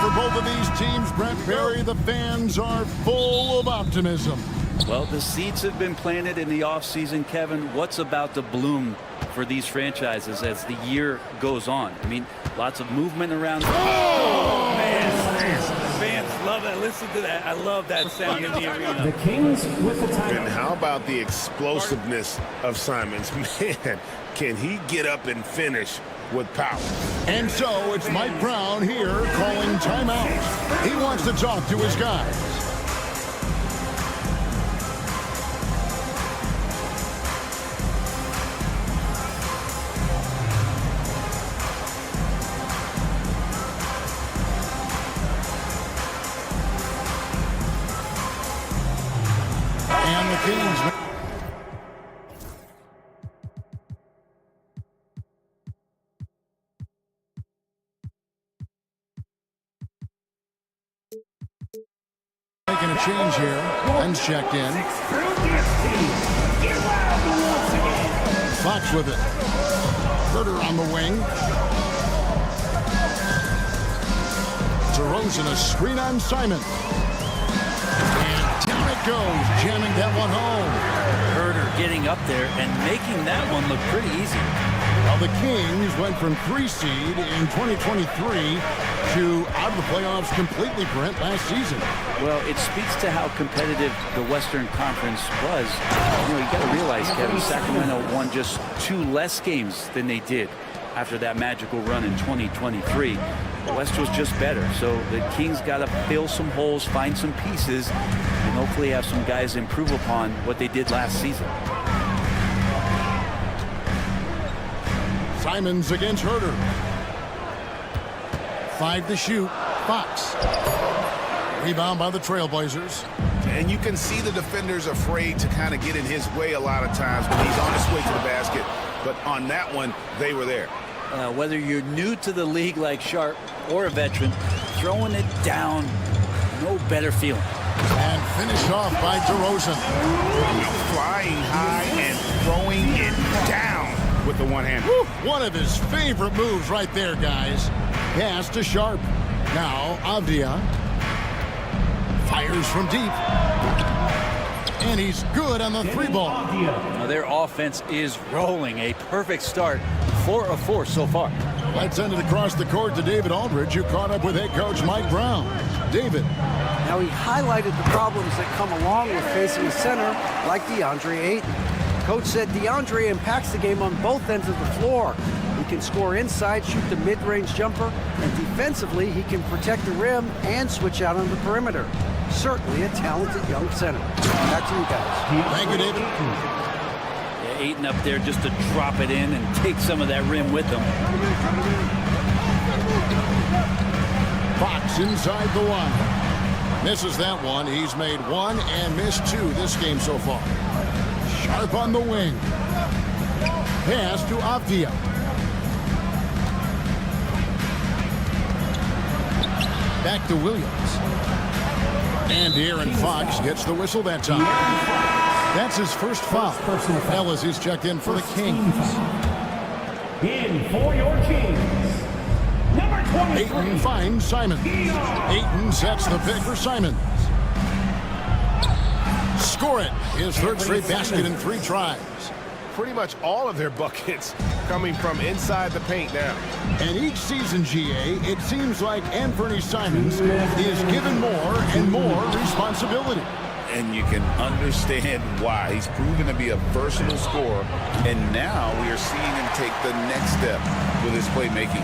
For both of these teams, Brent Barry, the fans are full of optimism. Well, the seeds have been planted in the offseason, Kevin. What's about to bloom for these franchises as the year goes on? I mean, lots of movement around. Oh, man. Fans love that. Listen to that. I love that sound in the arena. The Kings with the title. And how about the explosiveness of Simons? Man, can he get up and finish with power? And so it's Mike Brown here calling timeout. He wants to talk to his guys. And the Kings. Making a change here. Ben's checked in. Fox with it. Herder on the wing. DeRozan, a screen on Simon. And down it goes, jamming that one home. Herder getting up there and making that one look pretty easy. Well, the Kings went from 3 seed in 2023 to out of the playoffs completely, Brent, last season. Well, it speaks to how competitive the Western Conference was. You know, you got to realize, Kevin, Sacramento won just 2 less games than they did after that magical run in 2023. The West was just better, so the Kings got to fill some holes, find some pieces, and hopefully have some guys improve upon what they did last season. Simons against Herder. 5 to shoot. Fox. Rebound by the Trailblazers. And you can see the defenders afraid to kind of get in his way a lot of times when he's on his way to the basket. But on that one, they were there. Whether you're new to the league like Sharp or a veteran, throwing it down, no better feeling. And finished off by DeRozan. Flying high and throwing it down with the one hand. One of his favorite moves right there, guys. Pass to Sharp. Now Avdia fires from deep. And he's good on the 3-ball. Now their offense is rolling. A perfect start. 4 of 4 so far. Let's send it across the court to David Aldridge, who caught up with head coach Mike Brown. David. Now he highlighted the problems that come along with facing a center like DeAndre Ayton. Coach said DeAndre impacts the game on both ends of the floor. He can score inside, shoot the mid-range jumper, and defensively he can protect the rim and switch out on the perimeter. Certainly a talented young center. Back to you guys. Thank you, David. Yeah, Ayton up there just to drop it in and take some of that rim with him. Fox inside the 1. Misses that one. He's made 1 and missed 2 this game so far. Sharp on the wing. Pass to Avdia. Back to Williams. And De'Aaron Fox gets the whistle that time. That's his first foul. Ellis is checked in for the Kings. In for your Kings, number 23. Ayton finds Simons. Ayton sets the pick for Simons. Score it. His third straight basket in 3 tries. Pretty much all of their buckets coming from inside the paint now. And each season, GA, it seems like Anthony Simons is given more and more responsibility. And you can understand why. He's proven to be a versatile scorer, and now we are seeing him take the next step with his playmaking.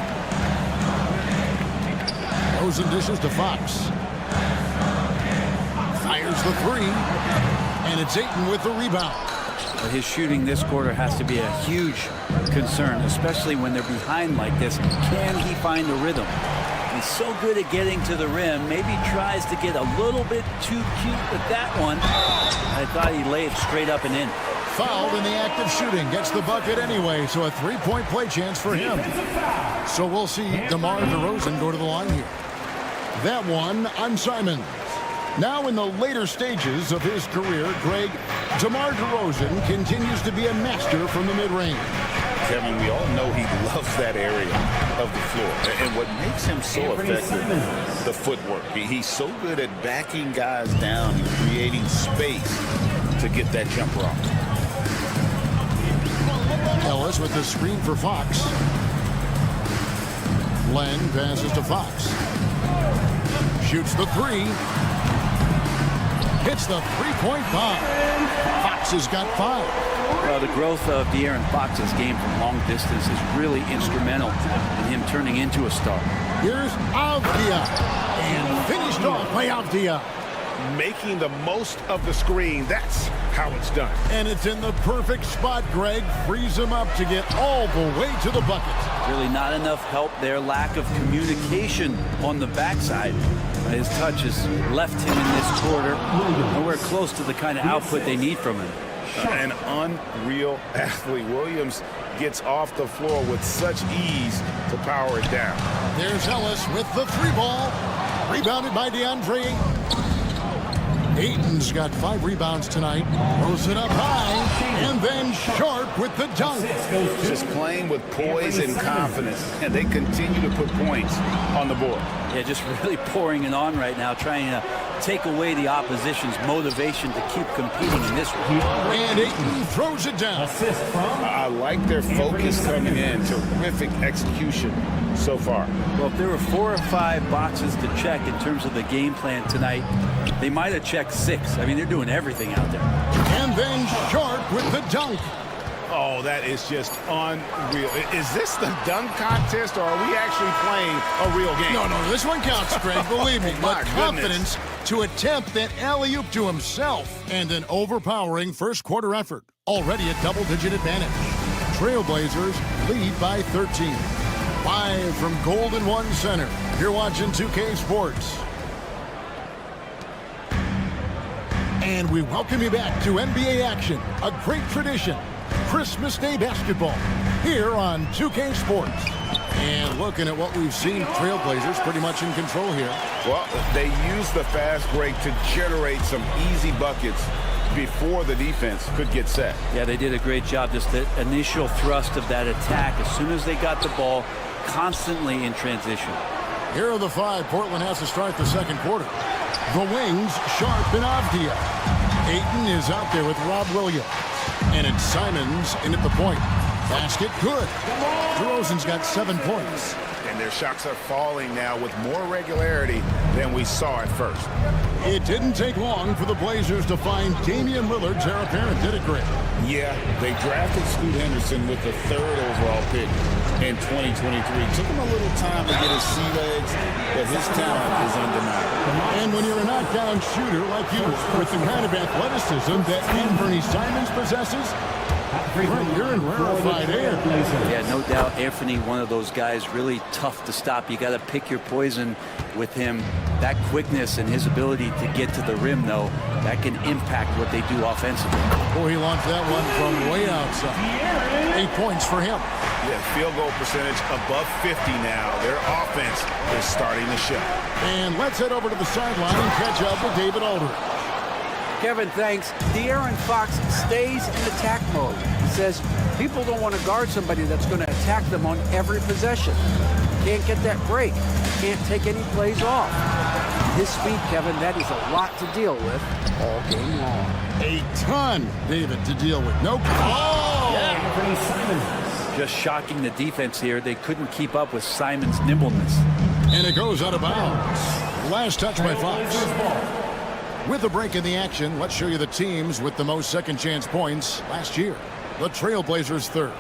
Rosen dishes to Fox. Fires the 3, and it's Ayton with the rebound. But his shooting this quarter has to be a huge concern, especially when they're behind like this. Can he find a rhythm? He's so good at getting to the rim. Maybe tries to get a little bit too cute with that one. I thought he laid it straight up and in. Fouled in the act of shooting. Gets the bucket anyway, so a 3-point play chance for him. So we'll see DeMar DeRozan go to the line here. That one on Simons. Now in the later stages of his career, Greg, DeMar DeRozan continues to be a master from the mid-range. Kevin, we all know he loves that area of the floor. And what makes him so effective, the footwork. He's so good at backing guys down and creating space to get that jumper off. Ellis with the screen for Fox. Len passes to Fox. Shoots the 3. Hits the 3-point bomb. Fox has got 5. Well, the growth of De'Aaron Fox's game from long distance is really instrumental in him turning into a star. Here's Avdia. And finished off by Avdia. Making the most of the screen. That's how it's done. And it's in the perfect spot, Greg. Frees him up to get all the way to the bucket. Really not enough help there. Lack of communication on the backside. His touch has left him in this quarter. Nowhere close to the kind of output they need from him. An unreal athlete. Williams gets off the floor with such ease to power it down. There's Ellis with the 3-ball. Rebounded by DeAndre Ayton. Ayton's got 5 rebounds tonight. Throws it up high. And then Sharp with the dunk. Just playing with poise and confidence. And they continue to put points on the board. Yeah, just really pouring it on right now, trying to take away the opposition's motivation to keep competing in this one. And Ayton throws it down. I like their focus coming in. Terrific execution so far. Well, if there were 4 or 5 boxes to check in terms of the game plan tonight, they might have checked 6. I mean, they're doing everything out there. And then Sharp with the dunk. Oh, that is just unreal. Is this the dunk contest, or are we actually playing a real game? No, this one counts, Greg. Believe me. My But confidence to attempt that alley-oop to himself. And an overpowering first-quarter effort. Already a double-digit advantage. Trailblazers lead by 13. Live from Golden One Center. You're watching 2K Sports. And we welcome you back to NBA action. A great tradition. Christmas Day basketball here on 2K Sports. And looking at what we've seen, Trailblazers pretty much in control here. Well, they use the fast break to generate some easy buckets before the defense could get set. Yeah, they did a great job. Just the initial thrust of that attack, as soon as they got the ball, constantly in transition. Here are the 5 Portland has to start the second quarter. The wings, Sharp and Avdia. Ayton is out there with Rob Williams. And it's Simons in at the point. Basket good. DeRozan's got 7 points. And their shots are falling now with more regularity than we saw at first. It didn't take long for the Blazers to find Damian Lillard's heir apparent, did it, Greg? Yeah, they drafted Scoot Henderson with the 3rd overall pick in 2023. Took him a little time to get his sea legs, but his talent is undeniable. And when you're a knockdown shooter like you, with the kind of athleticism that Anthony Simons possesses, you're in rarefied air. Yeah, no doubt Anthony, one of those guys really tough to stop. You got to pick your poison with him. That quickness and his ability to get to the rim, though, that can impact what they do offensively. Oh, he launched that one from way outside. 8 points for him. Yeah, field goal percentage above 50 now. Their offense is starting to show. And let's head over to the sideline and catch up with David Aldridge. Kevin, thanks. De'Aaron Fox stays in attack mode. He says people don't want to guard somebody that's going to attack them on every possession. Can't get that break. Can't take any plays off. His speed, Kevin, that is a lot to deal with all game long. A ton, David, to deal with. No call. Anthony Simons. Just shocking the defense here. They couldn't keep up with Simon's nimbleness. And it goes out of bounds. Last touch by Fox. With a break in the action, let's show you the teams with the most second chance points last year. The Trailblazers third.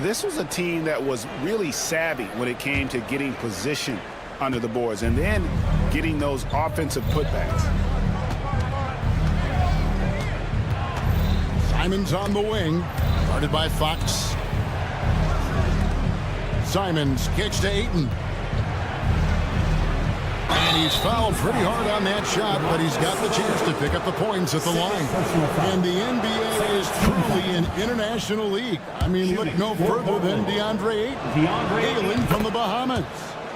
This was a team that was really savvy when it came to getting position under the boards and then getting those offensive putbacks. Simons on the wing, guarded by Fox. Simons kicks to Ayton. And he's fouled pretty hard on that shot, but he's got the chance to pick up the points at the line. And the NBA is truly an international league. I mean, look no further than DeAndre Ayton, hailing from the Bahamas.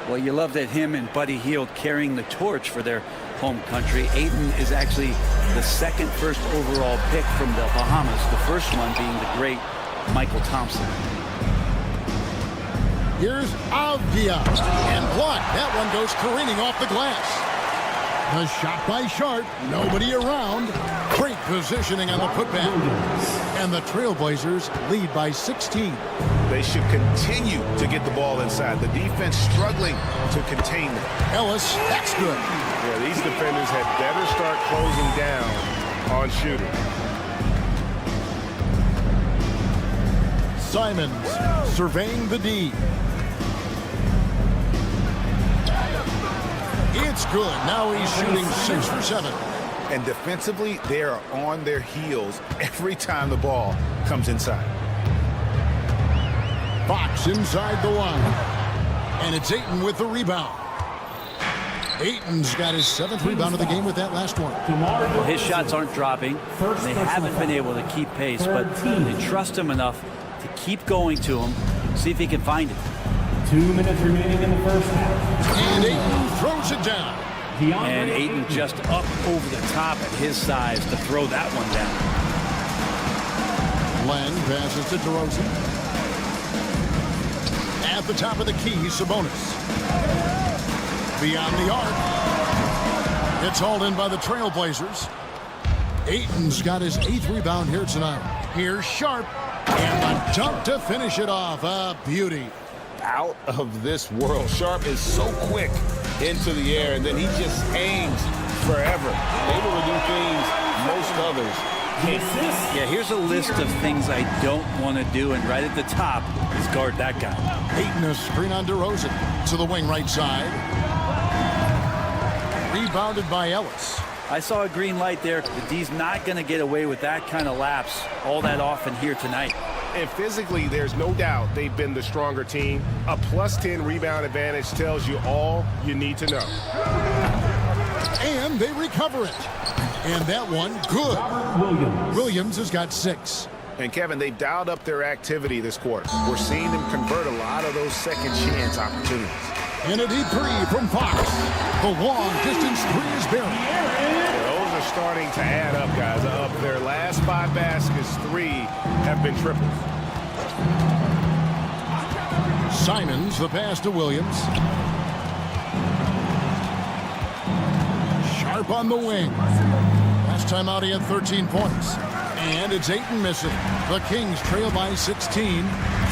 Well, you love that him and Buddy Hield carrying the torch for their home country. Ayton is actually the second first overall pick from the Bahamas, the first one being the great Michael Thompson. Here's Avdia, and blocked. That one goes careening off the glass. The shot by Sharp, nobody around. Great positioning on the putback. And the Trailblazers lead by 16. They should continue to get the ball inside. The defense struggling to contain them. Ellis, that's good. Yeah, these defenders had better start closing down on shooting. Simons surveying the D. It's good. Now he's shooting 6 for 7. And defensively, they are on their heels every time the ball comes inside. Fox inside the line. And it's Ayton with the rebound. Ayton's got his 7th rebound of the game with that last one. Well, his shots aren't dropping. They haven't been able to keep pace, but they trust him enough to keep going to him, see if he can find it. 2 minutes remaining in the first half. And Ayton throws it down. And Ayton just up over the top at his size to throw that one down. Len passes to DeRozan. At the top of the key, Sabonis. Beyond the arc. It's hauled in by the Trailblazers. Ayton's got his 8th rebound here tonight. Here's Sharp. And the dunk to finish it off. A beauty. Out of this world. Sharp is so quick into the air, and then he just aims forever. Able to do things most others can't. Yeah, here's a list of things I don't want to do, and right at the top is guard that guy. Ayton a screen on DeRozan to the wing right side. Rebounded by Ellis. I saw a green light there. The D's not going to get away with that kind of lapse all that often here tonight. And physically, there's no doubt they've been the stronger team. A +10 rebound advantage tells you all you need to know. And they recover it. And that one, good. Williams has got 6. And Kevin, they've dialed up their activity this quarter. We're seeing them convert a lot of those second chance opportunities. And a deep 3 from Fox. The long distance 3 is buried. Those are starting to add up, guys. Of their last 5 baskets, 3 have been triples. Simons, the pass to Williams. Sharp on the wing. Last time out he had 13 points. And it's Ayton missing. The Kings trail by 16.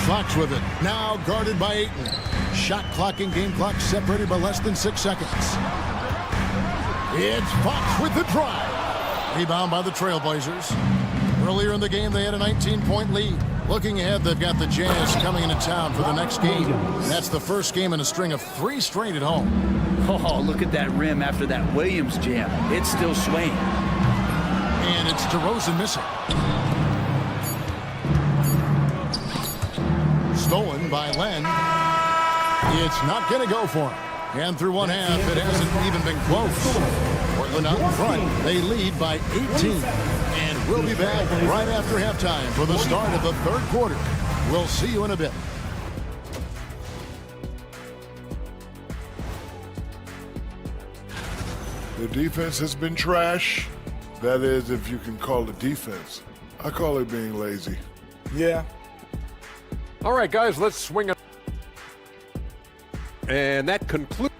Fox with it. Now guarded by Ayton. Shot clock and game clock separated by less than 6 seconds. It's Fox with the drive. Rebound by the Trailblazers. Earlier in the game, they had a 19-point lead. Looking ahead, they've got the Jazz coming into town for the next game. That's the first game in a string of 3 straight at home. Oh, look at that rim after that Williams jam. It's still swaying. And it's DeRozan missing. Stolen by Len. It's not going to go for him. And through one half, it hasn't even been close. Portland out in front. They lead by 18. And we'll be back right after halftime for the start of the third quarter. We'll see you in a bit. The defense has been trash. That is, if you can call it defense. I call it being lazy. Yeah. All right, guys, let's swing it. And that concludes.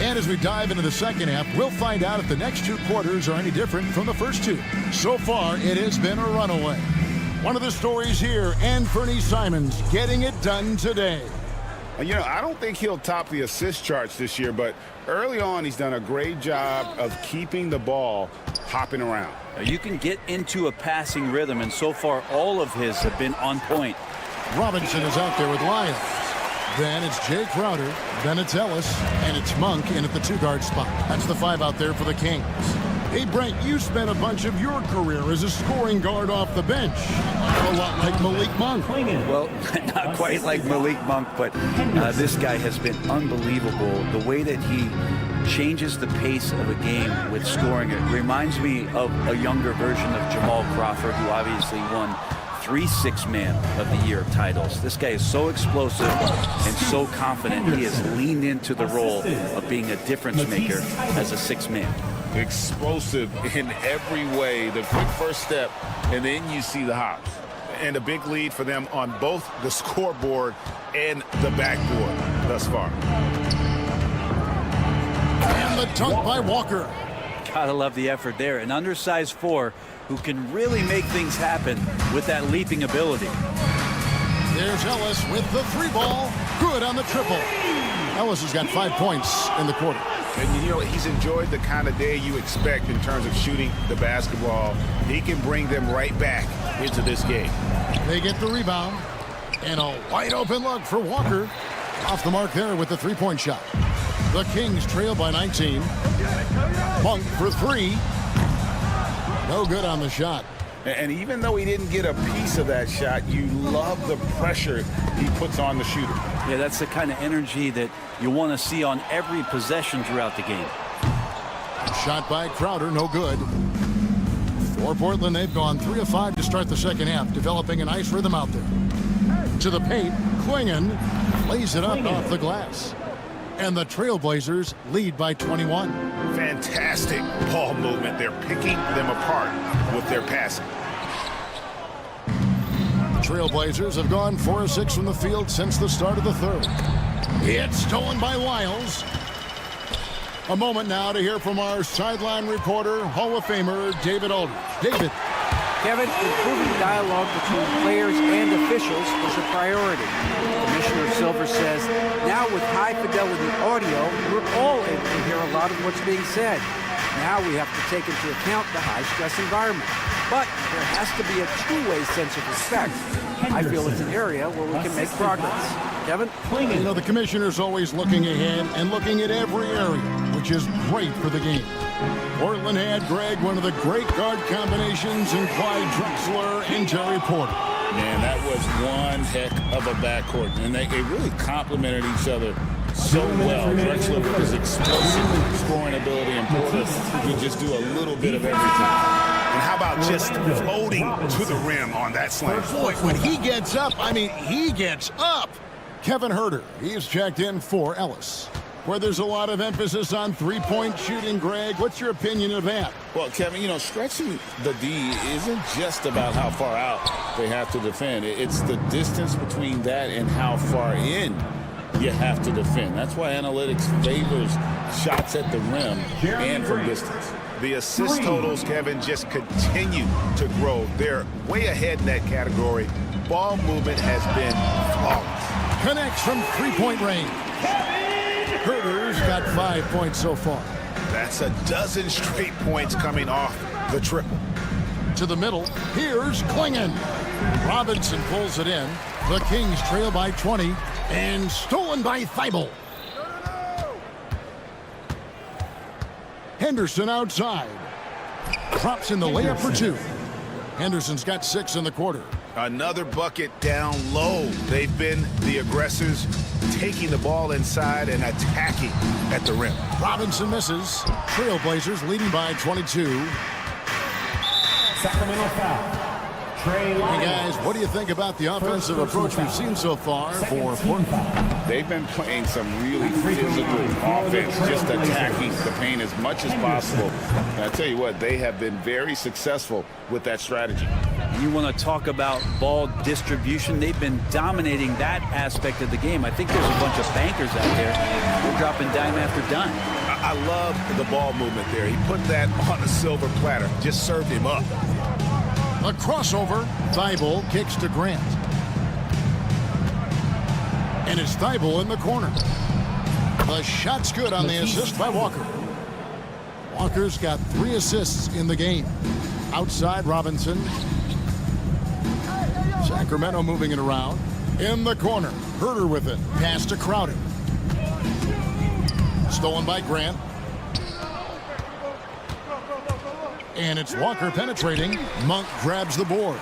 And as we dive into the second half, we'll find out if the next two quarters are any different from the first two. So far, it has been a runaway. One of the stories here, Anthony Simons getting it done today. You know, I don't think he'll top the assist charts this year, but early on he's done a great job of keeping the ball hopping around. You can get into a passing rhythm, and so far all of his have been on point. Robinson is out there with Lyons. Then it's Jay Crowder, then it's Ellis, and it's Monk in at the two-guard spot. That's the five out there for the Kings. Hey, Brent, you spent a bunch of your career as a scoring guard off the bench. A lot like Malik Monk. Well, not quite like Malik Monk, but this guy has been unbelievable. The way that he changes the pace of a game with scoring, it reminds me of a younger version of Jamal Crawford, who obviously won 3 six-man of the year titles. This guy is so explosive and so confident. He has leaned into the role of being a difference maker as a six-man. Explosive in every way. The quick first step, and then you see the hops. And a big lead for them on both the scoreboard and the backboard thus far. And the dunk by Walker. Gotta love the effort there. An undersized four who can really make things happen with that leaping ability. There's Ellis with the three ball. Good on the triple. Ellis has got 5 points in the quarter. And, you know, he's enjoyed the kind of day you expect in terms of shooting the basketball. He can bring them right back into this game. They get the rebound. And a wide open look for Walker. Off the mark there with the three-point shot. The Kings trail by 19. Monk for three. No good on the shot. And even though he didn't get a piece of that shot, you love the pressure he puts on the shooter. Yeah, that's the kind of energy that you want to see on every possession throughout the game. Shot by Crowder, no good. For Portland, they've gone 3 of 5 to start the second half, developing a nice rhythm out there. To the paint, Klingon lays it up off the glass. And the Trailblazers lead by 21. Fantastic ball movement. They're picking them apart with their passing. The Trailblazers have gone 4 of 6 from the field since the start of the third. It's stolen by Wiles. A moment now to hear from our sideline reporter, Hall of Famer David Aldridge. David. Kevin, improving dialogue between players and officials is a priority. Commissioner Silver says, now with high-fidelity audio, we're all able to hear a lot of what's being said. Now we have to take into account the high-stress environment. But there has to be a two-way sense of respect. I feel it's an area where we can make progress. Kevin? You know, the commissioner's always looking ahead and looking at every area, which is great for the game. Portland had, Greg, one of the great guard combinations in Clyde Drexler and Terry Porter. Man, that was one heck of a backcourt. And they really complemented each other so well. Drexler with his explosive scoring ability, and Porter could just do a little bit of everything. And how about just floating to the rim on that slam? Boy, when he gets up, I mean, he gets up. Kevin Herter, he's checked in for Ellis. Where there's a lot of emphasis on three-point shooting, Greg. What's your opinion of that? Well, Kevin, you know, stretching the D isn't just about how far out they have to defend. It's the distance between that and how far in you have to defend. That's why analytics favors shots at the rim and from distance. The assist totals, Kevin, just continue to grow. They're way ahead in that category. Ball movement has been flawless. Connects from three-point range. Herter's got 5 points so far. That's a dozen straight points coming off the triple. To the middle, here's Klingon. Robinson pulls it in. The Kings trail by 20 and stolen by Thibault. Henderson outside. Drops in the layup for two. Henderson's got 6 in the quarter. Another bucket down low. They've been the aggressors, taking the ball inside and attacking at the rim. Robinson misses. Trailblazers leading by 22. Sacramento foul. Hey guys, what do you think about the offensive approach we've seen so far for Portland? They've been playing some really physical offense, just attacking the paint as much as possible. And I tell you what, they have been very successful with that strategy. You want to talk about ball distribution. They've been dominating that aspect of the game. I think there's a bunch of bankers out there. They're dropping dime after dime. I love the ball movement there. He put that on a silver platter, just served him up. A crossover. Thibault kicks to Grant. And it's Thibault in the corner. The shot's good on the assist by Walker. Walker's got 3 assists in the game. Outside Robinson. Sacramento moving it around. In the corner. Herter with it. Pass to Crowder. Stolen by Grant. And it's Walker penetrating. Monk grabs the board.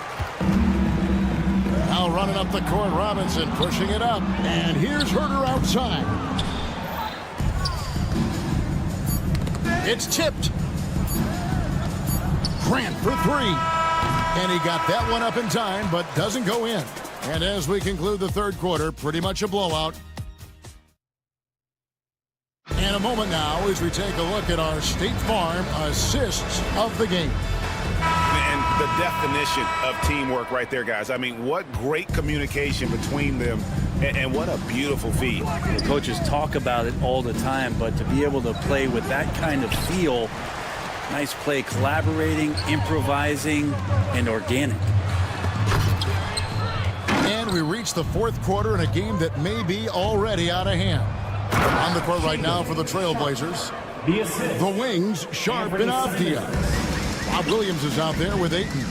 Now running up the court, Robinson pushing it up. And here's Herter outside. It's tipped. Grant for 3. And he got that one up in time, but doesn't go in. And as we conclude the third quarter, pretty much a blowout. And a moment now as we take a look at our State Farm assists of the game. And the definition of teamwork right there, guys. I mean, what great communication between them, and what a beautiful feed. The coaches talk about it all the time, but to be able to play with that kind of feel, nice play, collaborating, improvising, and organic. And we reach the fourth quarter in a game that may be already out of hand. On the court right now for the Trailblazers. The wings, Sharp and Avdia. Bob Williams is out there with Ayton.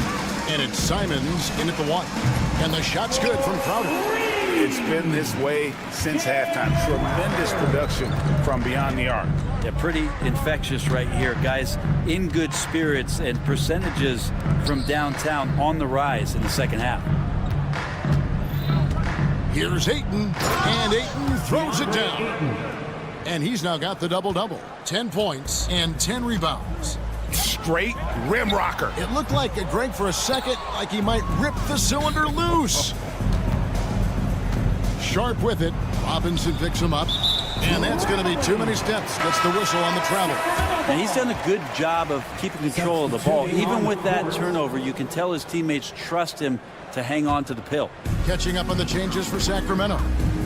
And it's Simons in at the 1. And the shot's good from Crowder. It's been this way since halftime. Tremendous production from beyond the arc. Yeah, pretty infectious right here. Guys in good spirits and percentages from downtown on the rise in the second half. Here's Ayton, and Ayton throws it down. And he's now got the double-double. 10 points and 10 rebounds. Straight rim rocker. It looked like, Greg, for a second, like he might rip the cylinder loose. Sharp with it. Robinson picks him up. And that's going to be too many steps. Gets the whistle on the travel. And he's done a good job of keeping control of the ball. Even with that turnover, you can tell his teammates trust him to hang on to the pill. Catching up on the changes for Sacramento.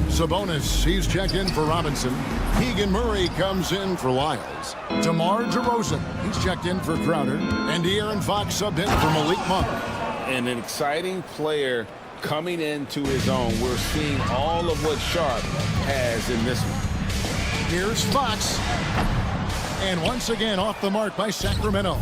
Sabonis, he's checked in for Robinson. Keegan Murray comes in for Lyles. DeMar DeRozan, he's checked in for Crowder. And De'Aaron Fox subbed in for Malik Monk. And an exciting player coming into his own. We're seeing all of what Sharp has in this one. Here's Fox. And once again off the mark by Sacramento.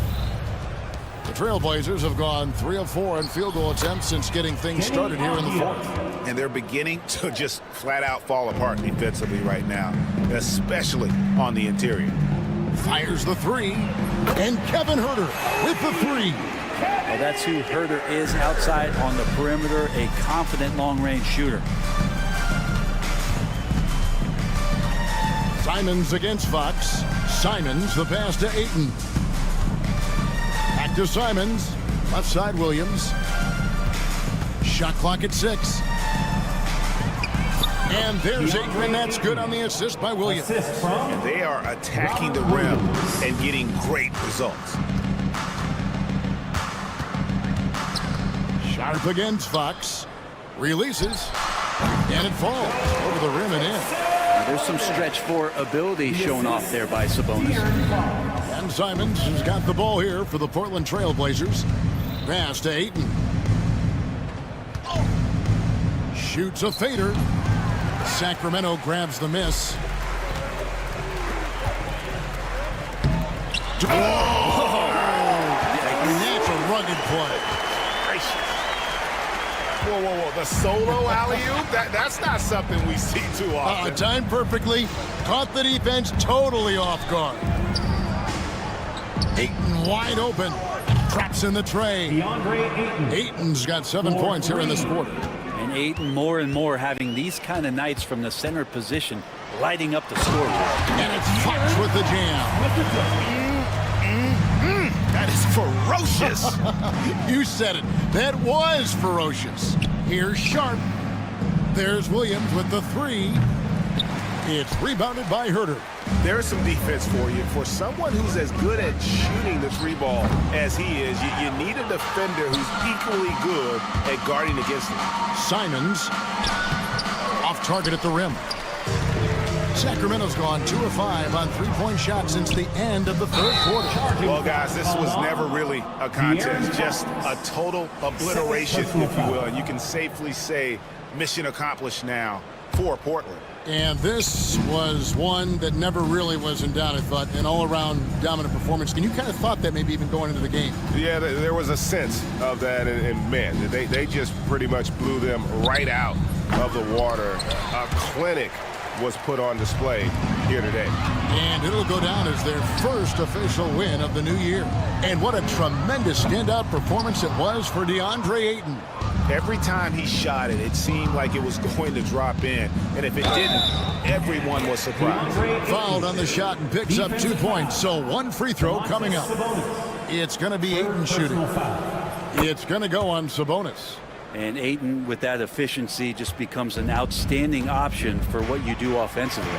The Trailblazers have gone 3 of 4 in field goal attempts since getting things started here in the fourth. And they're beginning to just flat out fall apart defensively right now, especially on the interior. Fires the 3. And Kevin Herter with the 3. Well, that's who Herter is outside on the perimeter, a confident long-range shooter. Simons against Fox. Simons, the pass to Ayton. Back to Simons. Left side, Williams. Shot clock at 6. And there's Ayton, and that's good on the assist by Williams. And they are attacking the rim and getting great results. Sharp against Fox. Releases. And it falls over the rim and in. There's some stretch four ability shown off there by Sabonis. And Simons has got the ball here for the Portland Trailblazers. Pass to Ayton. Shoots a fader. Sacramento grabs the miss. Oh! And that's a rugged play. Whoa, whoa, whoa. The solo alley-oop? That's not something we see too often. Timed perfectly. Caught the defense totally off guard. Ayton wide open. Traps in the tray. DeAndre Ayton. Ayton's got 7 points here in this quarter. And Ayton more and more having these kind of nights from the center position, lighting up the scoreboard. And it's Fox with the jam. That is ferocious. You said it. That was ferocious. Here's Sharp. There's Williams with the three. It's rebounded by Herter. There's some defense for you. For someone who's as good at shooting the three ball as he is, you need a defender who's equally good at guarding against him. Simons off target at the rim. Sacramento's gone 2 of 5 on three-point shots since the end of the third quarter. Well, guys, this was never really a contest, just a total obliteration, if you will. And you can safely say mission accomplished now for Portland. And this was one that never really was in doubt, I thought, an all-around dominant performance. And you kind of thought that maybe even going into the game. Yeah, there was a sense of that, and man, they just pretty much blew them right out of the water. A clinic was put on display here today. And it'll go down as their first official win of the new year. And what a tremendous standout performance it was for DeAndre Ayton. Every time he shot it, it seemed like it was going to drop in. And if it didn't, everyone was surprised. Fouled on the shot and picks up 2 points. So one free throw coming up. It's going to be Ayton shooting. It's going to go on Sabonis. And Ayton, with that efficiency, just becomes an outstanding option for what you do offensively.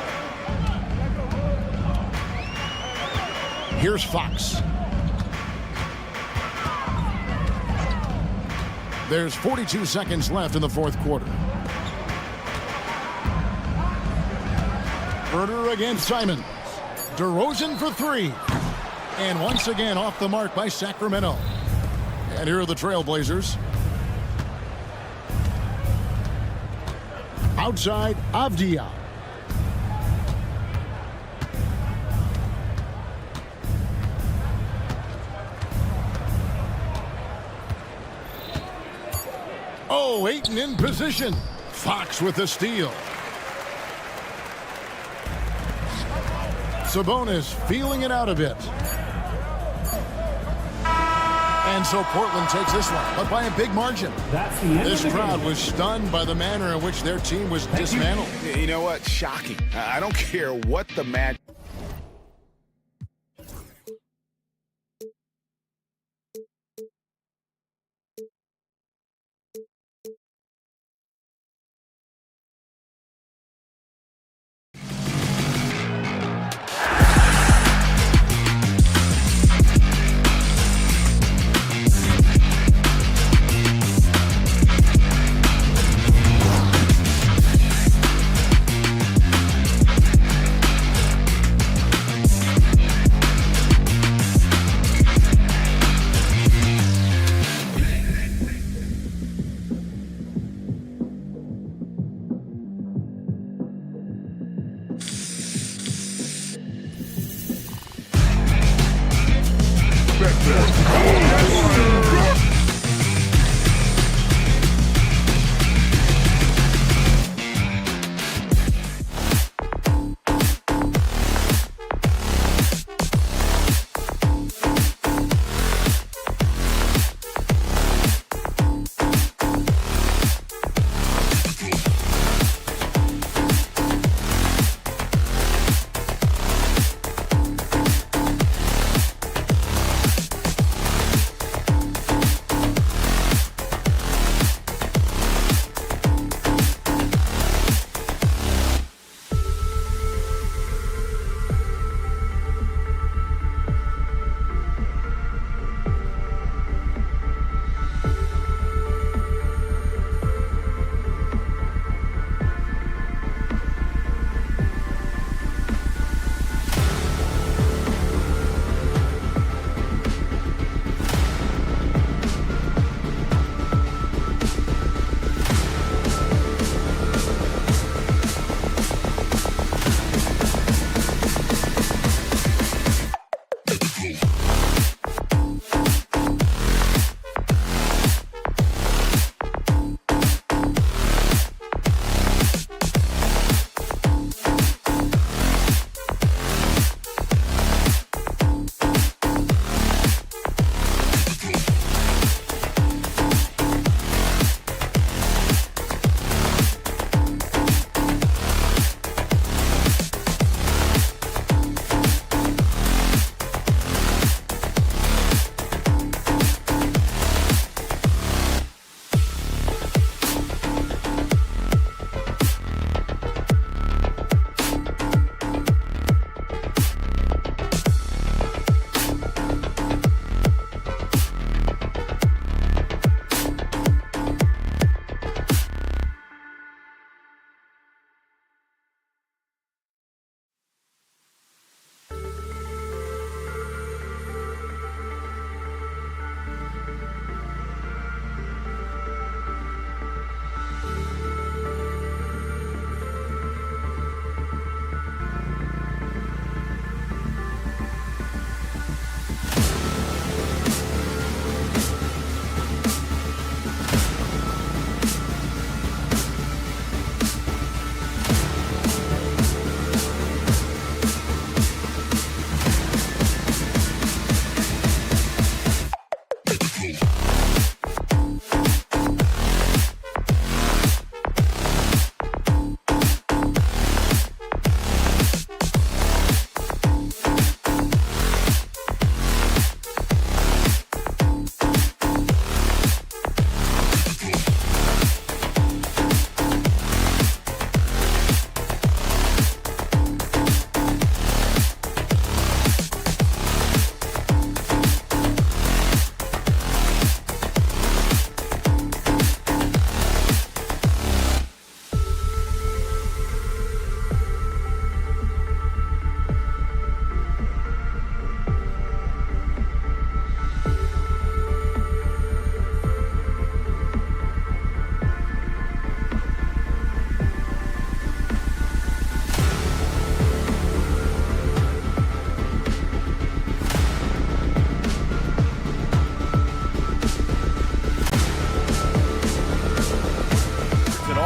Here's Fox. There's 42 seconds left in the fourth quarter. Herter against Simons. DeRozan for three. And once again off the mark by Sacramento. And here are the Trailblazers. Outside, Avdia. Oh, Ayton in position. Fox with the steal. Sabonis feeling it out a bit. And so Portland takes this one, but by a big margin. That's the end This of the crowd game. was stunned by the manner in which their team was dismantled. You know what? Shocking. I don't care what the match.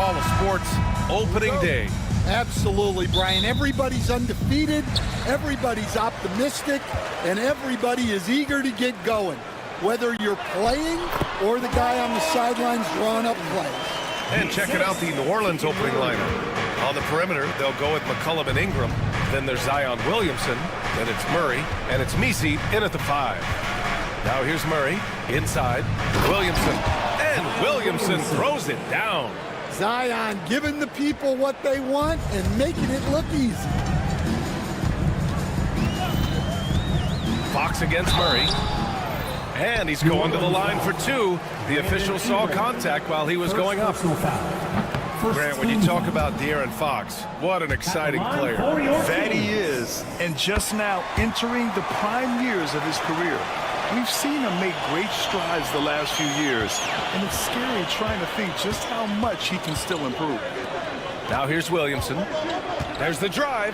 all of sports, opening day. Absolutely, Brian. Everybody's undefeated, everybody's optimistic, and everybody is eager to get going, whether you're playing or the guy on the sidelines drawing up plays. And checking out the New Orleans opening lineup. On the perimeter, they'll go with McCollum and Ingram. Then there's Zion Williamson. Then it's Murray, and it's Messi in at the 5. Now here's Murray inside. Williamson, and Williamson throws it down. Zion giving the people what they want and making it look easy. Fox against Murray. And he's going to the line for 2. The official saw contact while he was going up. Grant, when you talk about De'Aaron Fox, what an exciting player. That he is, and just now entering the prime years of his career. We've seen him make great strides the last few years, and it's scary trying to think just how much he can still improve. Now here's Williamson. There's the drive.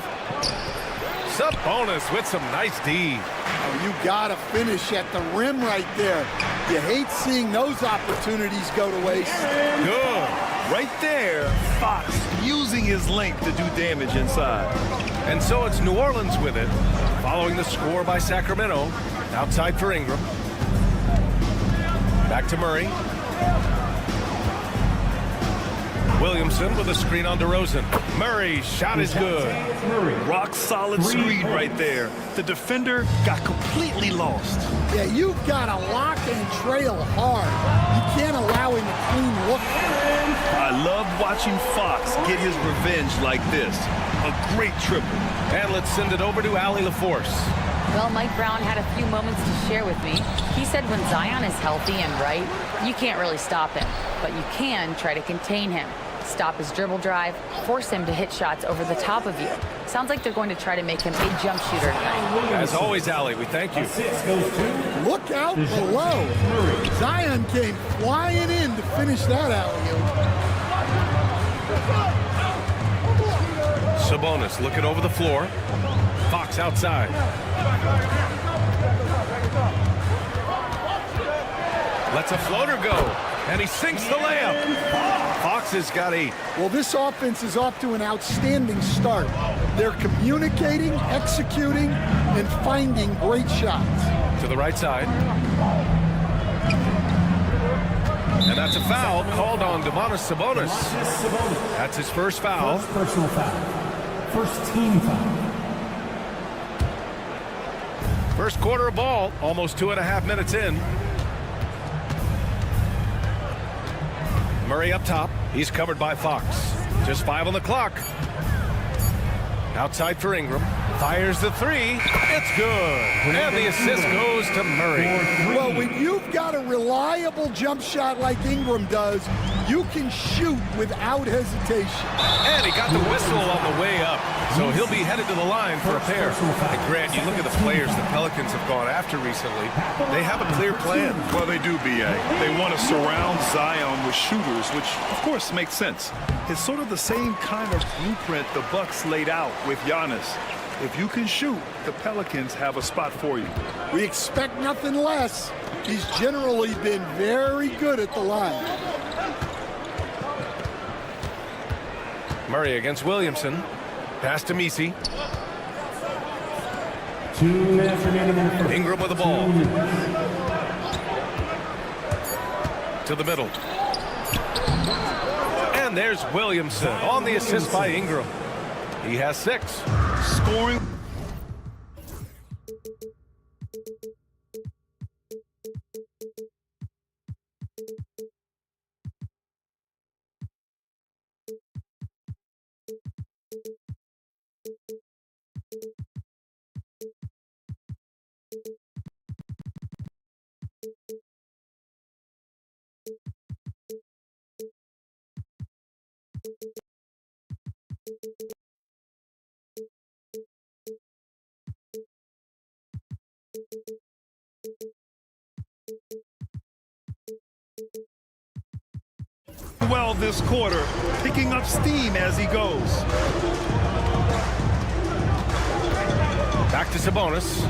Sabonis with some nice D. Oh, you gotta finish at the rim right there. You hate seeing those opportunities go to waste. Good. Right there, Fox using his length to do damage inside. And so it's New Orleans with it, following the score by Sacramento. Outside for Ingram. Back to Murray. Williamson with a screen on DeRozan. Murray's shot is good. Rock solid screen right there. The defender got completely lost. Yeah, you've got to lock and trail hard. You can't allow him a clean look. I love watching Fox get his revenge like this. A great triple. And let's send it over to Allie LaForce. Well, Mike Brown had a few moments to share with me. He said when Zion is healthy and right, you can't really stop him, but you can try to contain him. Stop his dribble drive, force him to hit shots over the top of you. Sounds like they're going to try to make him a jump shooter tonight. As always, Allie, we thank you. Look out below. Zion came flying in to finish that alley-oop. Sabonis looking over the floor. Fox outside. Lets a floater go, and he sinks the layup. Fox has got 8. Well, this offense is off to an outstanding start. They're communicating, executing, and finding great shots. To the right side. And that's a foul called on Domantas Sabonis. That's his first foul. First personal foul. First team foul. First quarter of ball, almost 2.5 minutes in. Murray up top. He's covered by Fox. Just 5 on the clock. Outside for Ingram. Fires the 3. It's good. And the assist goes to Murray. Well, when you've got a reliable jump shot like Ingram does, you can shoot without hesitation. And he got the whistle on the way up. So he'll be headed to the line for a pair. And Grant, you look at the players the Pelicans have gone after recently. They have a clear plan. Well, they do, B.A. They want to surround Zion with shooters, which, of course, makes sense. It's sort of the same kind of blueprint the Bucks laid out with Giannis. If you can shoot, the Pelicans have a spot for you. We expect nothing less. He's generally been very good at the line. Murray against Williamson. Pass to Messi. 2 minutes remaining in the first. Ingram with the ball. To the middle. And there's Williamson on the assist by Ingram. He has 6. Scoring. Well this quarter, picking up steam as he goes. Back to Sabonis.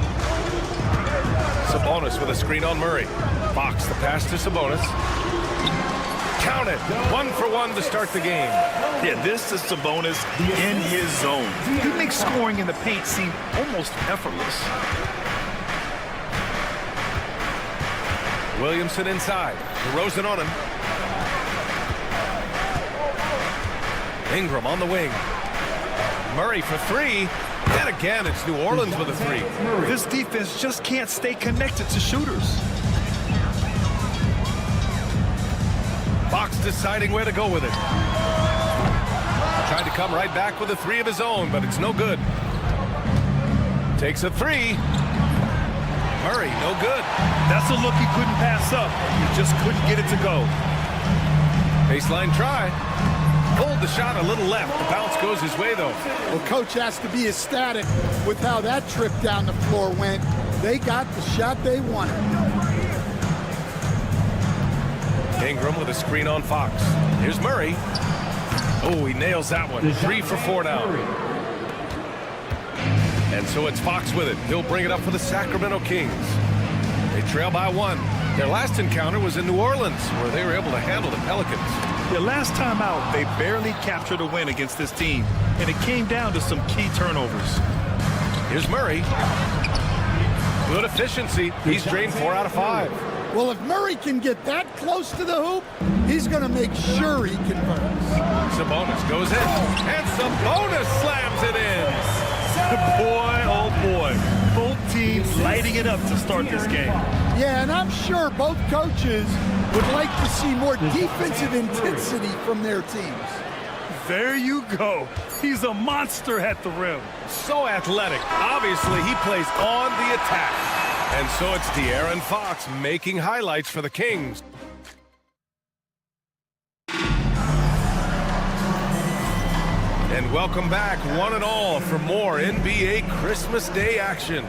Sabonis with a screen on Murray. Fox the pass to Sabonis. Count it. 1 for 1 to start the game. Yeah, this is Sabonis in his zone. He makes scoring in the paint seem almost effortless. Williamson inside. DeRozan on him. Ingram on the wing. Murray for 3. And again, it's New Orleans with a 3. This defense just can't stay connected to shooters. Fox deciding where to go with it. Tried to come right back with a 3 of his own, but it's no good. Takes a 3. Murray, no good. That's a look he couldn't pass up. He just couldn't get it to go. Baseline try. Pulled the shot a little left. The bounce goes his way, though. Well, coach has to be ecstatic with how that trip down the floor went. They got the shot they wanted. Ingram with a screen on Fox. Here's Murray. Oh, he nails that one. 3 for 4 now. And so it's Fox with it. He'll bring it up for the Sacramento Kings. They trail by 1. Their last encounter was in New Orleans, where they were able to handle the Pelicans. The last time out, they barely captured a win against this team, and it came down to some key turnovers. Here's Murray. Good efficiency. He's drained 4 out of 5. Well, if Murray can get that close to the hoop, he's going to make sure he converts. Sabonis goes in, and Sabonis slams it in. Boy, oh boy. Both teams lighting it up to start this game. Yeah, and I'm sure both coaches would like to see more defensive intensity from their teams. There you go. He's a monster at the rim. So athletic. Obviously, he plays on the attack. And so it's De'Aaron Fox making highlights for the Kings. And welcome back, one and all, for more NBA Christmas Day action.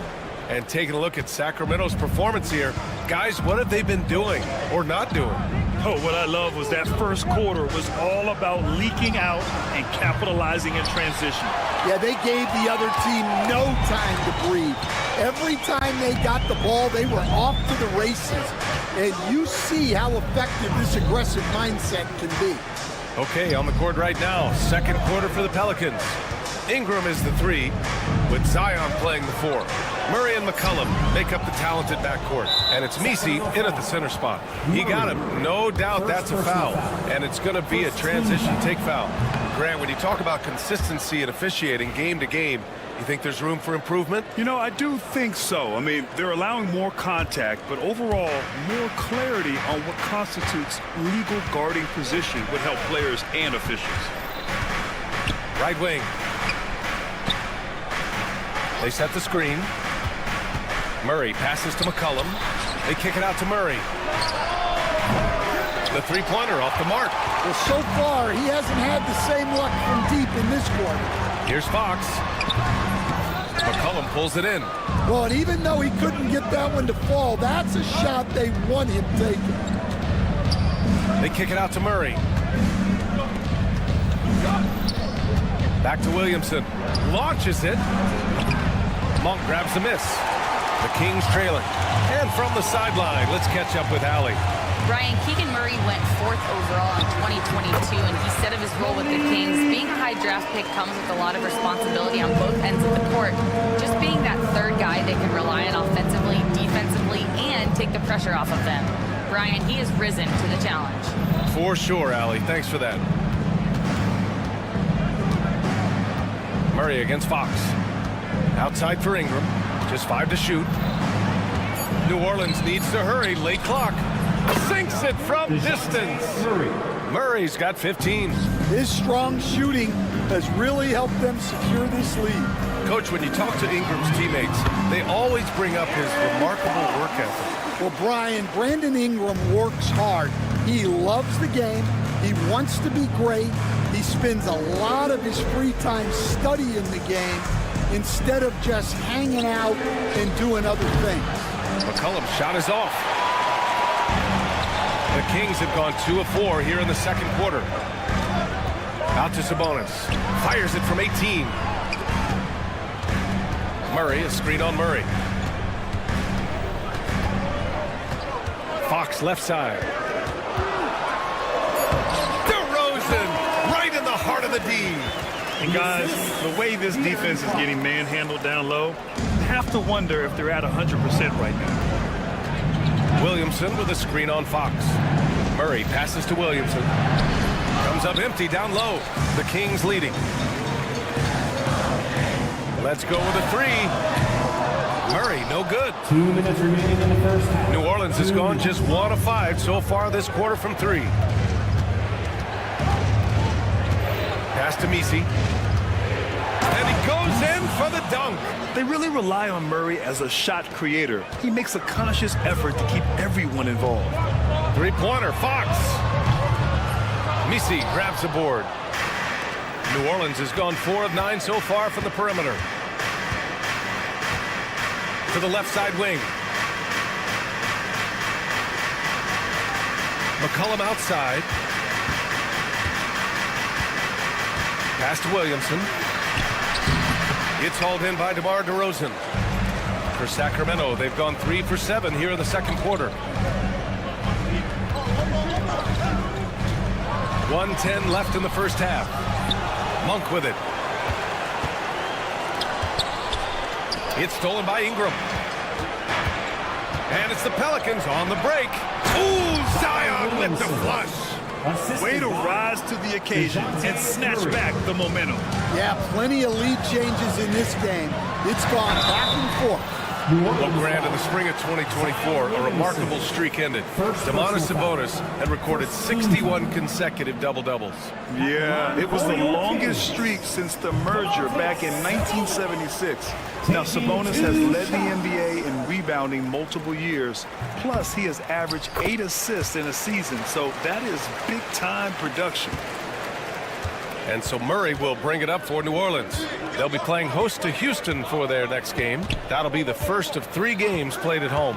And taking a look at Sacramento's performance here. Guys, what have they been doing or not doing? Oh, what I love was that first quarter was all about leaking out and capitalizing in transition. Yeah, they gave the other team no time to breathe. Every time they got the ball, they were off to the races. And you see how effective this aggressive mindset can be. Okay, on the court right now, second quarter for the Pelicans. Ingram is the 3, with Zion playing the 4. Murray and McCollum make up the talented backcourt, and it's Messi in at the center spot. He got him. No doubt that's a foul, and it's going to be a transition take foul. Grant, when you talk about consistency and officiating game to game, you think there's room for improvement? You know, I do think so. I mean, they're allowing more contact, but overall, more clarity on what constitutes legal guarding position would help players and officials. Right wing. They set the screen. Murray passes to McCollum. They kick it out to Murray. The three-pointer off the mark. Well, so far, he hasn't had the same luck from deep in this quarter. Here's Fox. McCollum pulls it in. Well, and even though he couldn't get that one to fall, that's a shot they want him taking. They kick it out to Murray. Back to Williamson. Launches it. Monk grabs the miss. The Kings trailing. And from the sideline, let's catch up with Allie. Brian, Keegan Murray went 4th overall in 2022, and he said of his role with the Kings, being a high draft pick comes with a lot of responsibility on both ends of the court. Just being that third guy they can rely on offensively, defensively, and take the pressure off of them. Brian, he has risen to the challenge. For sure, Allie. Thanks for that. Murray against Fox. Outside for Ingram. Just 5 to shoot. New Orleans needs to hurry. Late clock. Sinks it from distance. Murray's got 15. His strong shooting has really helped them secure this lead. Coach, when you talk to Ingram's teammates, they always bring up his remarkable work ethic. Well, Brian, Brandon Ingram works hard. He loves the game. He wants to be great. He spends a lot of his free time studying the game instead of just hanging out and doing other things. McCollum's shot is off. The Kings have gone 2 of 4 here in the second quarter. Out to Sabonis. Fires it from 18. Murray, a screen on Murray. Fox left side. DeRozan right in the heart of the D. And guys, the way this defense is getting manhandled down low, I have to wonder if they're at 100% right now. Williamson with a screen on Fox. Murray passes to Williamson. Comes up empty down low. The Kings leading. Let's go with a three. Murray, no good. 2 minutes remaining in the first half. New Orleans has gone just 1 of 5 so far this quarter from 3. Pass to Misi. And he goes in for the dunk. They really rely on Murray as a shot creator. He makes a conscious effort to keep everyone involved. Three-pointer, Fox. Misi grabs the board. New Orleans has gone 4 of 9 so far from the perimeter. To the left side wing. McCollum outside. Pass to Williamson. It's hauled in by DeMar DeRozan. For Sacramento, they've gone 3 for 7 here in the second quarter. 1:10 left in the first half. Monk with it. It's stolen by Ingram. And it's the Pelicans on the break. Ooh, Zion with the flush. Way to rise to the occasion and snatch back the momentum. Yeah, plenty of lead changes in this game. It's gone back and forth. Look, Grant, in the spring of 2024, a remarkable streak ended. Domantas Sabonis had recorded 61 consecutive double-doubles. Yeah, it was the longest streak since the merger back in 1976. Now, Sabonis has led the NBA in rebounding multiple years. Plus, he has averaged 8 assists in a season, so that is big-time production. And so Murray will bring it up for New Orleans. They'll be playing host to Houston for their next game. That'll be the first of 3 games played at home.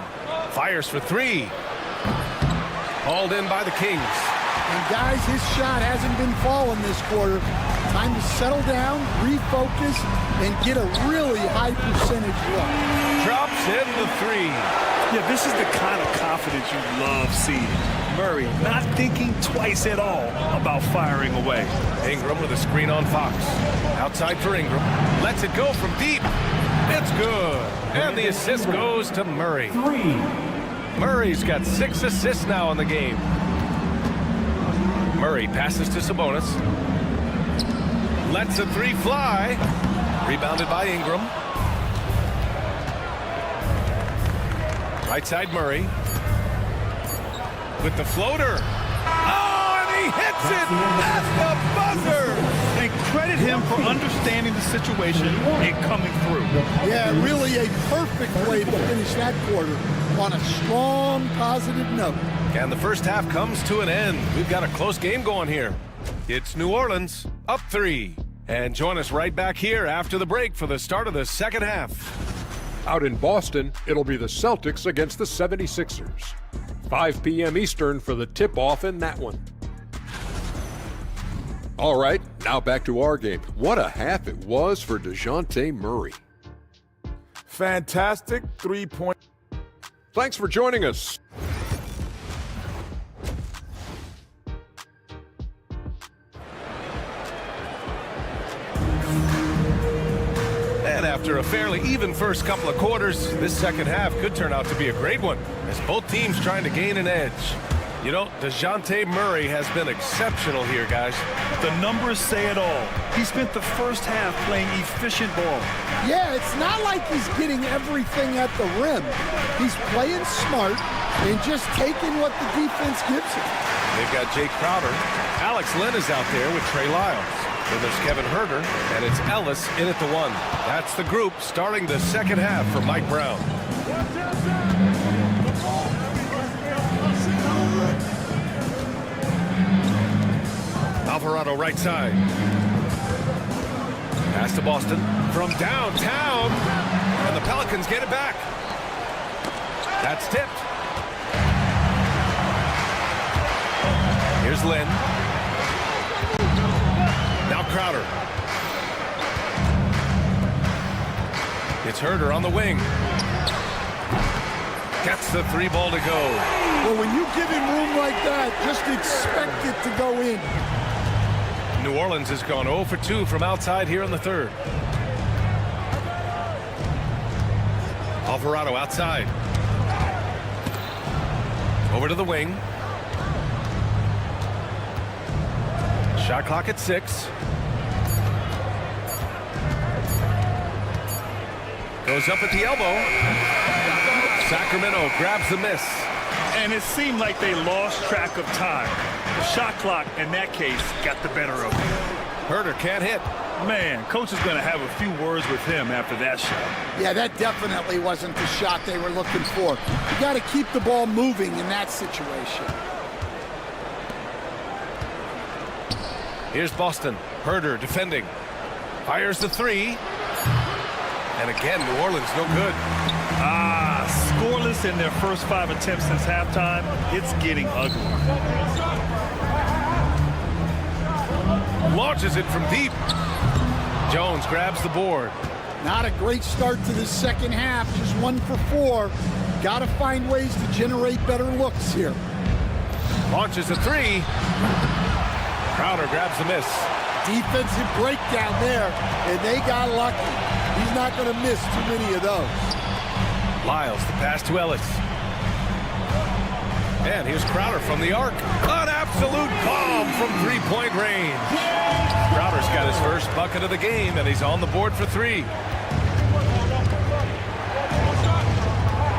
Fires for 3. Hauled in by the Kings. And guys, his shot hasn't been falling this quarter. Time to settle down, refocus, and get a really high percentage look. Drops in the 3. Yeah, this is the kind of confidence you love seeing. Murray not thinking twice at all about firing away. Ingram with a screen on Fox. Outside for Ingram. Lets it go from deep. It's good. And the assist goes to Murray. 3. Murray's got 6 assists now in the game. Murray passes to Sabonis. Lets a 3 fly. Rebounded by Ingram. Right side Murray. With the floater. Oh, and he hits it at the buzzer. And credit him for understanding the situation and coming through. Yeah, really a perfect way to finish that quarter on a strong, positive note. And the first half comes to an end. We've got a close game going here. It's New Orleans up 3. And join us right back here after the break for the start of the second half. Out in Boston, it'll be the Celtics against the 76ers. 5 p.m. Eastern for the tip-off in that one. All right, now back to our game. What a half it was for DeJounte Murray. Fantastic 3-point. Thanks for joining us. And after a fairly even first couple of quarters, this second half could turn out to be a great one, as both teams trying to gain an edge. You know, DeJounte Murray has been exceptional here, guys. The numbers say it all. He spent the first half playing efficient ball. Yeah, it's not like he's getting everything at the rim. He's playing smart and just taking what the defense gives him. They've got Jay Crowder. Alex Len is out there with Trey Lyles. Then there's Kevin Huerter, and it's Ellis in at the 1. That's the group starting the second half for Mike Brown. Alvarado right side. Pass to Boston from downtown, and the Pelicans get it back. That's tipped. Here's Lynn. Now Crowder. It's Huerter on the wing. Gets the 3 ball to go. Well, when you give him room like that, just expect it to go in. New Orleans has gone 0 for 2 from outside here in the third. Alvarado outside. Over to the wing. Shot clock at 6. Goes up at the elbow. Sacramento grabs the miss. And it seemed like they lost track of time. The shot clock, in that case, got the better of them. Herder can't hit. Man, coach is going to have a few words with him after that shot. Yeah, that definitely wasn't the shot they were looking for. You got to keep the ball moving in that situation. Here's Boston. Herder defending. Fires the 3. And again, New Orleans no good. Scoreless in their first 5 attempts since halftime. It's getting ugly. Launches it from deep. Jones grabs the board. Not a great start to this second half. Just 1 for 4. Got to find ways to generate better looks here. Launches a 3. Crowder grabs the miss. Defensive breakdown there, and they got lucky. He's not going to miss too many of those. Lyles, the pass to Ellis. And here's Crowder from the arc. An absolute bomb from 3-point range. Crowder's got his first bucket of the game, and he's on the board for 3.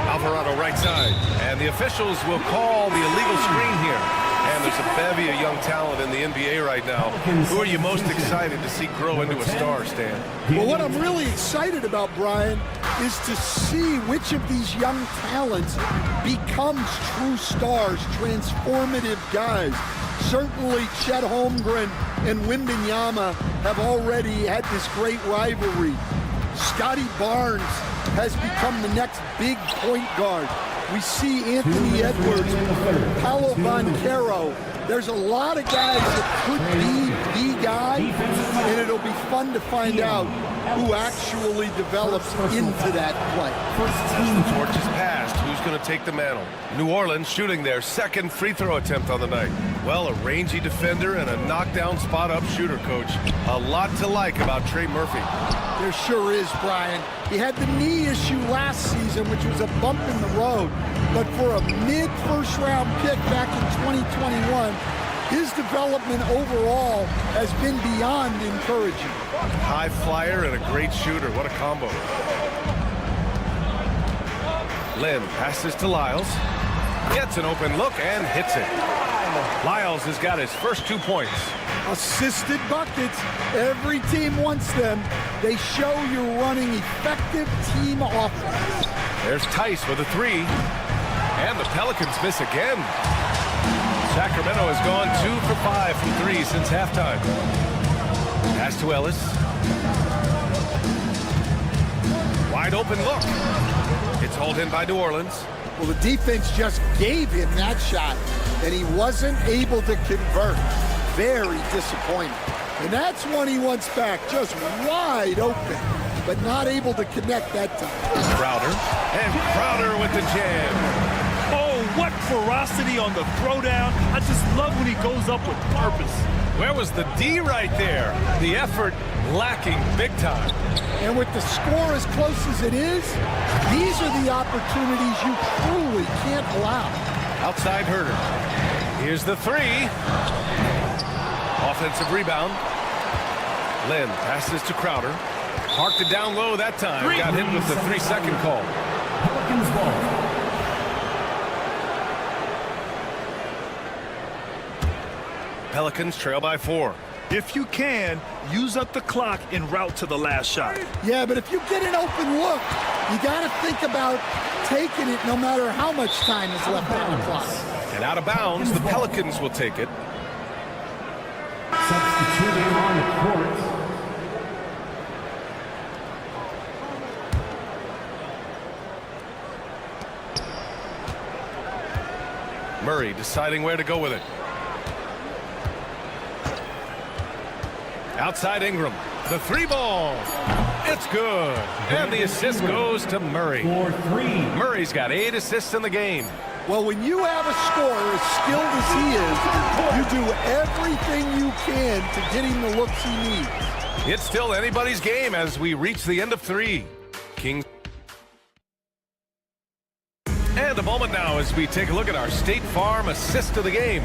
Alvarado right side. And the officials will call the illegal screen here. And there's a bevy of young talent in the NBA right now. Who are you most excited to see grow into a star, Stan? Well, what I'm really excited about, Brian, is to see which of these young talents becomes true stars, transformative guys. Certainly, Chet Holmgren and Wembanyama have already had this great rivalry. Scotty Barnes has become the next big point guard. We see Anthony Edwards, Paolo Banchero. There's a lot of guys that could be the guy, and it'll be fun to find out who actually develops into that play. The torch is passed. Who's going to take the mantle? New Orleans shooting their second free throw attempt on the night. Well, a rangy defender and a knockdown spot-up shooter, Coach. A lot to like about Trey Murphy. There sure is, Brian. He had the knee issue last season, which was a bump in the road. But for a mid-first-round pick back in 2021, his development overall has been beyond encouraging. High flyer and a great shooter. What a combo. Lynn passes to Lyles. Gets an open look and hits it. Lyles has got his first 2 points. Assisted buckets. Every team wants them. They show you're running effective team offense. There's Tice with a 3. And the Pelicans miss again. Sacramento has gone 2 for 5 from 3 since halftime. Pass to Ellis. Wide open look. It's hauled in by New Orleans. Well, the defense just gave him that shot, and he wasn't able to convert. Very disappointing. And that's one he wants back, just wide open, but not able to connect that time. Crowder, and Crowder with the jam. Oh, what ferocity on the throwdown. I just love when he goes up with purpose. Where was the D right there? The effort lacking big time. And with the score as close as it is, these are the opportunities you truly can't allow. Outside Herder. Here's the 3. Offensive rebound. Lynn passes to Crowder. Parked it down low that time. Got hit with the 3-second call. Pelicans ball. Pelicans trail by 4. If you can, use up the clock en route to the last shot. Yeah, but if you get an open look, you got to think about taking it no matter how much time is left on the clock. And out of bounds, the Pelicans will take it. Substituting on the court. Murray deciding where to go with it. Outside Ingram. The 3 ball. It's good. And the assist goes to Murray. Murray's got 8 assists in the game. Well, when you have a scorer as skilled as he is, you do everything you can to get him the looks he needs. It's still anybody's game as we reach the end of 3. Kings. And a moment now as we take a look at our State Farm assist of the game.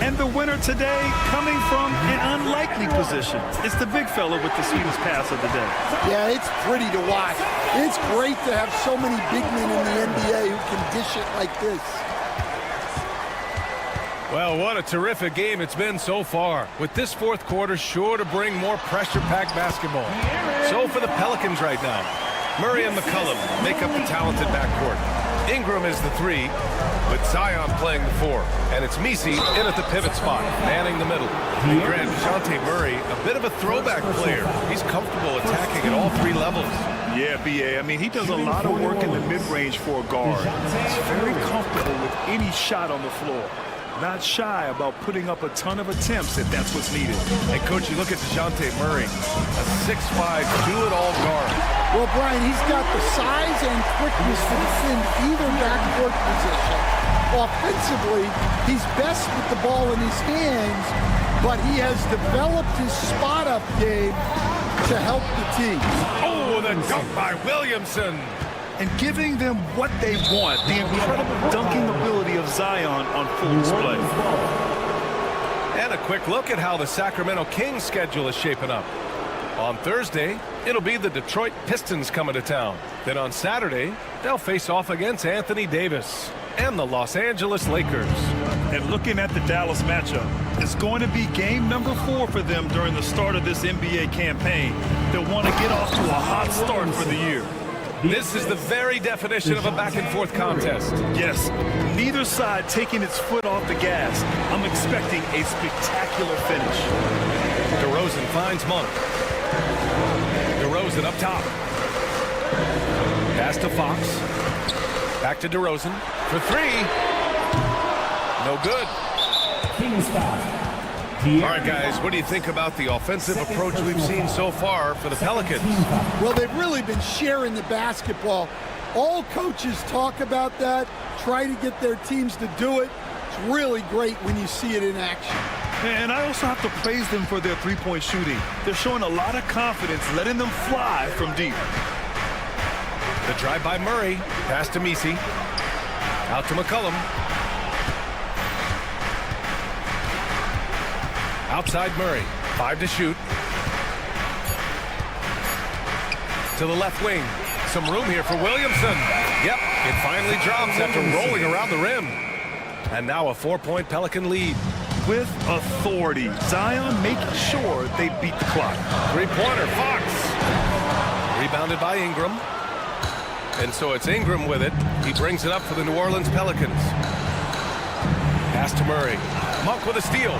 And the winner today coming from an unlikely position. It's the big fella with the sweetest pass of the day. Yeah, it's pretty to watch. It's great to have so many big men in the NBA who can dish it like this. Well, what a terrific game it's been so far, with this fourth quarter sure to bring more pressure-packed basketball. So for the Pelicans right now, Murray and McCollum make up the talented backcourt. Ingram is the 3, with Zion playing the 4. And it's Misi in at the pivot spot, manning the middle. And Grant, DeJounte Murray, a bit of a throwback player. He's comfortable attacking at all 3 levels. Yeah, B.A. I mean, he does a lot of work in the mid-range for a guard. He's very comfortable with any shot on the floor. Not shy about putting up a ton of attempts if that's what's needed. And, Coach, you look at DeJounte Murray, a 6'5", do-it-all guard. Well, Brian, he's got the size and quickness to defend either backcourt position. Offensively, he's best with the ball in his hands, but he has developed his spot-up game to help the team. Oh, the dunk by Williamson. And giving them what they want, the incredible dunking ability of Zion on full display. And a quick look at how the Sacramento Kings schedule is shaping up. On Thursday, it'll be the Detroit Pistons coming to town. Then on Saturday, they'll face off against Anthony Davis and the Los Angeles Lakers. And looking at the Dallas matchup, it's going to be game number 4 for them during the start of this NBA campaign. They'll want to get off to a hot start for the year. This is the very definition of a back-and-forth contest. Yes, neither side taking its foot off the gas. I'm expecting a spectacular finish. DeRozan finds Monk. DeRozan up top. Pass to Fox. Back to DeRozan for 3. No good. All right, guys, what do you think about the offensive approach we've seen so far for the Pelicans? Well, they've really been sharing the basketball. All coaches talk about that, try to get their teams to do it. It's really great when you see it in action. And I also have to praise them for their three-point shooting. They're showing a lot of confidence, letting them fly from deep. The drive by Murray. Pass to Misi. Out to McCollum. Outside Murray. 5 to shoot. To the left wing. Some room here for Williamson. Yep, it finally drops after rolling around the rim. And now a 4-point Pelican lead. With authority, Zion making sure they beat the clock. 3-pointer, Fox. Rebounded by Ingram. And so it's Ingram with it. He brings it up for the New Orleans Pelicans. Pass to Murray. Monk with a steal.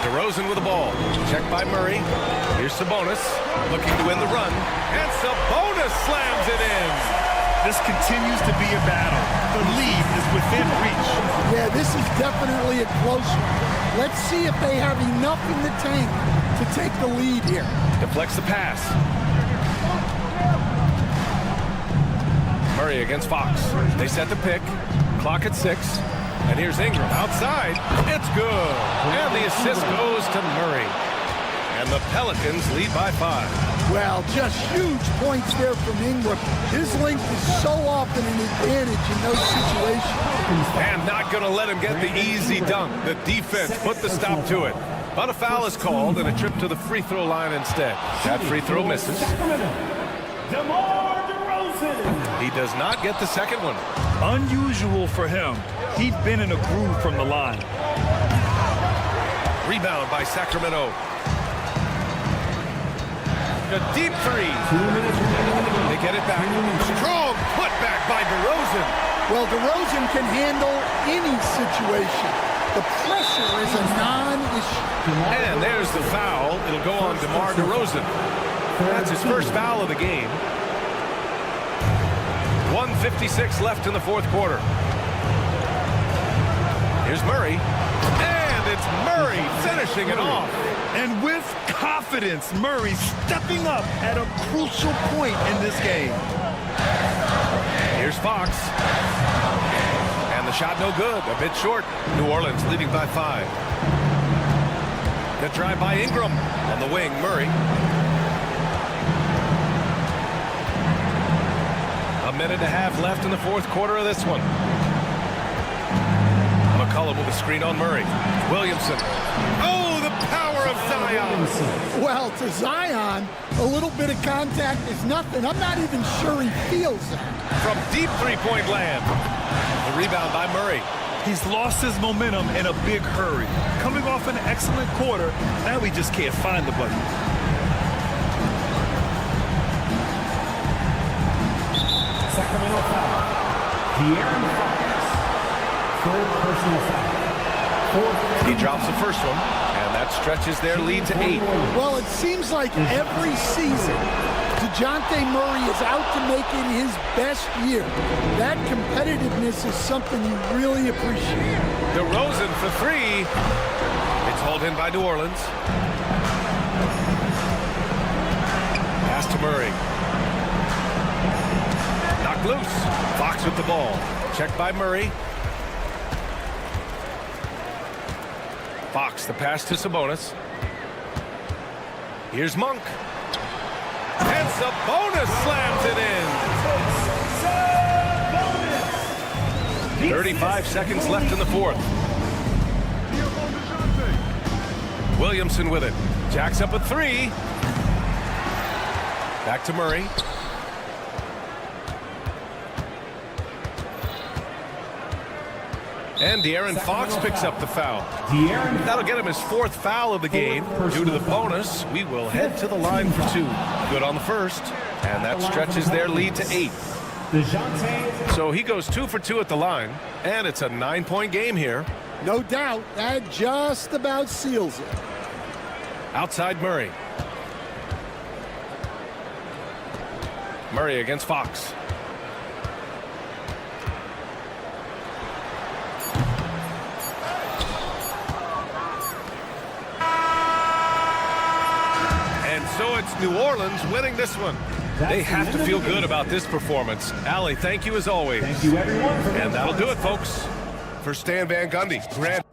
DeRozan with the ball. Checked by Murray. Here's Sabonis looking to win the run. And Sabonis slams it in. This continues to be a battle. The lead is within reach. Yeah, this is definitely a close one. Let's see if they have enough in the tank to take the lead here. Deflects the pass. Murray against Fox. They set the pick. Clock at 6. And here's Ingram outside. It's good. And the assist goes to Murray. And the Pelicans lead by 5. Well, just huge points there from Ingram. His length is so often an advantage in those situations. And not going to let him get the easy dunk. The defense put the stop to it. But a foul is called and a trip to the free throw line instead. That free throw misses. He does not get the second one. Unusual for him. He'd been in a groove from the line. Rebound by Sacramento. A deep 3. They get it back. Strong putback by DeRozan. Well, DeRozan can handle any situation. The pressure is a non-issue. And there's the foul. It'll go on DeMar DeRozan. That's his first foul of the game. 1:56 left in the fourth quarter. Here's Murray. And it's Murray finishing it off. And with confidence, Murray stepping up at a crucial point in this game. Here's Fox. And the shot no good, a bit short. New Orleans leading by 5. Good drive by Ingram. On the wing, Murray. A minute and a half left in the fourth quarter of this one. McCollum with a screen on Murray. Williamson. Oh, the power of Zion. Well, to Zion, a little bit of contact is nothing. I'm not even sure he feels that. From deep three-point land. The rebound by Murray. He's lost his momentum in a big hurry. Coming off an excellent quarter, now he just can't find the button. Sacramento foul. De'Aaron Fox. Third personal foul. He drops the first one, and that stretches their lead to 8. Well, it seems like every season, DeJounte Murray is out to make it his best year. That competitiveness is something you really appreciate. DeRozan for 3. It's hauled in by New Orleans. Pass to Murray. Knocked loose. Fox with the ball. Checked by Murray. Fox, the pass to Sabonis. Here's Monk. And Sabonis slams it in. 35 seconds left in the fourth. Williamson with it. Jacks up a 3. Back to Murray. And De'Aaron Fox picks up the foul. That'll get him his 4th foul of the game. Due to the bonus, we will head to the line for 2. Good on the first, and that stretches their lead to 8. So he goes 2 for 2 at the line, and it's a 9-point game here. No doubt, that just about seals it. Outside Murray. Murray against Fox. So it's New Orleans winning this one. They have to feel good about this performance. Allie, thank you as always. Thank you, everyone. And that'll do it, folks. For Stan Van Gundy, Grant.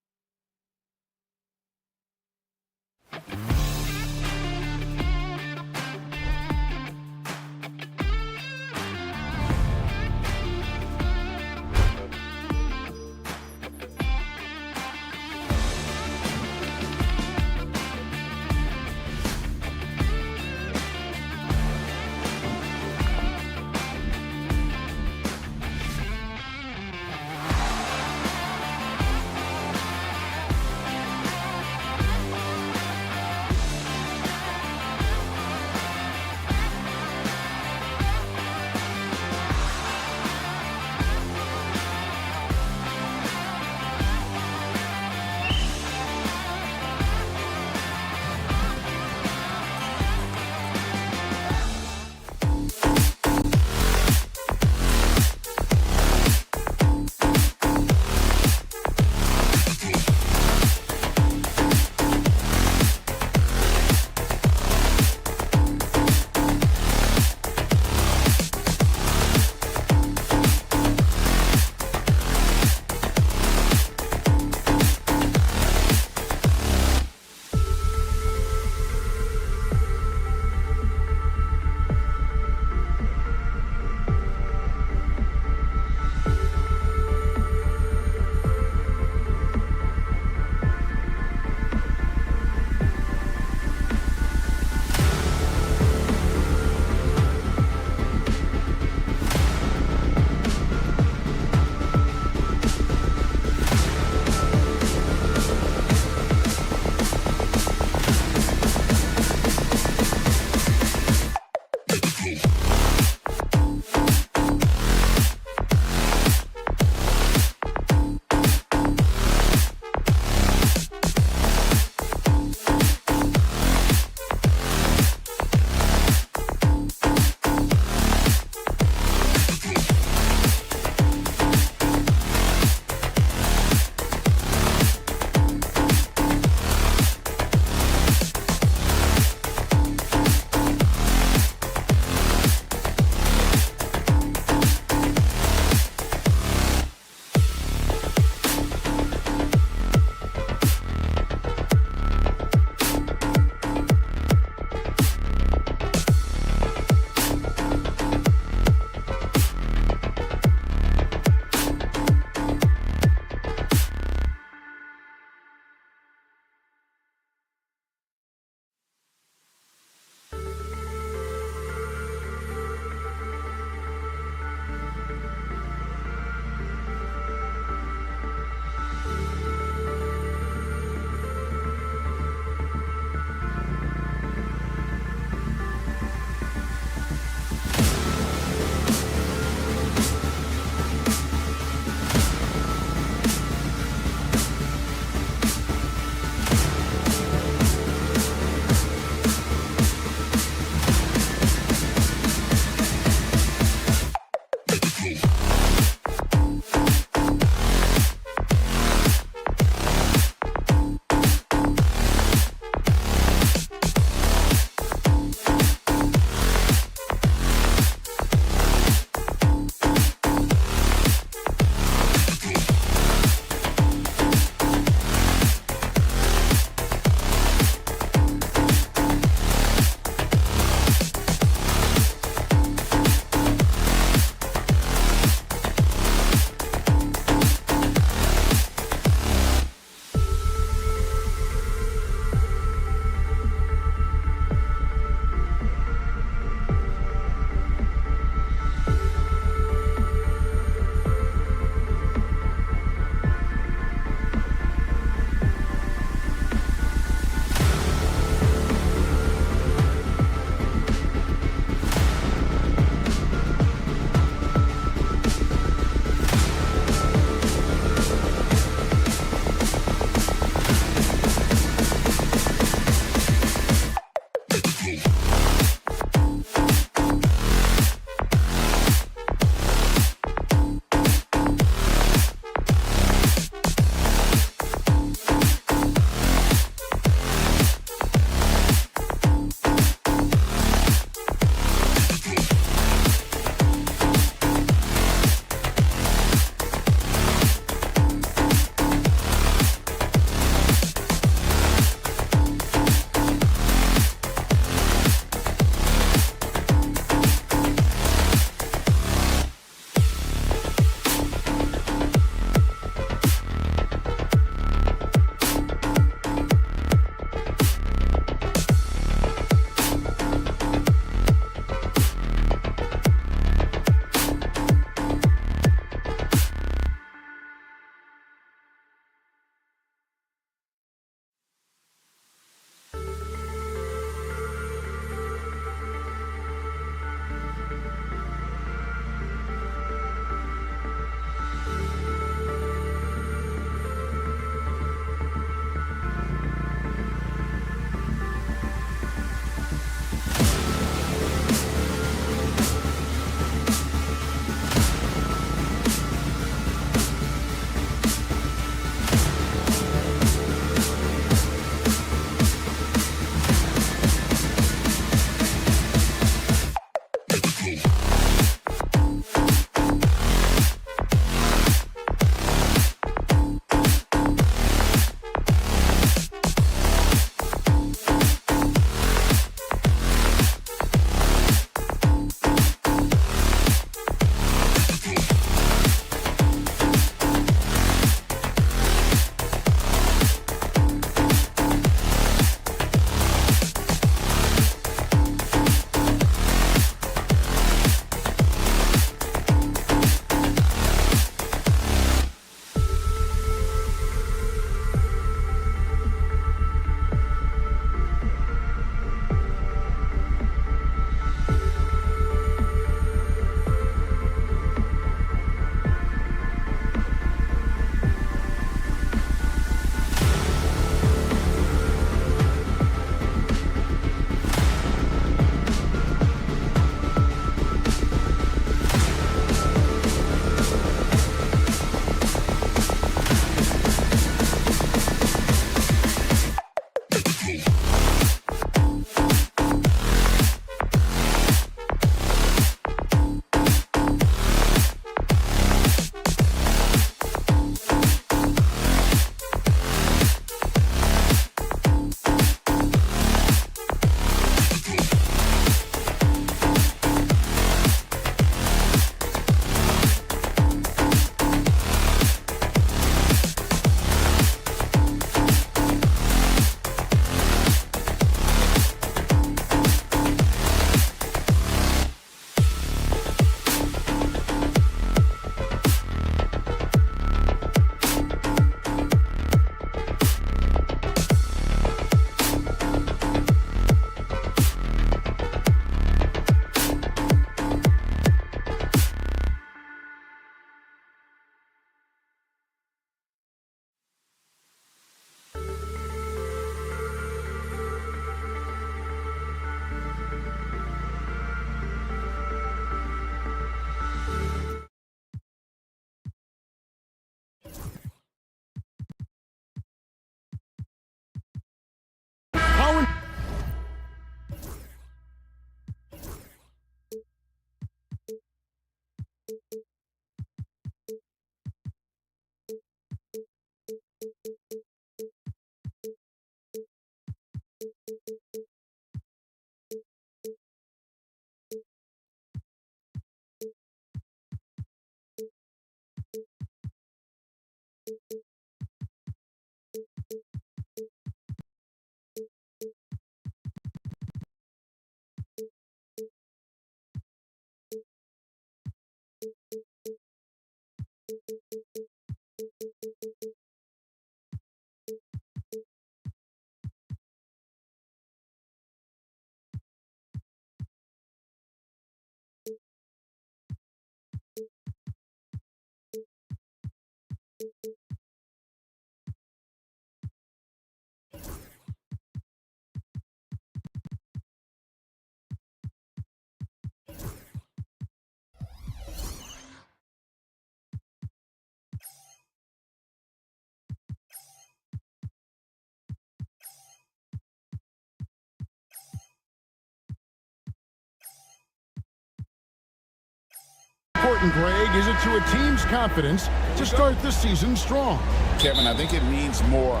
Important, Greg, is it to a team's confidence to start the season strong? Kevin, I think it means more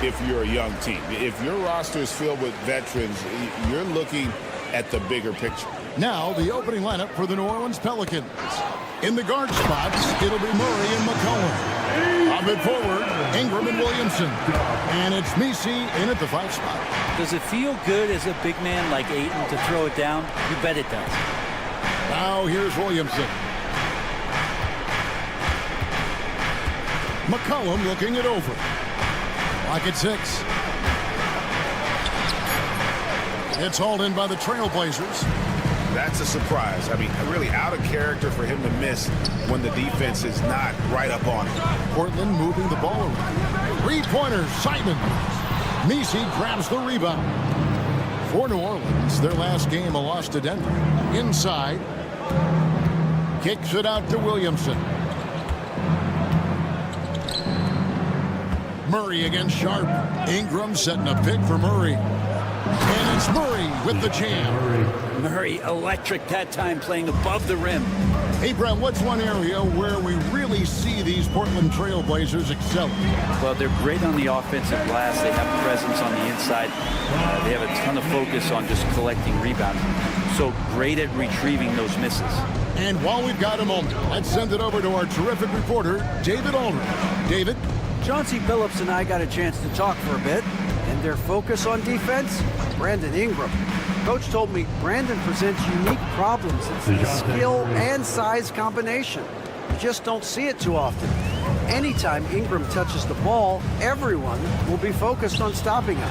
if you're a young team. If your roster is filled with veterans, you're looking at the bigger picture. Now, the opening lineup for the New Orleans Pelicans. In the guard spots, it'll be Murray and McCollum. Up and forward, Ingram and Williamson. And it's Messi in at the 5 spot. Does it feel good as a big man like Ayton to throw it down? You bet it does. Now here's Williamson. McCollum looking it over. Lock at 6. It's hauled in by the Trailblazers. That's a surprise. I mean, really out of character for him to miss when the defense is not right up on him. Portland moving the ball around. 3-pointers, Simons. Messi grabs the rebound. For New Orleans, their last game a loss to Denver. Inside. Kicks it out to Williamson. Murray against Sharp. Ingram setting a pick for Murray. And it's Murray with the jam. Murray electric that time, playing above the rim. Hey, Brent, what's one area where we really see these Portland Trailblazers excel? Well, they're great on the offensive glass. They have presence on the inside. They have a ton of focus on just collecting rebounds. So great at retrieving those misses. And while we've got a moment, let's send it over to our terrific reporter, David Olreans. David? Chauncey Billups and I got a chance to talk for a bit, and their focus on defense, Brandon Ingram. Coach told me Brandon presents unique problems. It's the skill and size combination. You just don't see it too often. Anytime Ingram touches the ball, everyone will be focused on stopping him.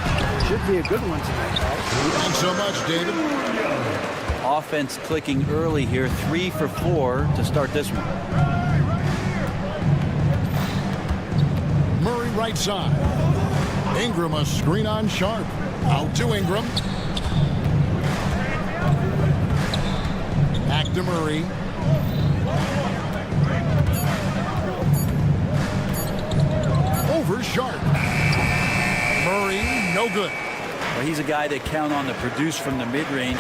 Should be a good one tonight, right? Thanks so much, David. Offense clicking early here, 3 for 4 to start this one. Murray right side. Ingram a screen on Sharp. Out to Ingram. Back to Murray. Over Sharp. Murray, no good. Well, he's a guy that count on to produce from the mid-range.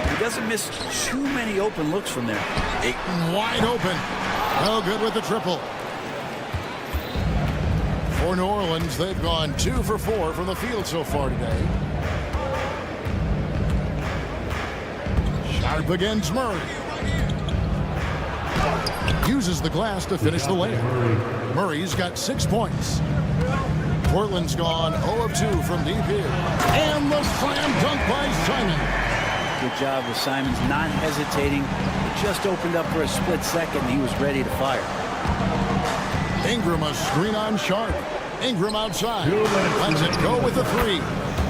He doesn't miss too many open looks from there. Ayton wide open. No good with the triple. For New Orleans, they've gone 2 for 4 from the field so far today. Sharp against Murray. Uses the glass to finish the layup. Murray's got 6 points. Portland's gone 0 of 2 from deep here. And the slam dunk by Simons. Good job with Simons not hesitating. He just opened up for a split second. He was ready to fire. Ingram a screen on Sharp. Ingram outside. Lets it go with the 3.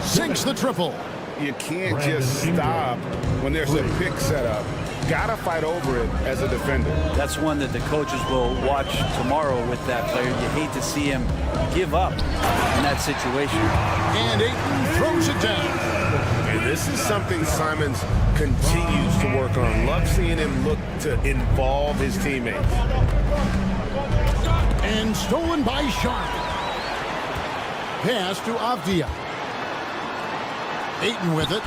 Sinks the triple. You can't just stop when there's a pick set up. Gotta fight over it as a defender. That's one that the coaches will watch tomorrow with that player. You hate to see him give up in that situation. And Ayton throws it down. And this is something Simons continues to work on. Love seeing him look to involve his teammates. And stolen by Sharp. Pass to Avdia. Ayton with it.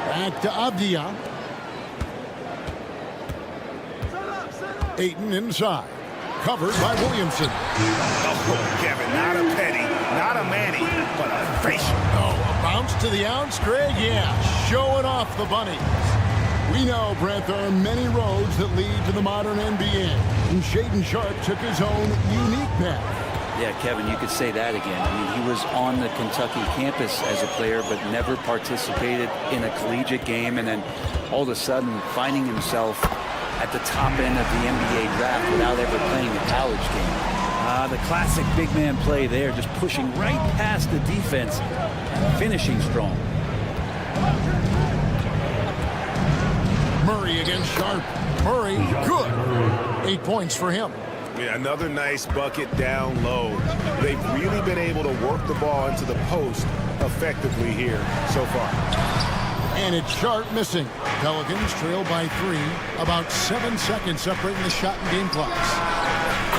Back to Avdia. Ayton inside. Covered by Williamson. Oh, Kevin, not a Petty, not a Manny, but a facial. Oh, a bounce to the ounce, Greg? Yeah, showing off the bunnies. We know, Brent, there are many roads that lead to the modern NBA. And Shaedon Sharpe took his own unique path. Yeah, Kevin, you could say that again. I mean, he was on the Kentucky campus as a player, but never participated in a collegiate game, and then all of a sudden finding himself at the top end of the NBA draft without ever playing a college game. The classic big man play there, just pushing right past the defense and finishing strong. Murray against Sharpe. Murray, good. 8 points for him. Yeah, another nice bucket down low. They've really been able to work the ball into the post effectively here so far. And it's Sharpe missing. Pelicans trail by 3. About 7 seconds separating the shot and game clocks.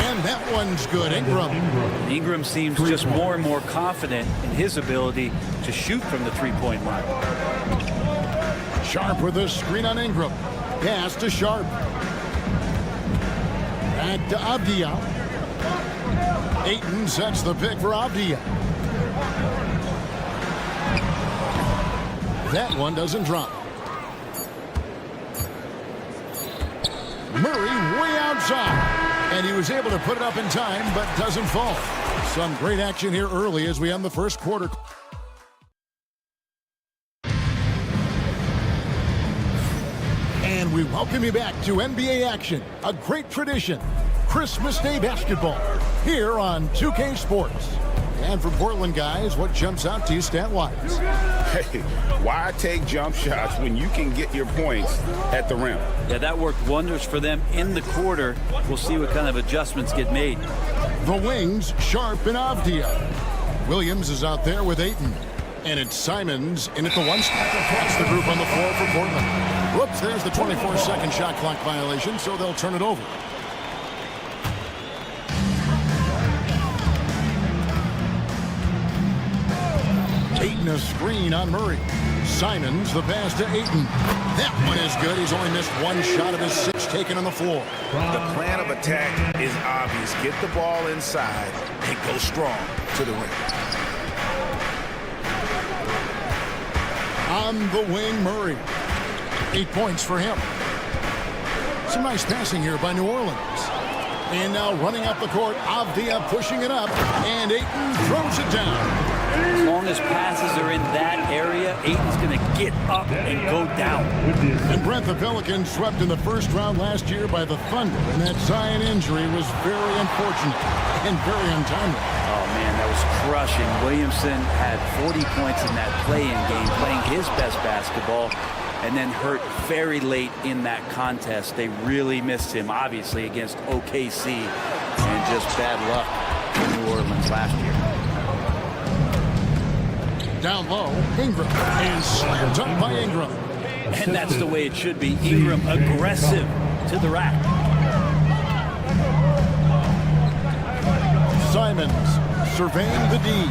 And that one's good. Ingram seems just more and more confident in his ability to shoot from the three-point line. Sharpe with a screen on Ingram. Pass to Sharpe. Back to Avdia. Ayton sets the pick for Avdia. That one doesn't drop. Murray way outside. And he was able to put it up in time, but doesn't fall. Some great action here early as we end the first quarter. And we welcome you back to NBA action, a great tradition, Christmas Day basketball, here on 2K Sports. And for Portland guys, what jumps out to you stat-wise? Hey, why take jump shots when you can get your points at the rim? Yeah, that worked wonders for them in the quarter. We'll see what kind of adjustments get made. The wings, Sharpe and Avdia. Williams is out there with Ayton. And it's Simons in at the one spot. That's the group on the floor for Portland. Whoops, there's the 24-second shot clock violation, so they'll turn it over. Ayton a screen on Murray. Simons the pass to Ayton. That one is good. He's only missed one shot of his 6 taken on the floor. The plan of attack is obvious. Get the ball inside and go strong to the rim. On the wing, Murray. 8 points for him. Some nice passing here by New Orleans. And now running up the court, Avdia pushing it up, and Ayton throws it down. As long as passes are in that area, Ayton's going to get up and go down. And Brent, the Pelicans swept in the first round last year by the Thunder, and that Zion injury was very unfortunate and very untimely. Oh, man, that was crushing. Williamson had 40 points in that play-in game, playing his best basketball, and then hurt very late in that contest. They really missed him, obviously, against OKC, and just bad luck in New Orleans last year. Down low, Ingram, and slammed up by Ingram. And that's the way it should be. Ingram aggressive to the rack. Simons surveying the D.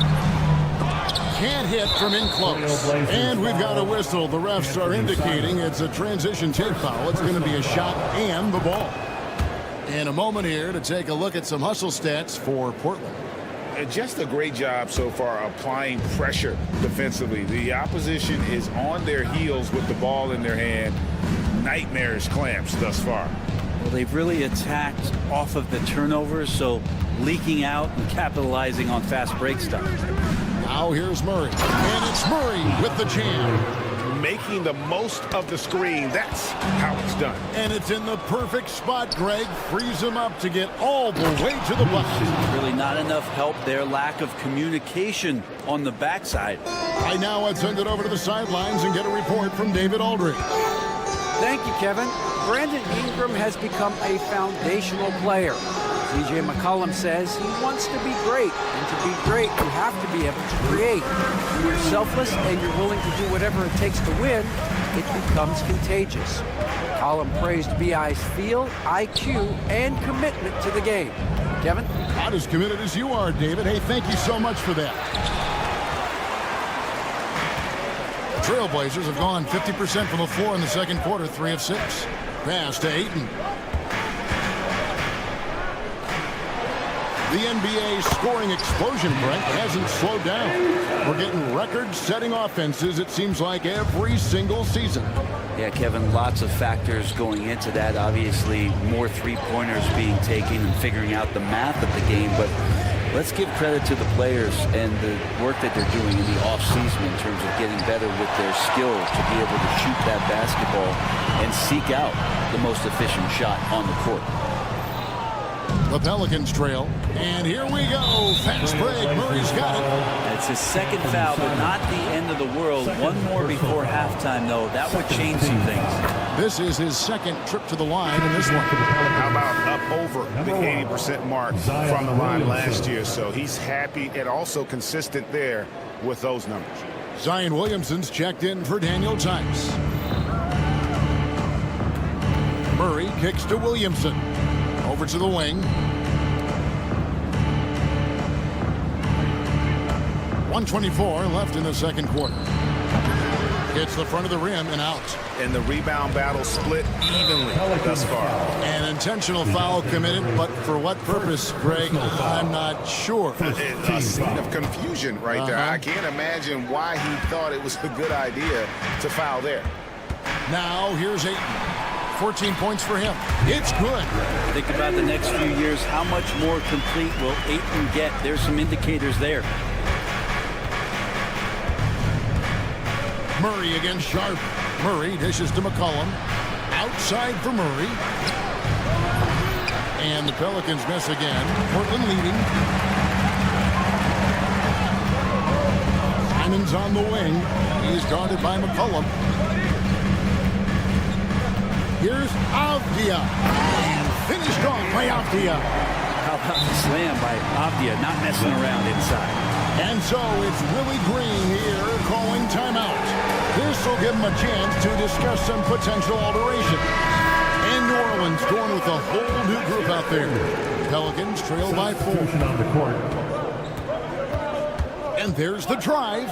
Can't hit from in close. And we've got a whistle. The refs are indicating it's a transition take foul. It's going to be a shot and the ball. And a moment here to take a look at some hustle stats for Portland. Just a great job so far applying pressure defensively. The opposition is on their heels with the ball in their hand. Nightmarish clamps thus far. Well, they've really attacked off of the turnovers, so leaking out and capitalizing on fast break stuff. Now here's Murray. And it's Murray with the jam. Making the most of the screen. That's how it's done. And it's in the perfect spot, Greg. Frees him up to get all the way to the bucket. Really not enough help there. Lack of communication on the backside. Right now, I'd send it over to the sidelines and get a report from David Aldridge. Thank you, Kevin. Brandon Ingram has become a foundational player. CJ McCollum says he wants to be great, and to be great, you have to be able to create. When you're selfless and you're willing to do whatever it takes to win, it becomes contagious. McCollum praised BI's feel, IQ, and commitment to the game. Kevin? Not as committed as you are, David. Hey, thank you so much for that. Trailblazers have gone 50% from the floor in the second quarter, 3 of 6. Pass to Ayton. The NBA scoring explosion, Brent, hasn't slowed down. We're getting record-setting offenses, it seems like, every single season. Yeah, Kevin, lots of factors going into that. Obviously, more three-pointers being taken and figuring out the math of the game. But let's give credit to the players and the work that they're doing in the offseason in terms of getting better with their skill to be able to shoot that basketball and seek out the most efficient shot on the court. The Pelicans trail, and here we go. Fast break. Murray's got it. It's his second foul, but not the end of the world. One more before halftime, though. That would change some things. This is his second trip to the line in this one. How about up over the 80% mark from the line last year? So he's happy and also consistent there with those numbers. Zion Williamson's checked in for Daniel Tice. Murray kicks to Williamson. Over to the wing. 1:24 left in the second quarter. Hits the front of the rim and out. And the rebound battle split evenly thus far. An intentional foul committed, but for what purpose, Greg? I'm not sure. A scene of confusion right there. I can't imagine why he thought it was a good idea to foul there. Now here's Ayton. 14 points for him. It's good. Think about the next few years. How much more complete will Ayton get? There's some indicators there. Murray against Sharp. Murray dishes to McCollum. Outside for Murray. And the Pelicans miss again. Portland leading. Simon's on the wing. He's guarded by McCollum. Here's Avdia. And finished off by Avdia. How about the slam by Avdia, not messing around inside. And so it's Willie Green here calling timeout. This will give him a chance to discuss some potential alteration. And New Orleans going with a whole new group out there. Pelicans trail by 4. And there's the drive.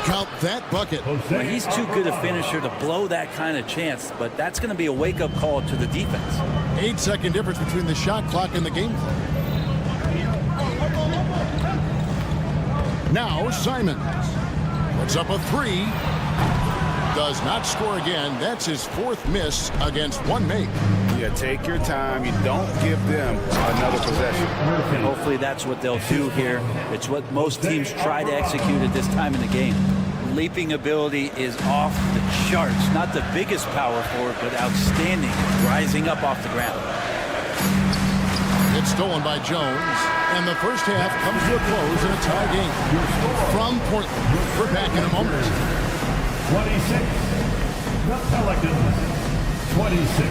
Count that bucket. Well, he's too good a finisher to blow that kind of chance, but that's going to be a wake-up call to the defense. 8-second difference between the shot clock and the game clock. Now Simons puts up a 3. Does not score again. That's his 4th miss against one make. Yeah, take your time. You don't give them another possession. And hopefully that's what they'll do here. It's what most teams try to execute at this time in the game. Leaping ability is off the charts. Not the biggest power forward, but outstanding. Rising up off the ground. It's stolen by Jones. And the first half comes to a close in a tie game. From Portland, we're back in a moment. 26. The Pelicans. 26.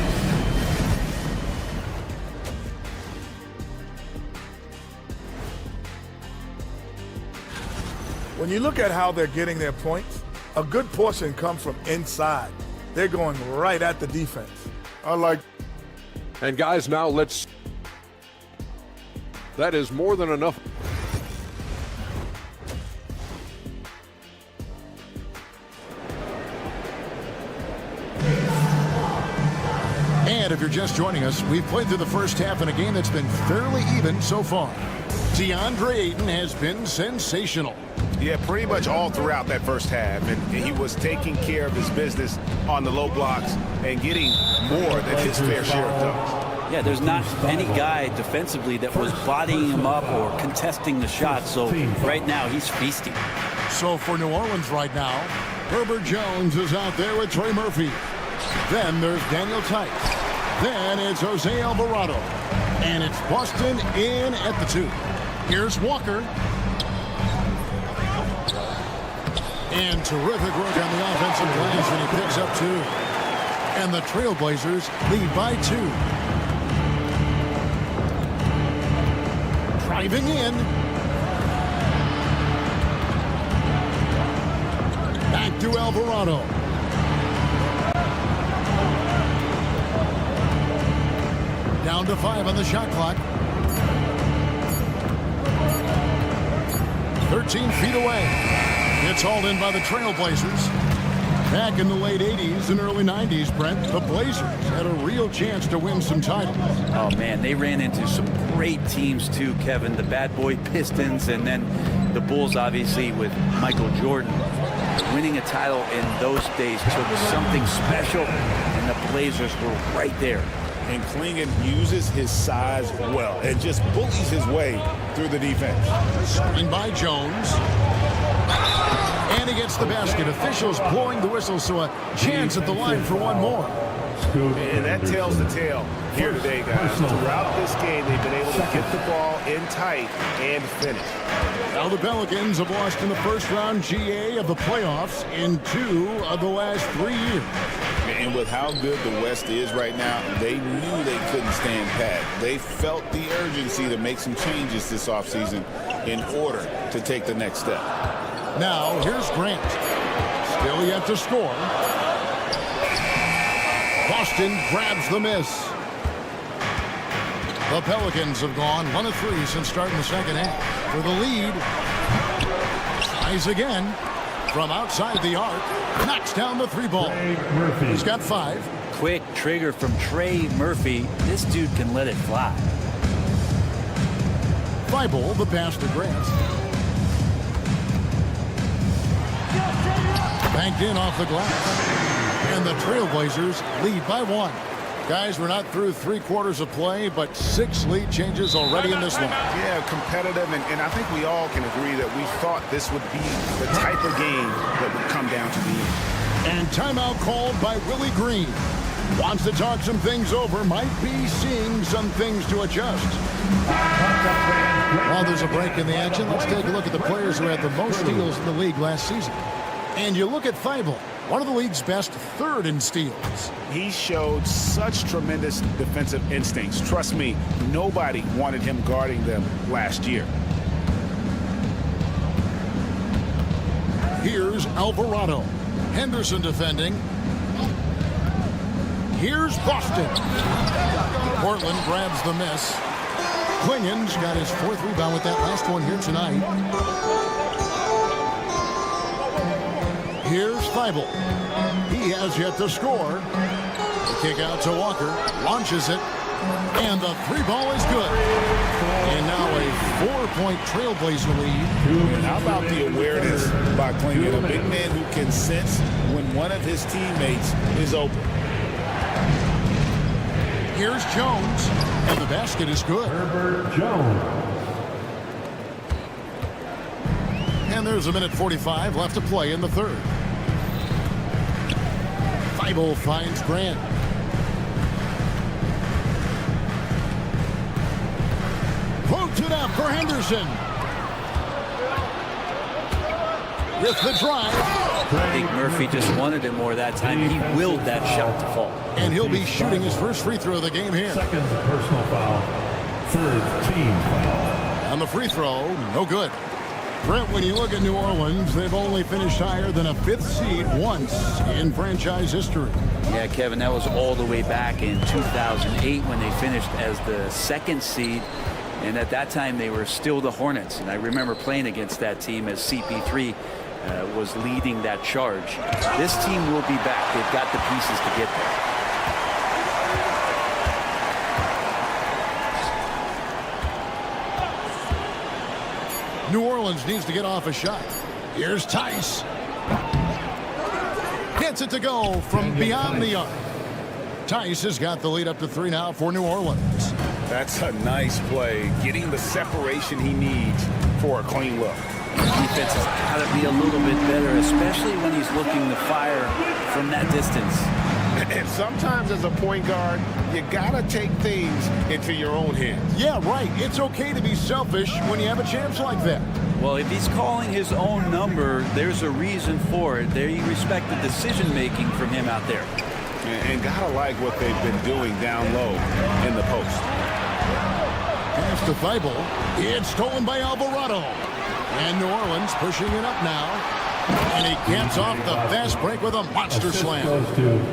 When you look at how they're getting their points, a good portion comes from inside. They're going right at the defense. And guys, now let's... That is more than enough. And if you're just joining us, we've played through the first half in a game that's been fairly even so far. DeAndre Ayton has been sensational. Yeah, pretty much all throughout that first half. And he was taking care of his business on the low blocks and getting more than his fair share of those. Yeah, there's not any guy defensively that was bodying him up or contesting the shot. So right now he's feasting. So for New Orleans right now, Herbert Jones is out there with Trey Murphy. Then there's Daniel Tice. Then it's Jose Alvarado. And it's Boston in at the 2. Here's Walker. And terrific work on the offensive glass, and he picks up 2. And the Trailblazers lead by 2. Driving in. Back to Alvarado. Down to 5 on the shot clock. 13 feet away. It's hauled in by the Trailblazers. Back in the late 80s and early 90s, Brent, the Blazers had a real chance to win some titles. Oh, man, they ran into some great teams, too, Kevin. The Bad Boy Pistons and then the Bulls, obviously, with Michael Jordan. Winning a title in those days took something special, and the Blazers were right there. And Klingon uses his size well and just bullies his way through the defense. Screen by Jones. And he gets the basket. Officials blowing the whistle, so a chance at the line for one more. And that tells the tale here today, guys. Throughout this game, they've been able to get the ball in tight and finish. Now the Pelicans have lost in the first round GA of the playoffs in 2 of the last 3 years. And with how good the West is right now, they knew they couldn't stand pat. They felt the urgency to make some changes this offseason in order to take the next step. Now, here's Grant. Still yet to score. Boston grabs the miss. The Pelicans have gone 1 of 3 since starting the second half. For the lead. Tries again. From outside the arc. Knocks down the 3-ball. He's got 5. Quick trigger from Trey Murphy. This dude can let it fly. Thibault, the pass to Grant. Banked in off the glass. And the Trailblazers lead by 1. Guys, we're not through 3 quarters of play, but 6 lead changes already in this one. Yeah, competitive, and I think we all can agree that we thought this would be the type of game that would come down to the end. And timeout called by Willie Green. Wants to talk some things over, might be seeing some things to adjust. While there's a break in the action, let's take a look at the players who had the most steals in the league last season. And you look at Thibault, one of the league's best, 3rd in steals. He showed such tremendous defensive instincts. Trust me, nobody wanted him guarding them last year. Here's Alvarado. Henderson defending. Here's Boston. Portland grabs the miss. Klingon's got his 4th rebound with that last one here tonight. Here's Thibault. He has yet to score. The kick out to Walker. Launches it. And the 3-ball is good. And now a 4-point Trailblazer lead. And how about the awareness by Klingon? A big man who can sense when one of his teammates is open. Here's Jones. And the basket is good. Herbert Jones. And there's 1:45 left to play in the 3rd. Thibault finds Grant. Floats it up for Henderson. With the drive. I think Murphy just wanted it more that time. He willed that shot to fall. And he'll be shooting his first free throw of the game here. 2nd personal foul. 3rd team foul. On the free throw, no good. Brent, when you look at New Orleans, they've only finished higher than a 5th seed once in franchise history. Yeah, Kevin, that was all the way back in 2008 when they finished as the 2nd seed. And at that time, they were still the Hornets. And I remember playing against that team as CP3 was leading that charge. This team will be back. They've got the pieces to get there. New Orleans needs to get off a shot. Here's Tice. Gets it to go from beyond the arc. Tice has got the lead up to 3 now for New Orleans. That's a nice play, getting the separation he needs for a clean look. Defense has got to be a little bit better, especially when he's looking to fire from that distance. And sometimes as a point guard, you got to take things into your own hands. Yeah, right. It's okay to be selfish when you have a chance like that. Well, if he's calling his own number, there's a reason for it. They respect the decision-making from him out there. And gotta like what they've been doing down low in the post. Pass to Thibault. It's stolen by Alvarado. And New Orleans pushing it up now. And he gets off the fast break with a monster slam.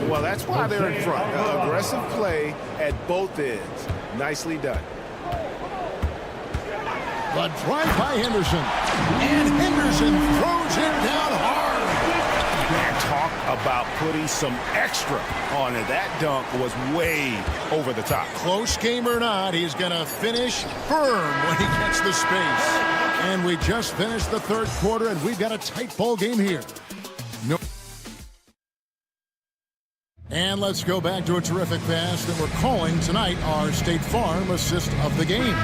Well, that's why they're in front. Aggressive play at both ends. Nicely done. The drive by Henderson. And Henderson throws it down hard. And talk about putting some extra on it. That dunk was way over the top. Close game or not, he's going to finish firm when he gets the space. And we just finished the third quarter, and we've got a tight ball game here. No. And let's go back to a terrific pass that we're calling tonight our State Farm assist of the game.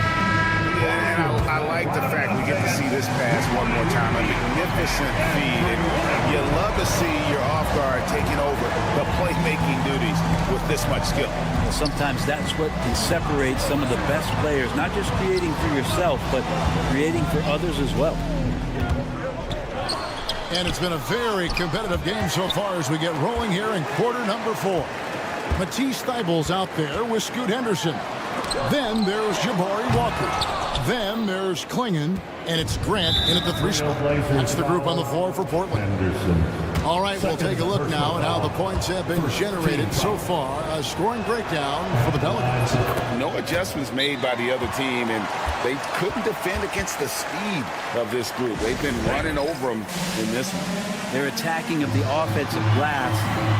Yeah, and I like the fact we get to see this pass one more time. A magnificent feed. And you love to see your off guard taking over the playmaking duties with this much skill. Well, sometimes that's what can separate some of the best players, not just creating for yourself, but creating for others as well. And it's been a very competitive game so far as we get rolling here in quarter number 4. Matisse Thybulle's out there with Scoot Henderson. Then there's Jabari Walker. Then there's Klingon, and it's Grant in at the 3 spot. That's the group on the floor for Portland. All right, we'll take a look now at how the points have been generated so far. A scoring breakdown for the Pelicans. No adjustments made by the other team, and they couldn't defend against the speed of this group. They've been running over them in this one. Their attacking of the offensive glass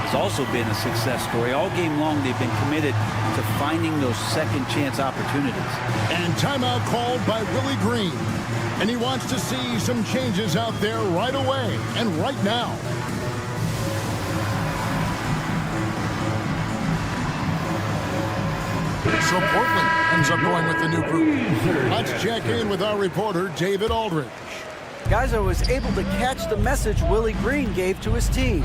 has also been a success story. All game long, they've been committed to finding those second chance opportunities. And timeout called by Willie Green. And he wants to see some changes out there right away and right now. So Portland ends up going with the new group. Let's check in with our reporter, David Aldridge. Guys, I was able to catch the message Willie Green gave to his team.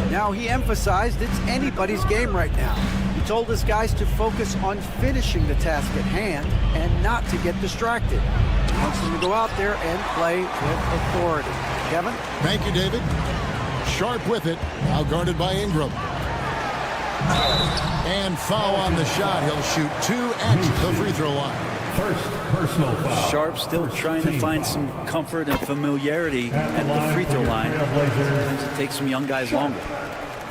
Now, he emphasized it's anybody's game right now. He told his guys to focus on finishing the task at hand and not to get distracted. He wants them to go out there and play with authority. Kevin? Thank you, David. Sharp with it, now guarded by Ingram. And foul on the shot. He'll shoot 2 at the free throw line. First personal foul. Sharp still trying to find some comfort and familiarity at the free throw line. Sometimes it takes some young guys longer.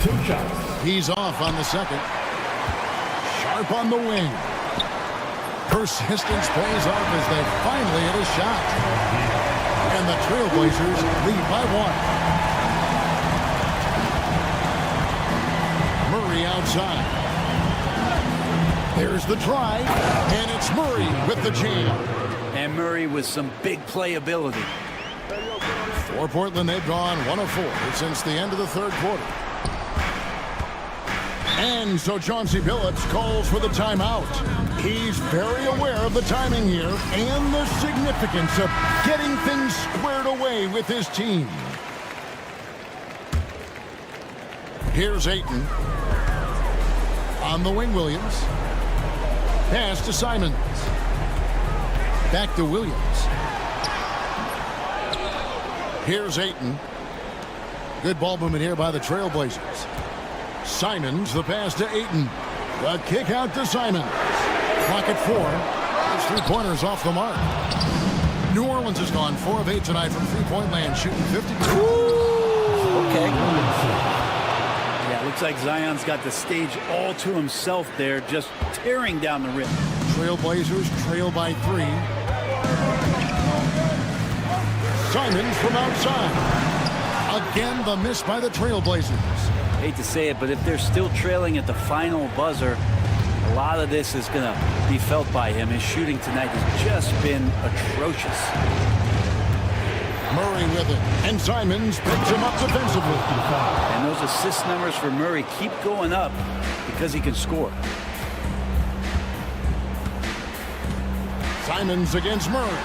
2 shots. He's off on the second. Sharp on the wing. Persistence pays off as they finally hit a shot. And the Trailblazers lead by 1. Murray outside. There's the drive, and it's Murray with the jam. And Murray with some big playability. For Portland, they've gone 1 of 4 since the end of the third quarter. And so Chauncey Billups calls for the timeout. He's very aware of the timing here and the significance of getting things squared away with his team. Here's Ayton. On the wing, Williams. Pass to Simons. Back to Williams. Here's Ayton. Good ball movement here by the Trailblazers. Simons, the pass to Ayton. The kick out to Simons. Clock at 4. His 3-pointers off the mark. New Orleans has gone 4 of 8 tonight from three-point land, shooting 52. Okay. Yeah, looks like Zion's got the stage all to himself there, just tearing down the rim. Trailblazers trail by 3. Simons from outside. Again, the miss by the Trailblazers. Hate to say it, but if they're still trailing at the final buzzer, a lot of this is going to be felt by him. His shooting tonight has just been atrocious. Murray with it, and Simons picks him up defensively. And those assist numbers for Murray keep going up because he can score. Simons against Murray.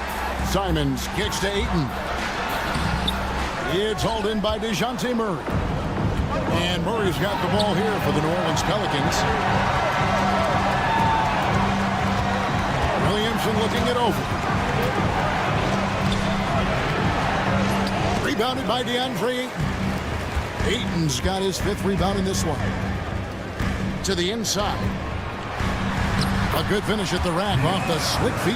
Simons kicks to Ayton. It's hauled in by DeJounte Murray. And Murray's got the ball here for the New Orleans Pelicans. Williamson looking it over. Rebounded by DeAndre Ayton. Ayton's got his 5th rebound in this one. To the inside. A good finish at the rack off the slick feed.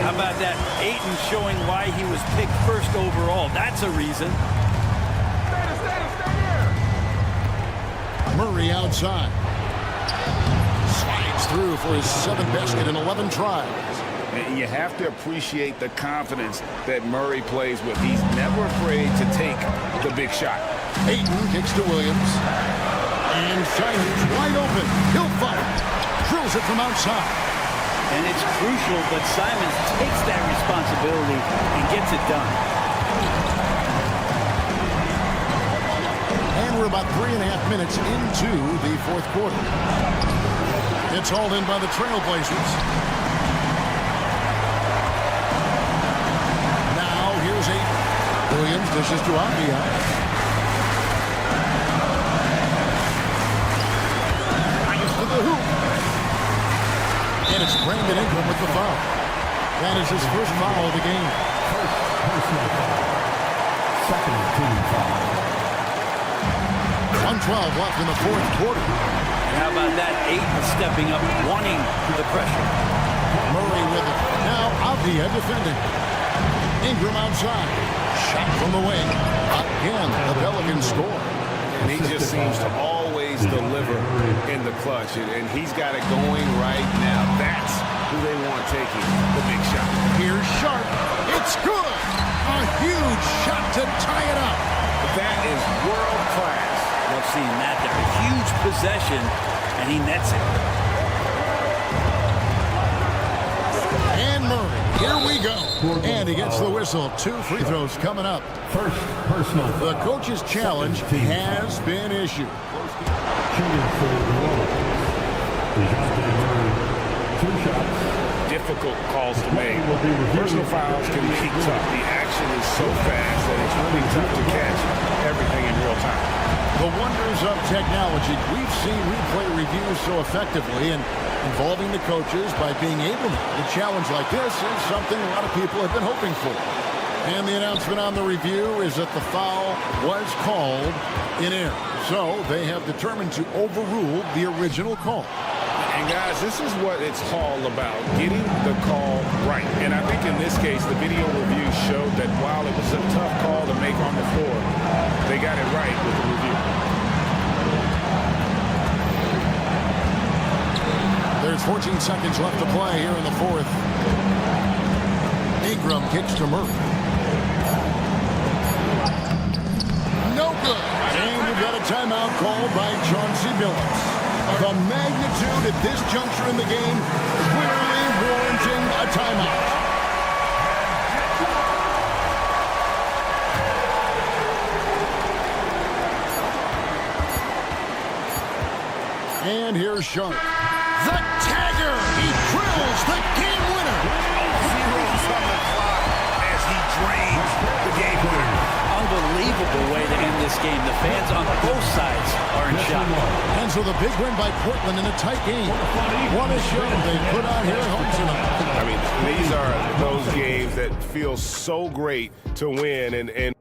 How about that? Ayton showing why he was picked first overall. That's a reason. Murray outside. Slides through for his 7th basket in 11 tries. And you have to appreciate the confidence that Murray plays with. He's never afraid to take the big shot. Ayton kicks to Williams. And Simon's wide open. He'll fire. Drills it from outside. And it's crucial that Simons takes that responsibility and gets it done. And we're about 3.5 minutes into the fourth quarter. It's hauled in by the Trailblazers. Now here's Ayton. Williams dishes to Avdia. To the hoop. And it's Brandon Ingram with the foul. That is his first foul of the game. Personal foul. Second team foul. 1:12 left in the fourth quarter. And how about that? Ayton stepping up, wanting the pressure. Murray with it. Now Avdia defending. Ingram outside. Shot from the wing. Again, the Pelicans score. And he just seems to always deliver in the clutch, and he's got it going right now. That's who they want taking the big shot. Here's Sharp. It's good. A huge shot to tie it up. That is world class. Love seeing that there. A huge possession, and he nets it. And Murray, here we go. And he gets the whistle. 2 free throws coming up. First personal foul. The coach's challenge has been issued. Shooting for the Murray. 2 shots. Difficult calls to make. Personal fouls can be tough. The action is so fast that it's really tough to catch everything in real time. The wonders of technology. We've seen replay reviews so effectively, and involving the coaches by being able to challenge like this is something a lot of people have been hoping for. And the announcement on the review is that the foul was called in error. So they have determined to overrule the original call. And guys, this is what it's all about, getting the call right. And I think in this case, the video review showed that while it was a tough call to make on the floor, they got it right with the review. There's 14 seconds left to play here in the fourth. Ingram kicks to Murray. No good. And we've got a timeout called by Chauncey Billups. The magnitude at this juncture in the game clearly warranting a timeout. And here's Sharp. The tagger! He drills the game winner! 0 on the clock as he drains the game winner. Unbelievable way to end this game. The fans on both sides are in shock. And so the big win by Portland in a tight game. What a show they put on here at home tonight. I mean, these are those games that feel so great to win, and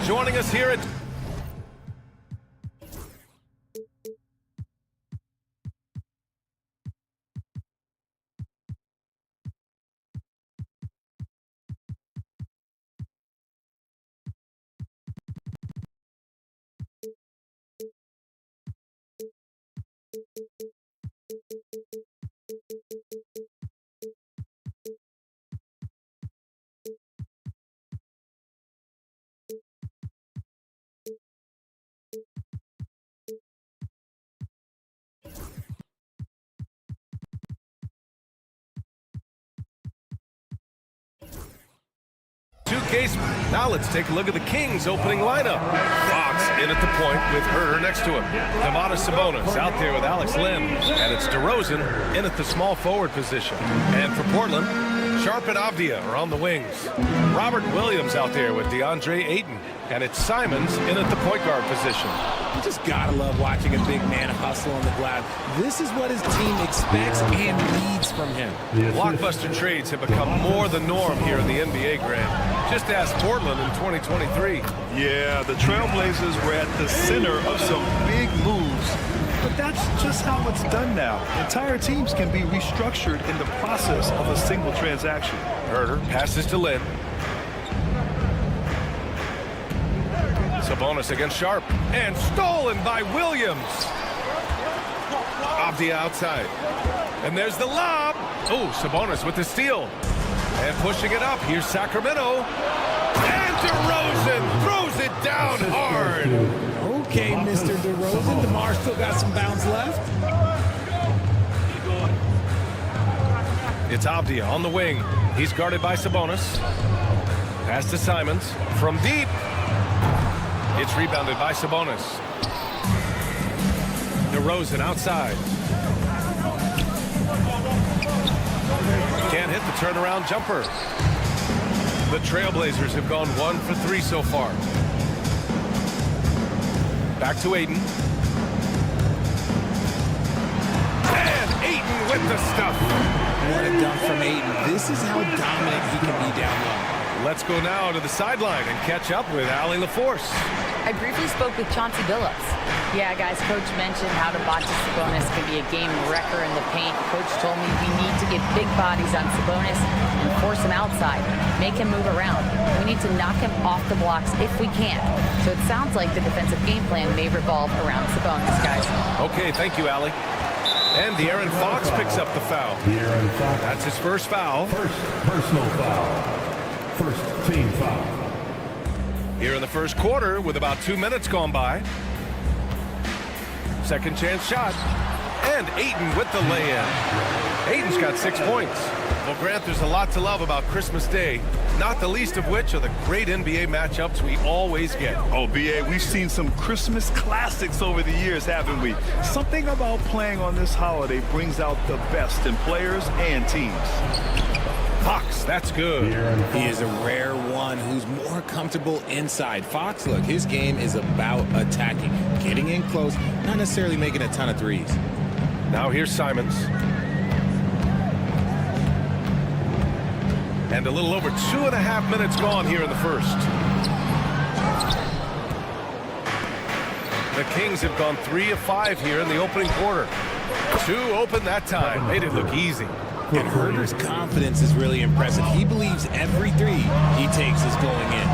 joining us here at Case. Now let's take a look at the Kings opening lineup. Fox in at the point with Herter next to him. Domantas Sabonis out there with Alex Len. And it's DeRozan in at the small forward position. And for Portland, Sharp and Avdia are on the wings. Robert Williams out there with DeAndre Ayton. And it's Simons in at the point guard position. You just gotta love watching a big man hustle on the glass. This is what his team expects and needs from him. Blockbuster trades have become more the norm here in the NBA, Grant. Just ask Portland in 2023. Yeah, the Trailblazers were at the center of some big moves, but that's just how it's done now. Entire teams can be restructured in the process of a single transaction. Herter passes to Lynn. Sabonis against Sharp. And stolen by Williams. Avdia outside. And there's the lob. Oh, Sabonis with the steal. And pushing it up. Here's Sacramento. And DeRozan throws it down hard. Okay, Mr. DeRozan. DeMar still got some bounce left. It's Avdia on the wing. He's guarded by Sabonis. Pass to Simons. From deep. It's rebounded by Sabonis. DeRozan outside. Can't hit the turnaround jumper. The Trailblazers have gone 1 for 3 so far. Back to Ayton. And Ayton with the stuff. What a dunk from Ayton. This is how dominant he can be down low. Let's go now to the sideline and catch up with Allie LaForce. I briefly spoke with Chauncey Billups. Yeah, guys, Coach mentioned how Domantas Sabonis can be a game wrecker in the paint. Coach told me we need to get big bodies on Sabonis and force him outside, make him move around. We need to knock him off the blocks if we can. So it sounds like the defensive game plan may revolve around Sabonis, guys. Okay, thank you, Allie. And De'Aaron Fox picks up the foul. That's his first foul. First personal foul. First team foul. Here in the first quarter with about 2 minutes gone by. Second chance shot. And Ayton with the lay-in. Ayton's got 6 points. Well, Grant, there's a lot to love about Christmas Day, not the least of which are the great NBA matchups we always get. Oh, BA, we've seen some Christmas classics over the years, haven't we? Something about playing on this holiday brings out the best in players and teams. Fox, that's good. He is a rare one who's more comfortable inside. Fox, look, his game is about attacking, getting in close, not necessarily making a ton of threes. Now here's Simons. And a little over 2.5 minutes gone here in the first. The Kings have gone 3 of 5 here in the opening quarter. 2 open that time. Made it look easy. And Herter's confidence is really impressive. He believes every three he takes is going in.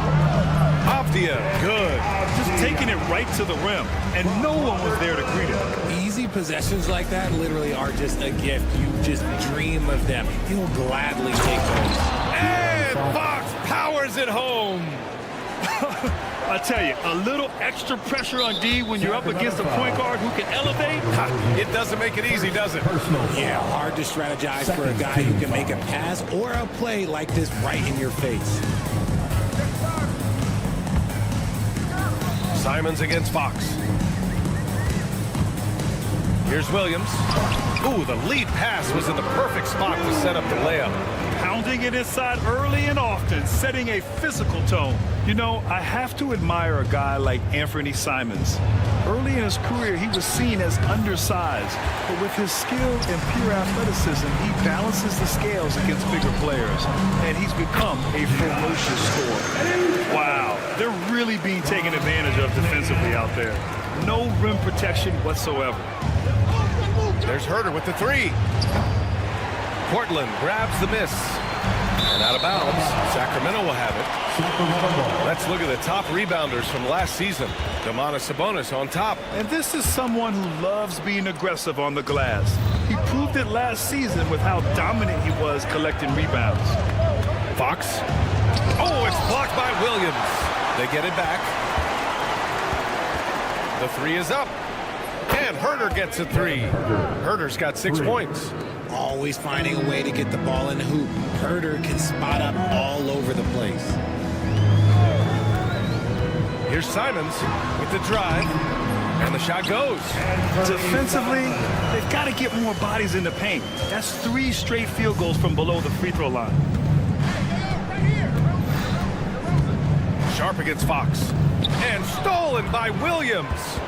Avdia, good. Just taking it right to the rim, and no one was there to greet him. Easy possessions like that literally are just a gift. You just dream of them. He'll gladly take those. And Fox powers it home. I tell you, a little extra pressure on D when you're up against a point guard who can elevate. It doesn't make it easy, does it? Yeah, hard to strategize for a guy who can make a pass or a play like this right in your face. Simons against Fox. Here's Williams. Ooh, the lead pass was in the perfect spot to set up the layup. Pounding it inside early and often, setting a physical tone. You know, I have to admire a guy like Anthony Simons. Early in his career, he was seen as undersized, but with his skill and pure athleticism, he balances the scales against bigger players, and he's become a ferocious scorer. Wow, they're really being taken advantage of defensively out there. No rim protection whatsoever. There's Herter with the three. Portland grabs the miss. And out of bounds, Sacramento will have it. Let's look at the top rebounders from last season. Domantas Sabonis on top. And this is someone who loves being aggressive on the glass. He proved it last season with how dominant he was collecting rebounds. Fox. Oh, it's blocked by Williams. They get it back. The three is up. And Herter gets a three. Herter's got 6 points. Always finding a way to get the ball in the hoop. Herter can spot up all over the place. Here's Simons with the drive. And the shot goes. Defensively, they've got to get more bodies in the paint. That's 3 straight field goals from below the free throw line. Sharp against Fox. And stolen by Williams.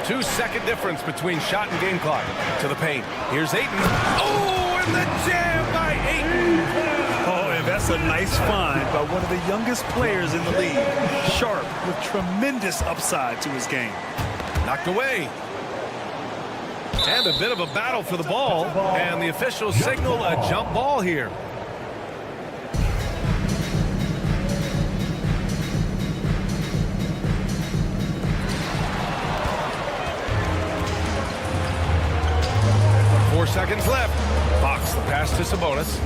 2-second difference between shot and game clock. To the paint. Here's Ayton. Oh, and the jam by Ayton. Oh, and that's a nice find by one of the youngest players in the league. Sharp with tremendous upside to his game. Knocked away. And a bit of a battle for the ball. And the officials signal a jump ball here. Seconds left. Fox the pass to Sabonis.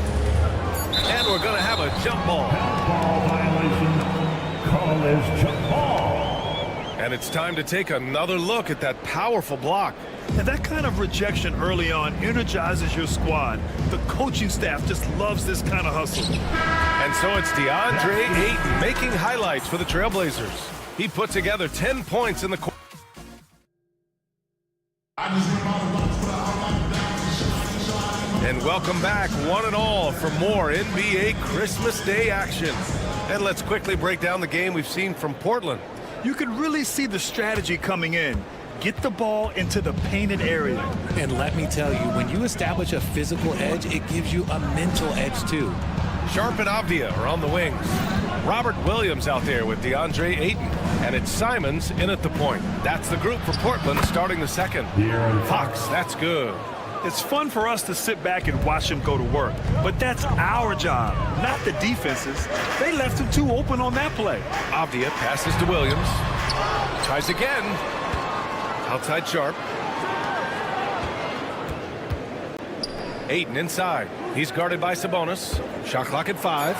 And we're going to have a jump ball. Ball violation. Call is jump ball. And it's time to take another look at that powerful block. And that kind of rejection early on energizes your squad. The coaching staff just loves this kind of hustle. And so it's DeAndre Ayton making highlights for the Trailblazers. He put together 10 points in the quarter. And welcome back, one and all, for more NBA Christmas Day action. And let's quickly break down the game we've seen from Portland. You can really see the strategy coming in. Get the ball into the painted area. And let me tell you, when you establish a physical edge, it gives you a mental edge too. Sharp and Avdia are on the wings. Robert Williams out there with DeAndre Ayton. And it's Simons in at the point. That's the group for Portland starting the second. Fox, that's good. It's fun for us to sit back and watch him go to work, but that's our job, not the defense's. They left him too open on that play. Avdia passes to Williams. Tries again. Outside Sharp. Ayton inside. He's guarded by Sabonis. Shot clock at 5.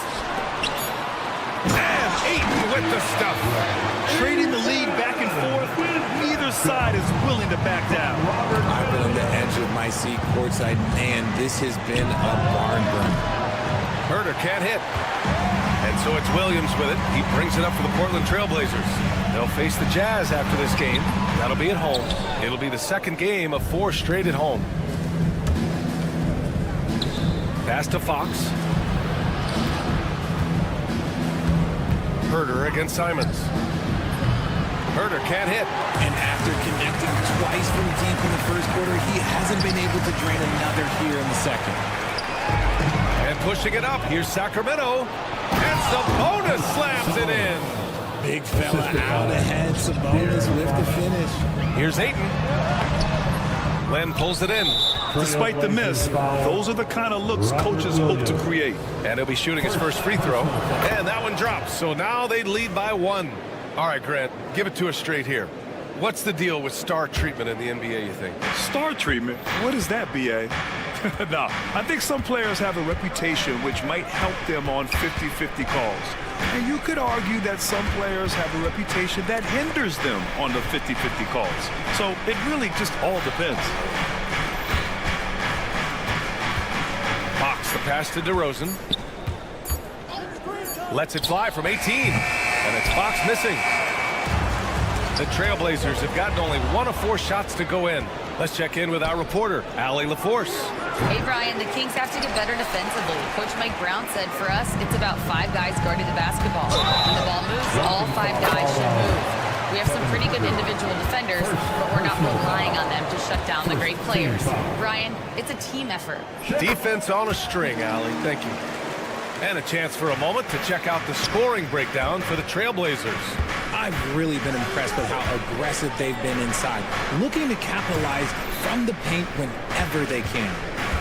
And Ayton with the stuff. Trading the lead back and forth. Neither side is willing to back down. I've been on the edge of my seat courtside. Man, this has been a barn burner. Herter can't hit. And so it's Williams with it. He brings it up for the Portland Trailblazers. They'll face the Jazz after this game. That'll be at home. It'll be the second game of 4 straight at home. Pass to Fox. Herter against Simons. Herter can't hit. And after connecting twice from deep in the first quarter, he hasn't been able to drain another here in the second. And pushing it up, here's Sacramento. And Sabonis slams it in. Big fella out ahead. Sabonis with the finish. Here's Ayton. Len pulls it in. Despite the miss, those are the kind of looks coaches hope to create. And he'll be shooting his first free throw. And that one drops. So now they lead by 1. All right, Grant, give it to us straight here. What's the deal with star treatment in the NBA, you think? Star treatment? What is that, B.A.? No, I think some players have a reputation which might help them on 50-50 calls. And you could argue that some players have a reputation that hinders them on the 50-50 calls. So it really just all depends. Fox the pass to DeRozan. Lets it fly from 18. And it's Fox missing. The Trailblazers have gotten only 1 of 4 shots to go in. Let's check in with our reporter, Allie LaForce. Hey, Brian, the Kings have to get better defensively. Coach Mike Brown said for us, it's about 5 guys guarding the basketball. When the ball moves, all 5 guys should move. We have some pretty good individual defenders, but we're not relying on them to shut down the great players. Brian, it's a team effort. Defense on a string, Allie. Thank you. And a chance for a moment to check out the scoring breakdown for the Trailblazers. I've really been impressed with how aggressive they've been inside, looking to capitalize from the paint whenever they can.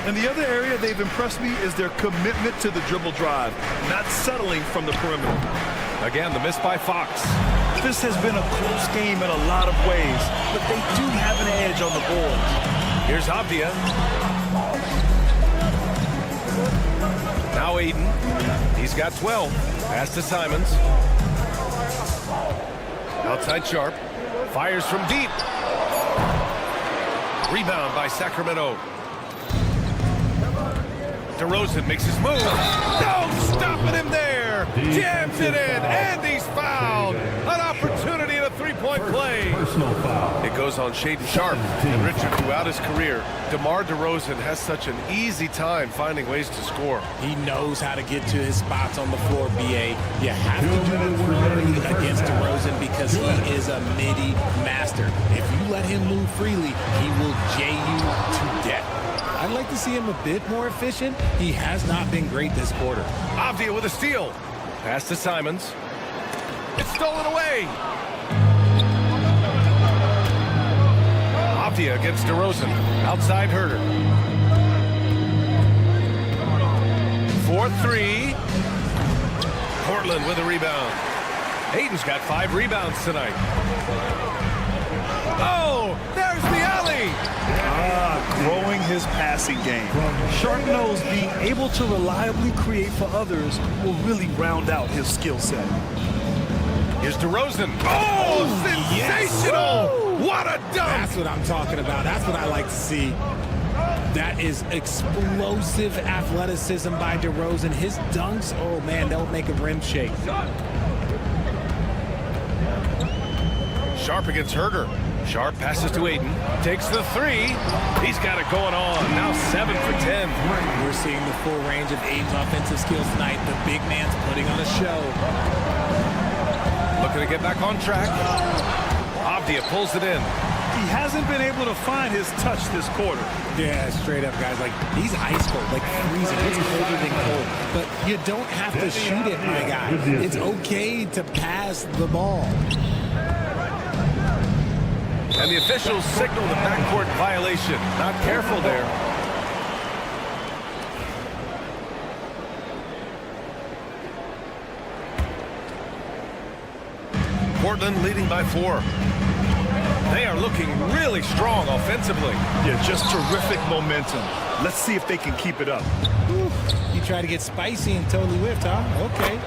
And the other area they've impressed me is their commitment to the dribble drive, not settling from the perimeter. Again, the miss by Fox. This has been a close game in a lot of ways, but they do have an edge on the boards. Here's Avdia. Now Aiden. He's got 12. Pass to Simons. Outside Sharp. Fires from deep. Rebound by Sacramento. DeRozan makes his move. No, stopping him there. Jams it in, and he's fouled. An opportunity in a three-point play. Personal foul. It goes on Shaedon Sharp. And Richard, throughout his career, DeMar DeRozan has such an easy time finding ways to score. He knows how to get to his spots on the floor, BA. You have to do it freely against DeRozan because he is a midi master. If you let him move freely, he will J you to death. I'd like to see him a bit more efficient. He has not been great this quarter. Avdia with a steal. Pass to Simons. It's stolen away. Avdia against DeRozan. Outside Herter. 4-3. Portland with a rebound. Aiden's got 5 rebounds tonight. Oh, there's the alley. Growing his passing game. Sharp knows being able to reliably create for others will really round out his skill set. Here's DeRozan. Oh, sensational! Yes. What a dunk! That's what I'm talking about. That's what I like to see. That is explosive athleticism by DeRozan. His dunks, oh man, they'll make a rim shake. Sharp against Herter. Sharp passes to Aiden. Takes the 3. He's got it going on. Now 7 for 10. We're seeing the full range of Aiden's offensive skills tonight. The big man's putting on a show. Looking to get back on track. Avdia pulls it in. He hasn't been able to find his touch this quarter. Yeah, straight up, guys. Like, he's ice cold, like freezing. It's colder than cold. But you don't have to shoot it, my guy. It's okay to pass the ball. And the officials signal the backcourt violation. Not careful there. Portland leading by 4. They are looking really strong offensively. Yeah, just terrific momentum. Let's see if they can keep it up. You try to get spicy and totally whiffed, huh? Okay.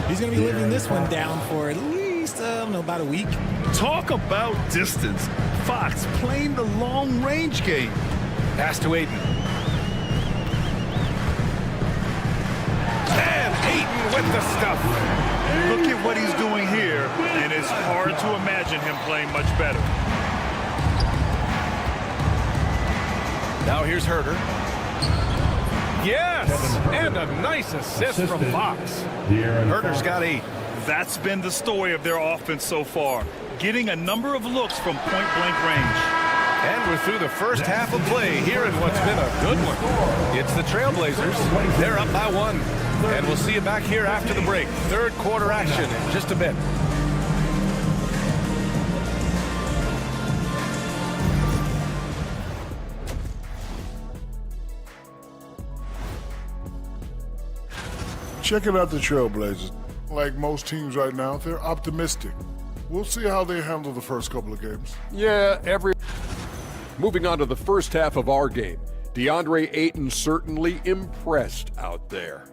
He's going to be living this one down for at least, I don't know, about a week. Talk about distance. Fox playing the long-range game. Pass to Aiden. And Aiden with the stuff. Look at what he's doing here, and it's hard to imagine him playing much better. Now here's Herter. Yes, and a nice assist from Fox. Herter's got 8. That's been the story of their offense so far, getting a number of looks from point-blank range. And we're through the first half of play here in what's been a good one. It's the Trailblazers. They're up by 1. And we'll see you back here after the break. Third quarter action in just a bit. Checking out the Trailblazers. Like most teams right now, they're optimistic. We'll see how they handle the first couple of games. Yeah, Moving on to the first half of our game. DeAndre Ayton certainly impressed out there.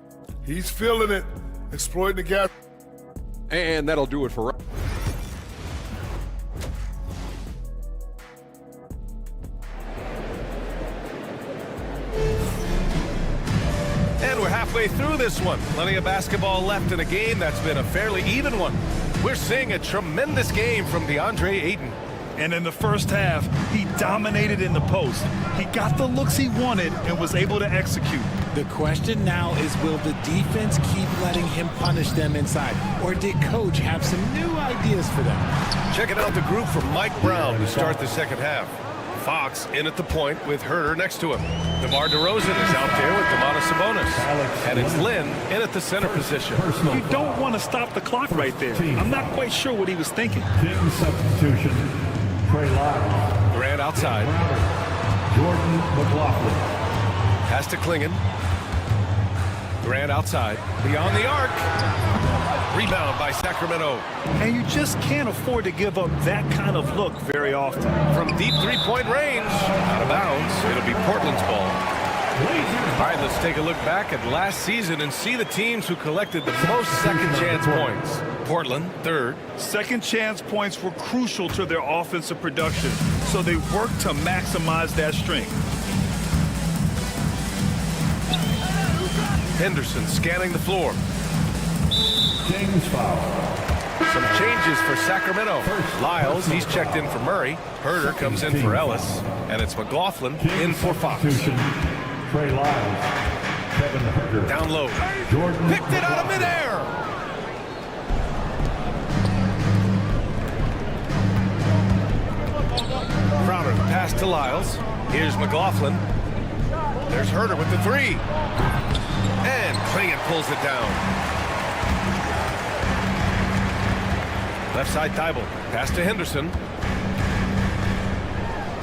He's feeling it, exploiting the gap. And that'll do it for us. And we're halfway through this one. Plenty of basketball left in a game that's been a fairly even one. We're seeing a tremendous game from DeAndre Ayton. And in the first half, he dominated in the post. He got the looks he wanted and was able to execute. The question now is, will the defense keep letting him punish them inside? Or did Coach have some new ideas for them? Checking out the group from Mike Brown to start the second half. Fox in at the point with Herter next to him. DeMar DeRozan is out there with Domantas Sabonis. And it's Lynn in at the center position. You don't want to stop the clock right there. I'm not quite sure what he was thinking. Team substitution. Trey Lyles. Grant outside. Jordan McLaughlin. Pass to Klingon. Grant outside. Beyond the arc. Rebound by Sacramento. And you just can't afford to give up that kind of look very often. From deep three-point range. Out of bounds. It'll be Portland's ball. All right, let's take a look back at last season and see the teams who collected the most second chance points. Portland, third. Second chance points were crucial to their offensive production, so they worked to maximize that strength. Henderson scanning the floor. James foul. Some changes for Sacramento. Lyles, he's checked in for Murray. Herter comes in for Ellis. And it's McLaughlin in for Fox. Trey Lyles. Kevin Herter. Down low. Jordan Picked it out of midair. Crowder pass to Lyles. Here's McLaughlin. There's Herter with the three. And Klingon pulls it down. Left side Thibault. Pass to Henderson.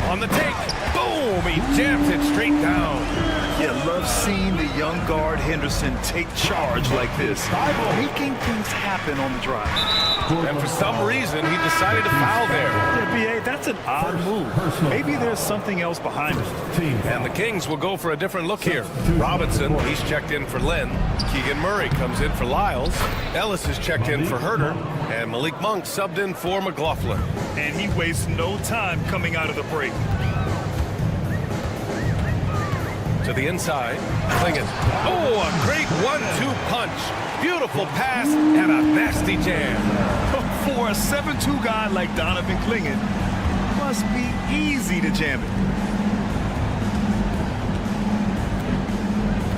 On the take. Boom! He jams it straight down. You love seeing the young guard Henderson take charge like this, making things happen on the drive. And for some reason, he decided to foul there. Yeah, B.A., that's an odd move. Maybe there's something else behind it. And the Kings will go for a different look here. Robinson, he's checked in for Lynn. Keegan Murray comes in for Lyles. Ellis is checked in for Herter. And Malik Monk subbed in for McLaughlin. And he wastes no time coming out of the break. To the inside, Klingon. Oh, a great 1-2 punch. Beautiful pass and a nasty jam. For a 7'2" guy like Donovan Klingon, must be easy to jam it.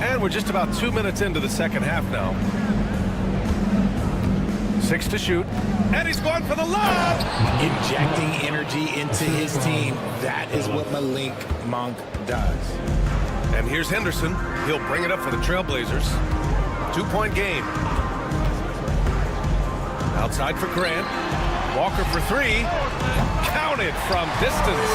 And we're just about 2 minutes into the second half now. 6 to shoot. And he's going for the lob. Injecting energy into his team. That is what Malik Monk does. And here's Henderson. He'll bring it up for the Trailblazers. 2-point game. Outside for Grant. Walker for three. Counted from distance.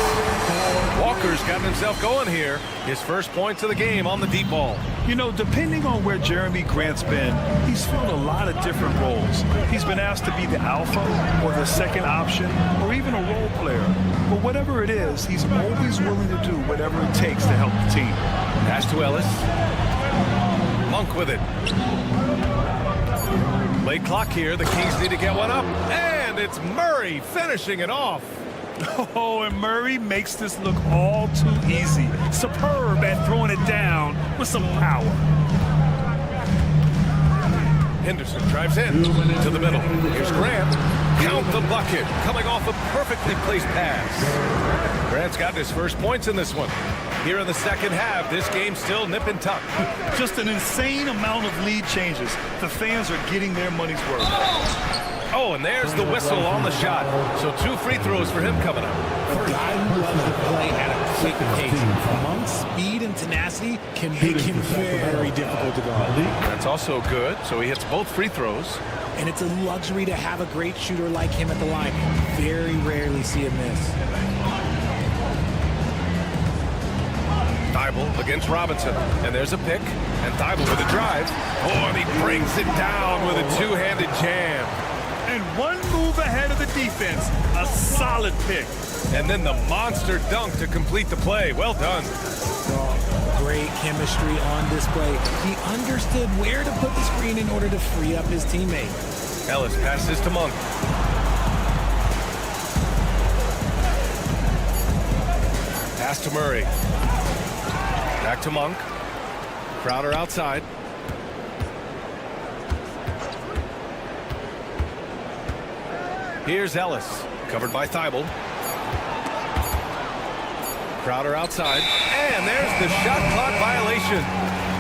Walker's gotten himself going here. His first points of the game on the deep ball. You know, depending on where Jeremy Grant's been, he's filled a lot of different roles. He's been asked to be the alpha or the second option or even a role player. But whatever it is, he's always willing to do whatever it takes to help the team. Pass to Ellis. Monk with it. Late clock here. The Kings need to get one up. And it's Murray finishing it off. Oh, and Murray makes this look all too easy. Superb at throwing it down with some power. Henderson drives in to the middle. Here's Grant. Count the bucket. Coming off a perfectly placed pass. Grant's got his first points in this one. Here in the second half, this game's still nip and tuck. Just an insane amount of lead changes. The fans are getting their money's worth. Oh, and there's the whistle on the shot. So 2 free throws for him coming up. A guy who loves to play at a quick pace. Monk's speed and tenacity can make him very difficult to guard. That's also good. So he hits both free throws. And it's a luxury to have a great shooter like him at the line. Very rarely see him miss. Thibault against Robinson. And there's a pick. And Thibault with a drive. Oh, and he brings it down with a two-handed jam. And one move ahead of the defense. A solid pick. And then the monster dunk to complete the play. Well done. Great chemistry on display. He understood where to put the screen in order to free up his teammate. Ellis passes to Monk. Pass to Murray. Back to Monk. Crowder outside. Here's Ellis, covered by Thibault. Crowder outside. And there's the shot clock violation.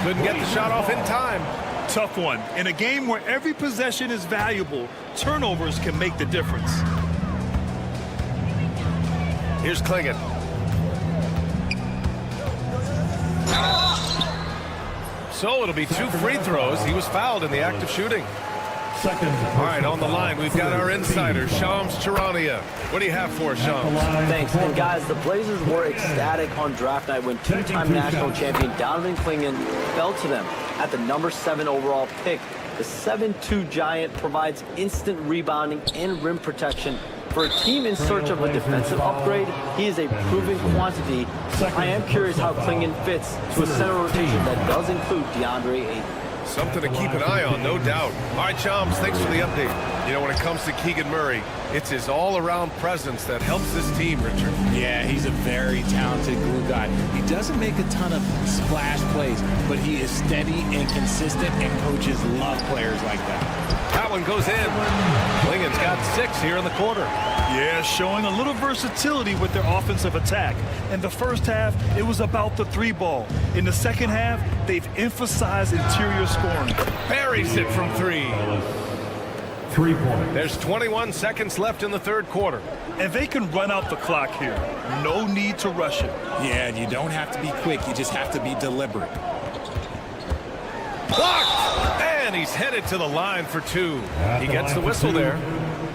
Couldn't get the shot off in time. Tough one. In a game where every possession is valuable, turnovers can make the difference. Here's Klingon. So it'll be 2 free throws. He was fouled in the act of shooting. All right, on the line, we've got our insider, Shams Charania. What do you have for us, Shams? Thanks. And guys, the Blazers were ecstatic on draft night when 2-time national champion Donovan Klingon fell to them at the number 7 overall pick. The 7'2" giant provides instant rebounding and rim protection. For a team in search of a defensive upgrade, he is a proven quantity. I am curious how Klingon fits to a center rotation that does include DeAndre Ayton. Something to keep an eye on, no doubt. All right, Shams, thanks for the update. You know, when it comes to Keegan Murray, it's his all-around presence that helps this team, Richard. Yeah, he's a very talented glue guy. He doesn't make a ton of splash plays, but he is steady and consistent, and coaches love players like that. That one goes in. Klingon's got 6 here in the quarter. Yeah, showing a little versatility with their offensive attack. In the first half, it was about the 3 ball. In the second half, they've emphasized interior scoring. Buries it from 3. 3 points. There's 21 seconds left in the third quarter. And they can run out the clock here. No need to rush it. Yeah, you don't have to be quick. You just have to be deliberate. Blocked! And he's headed to the line for 2. He gets the whistle there.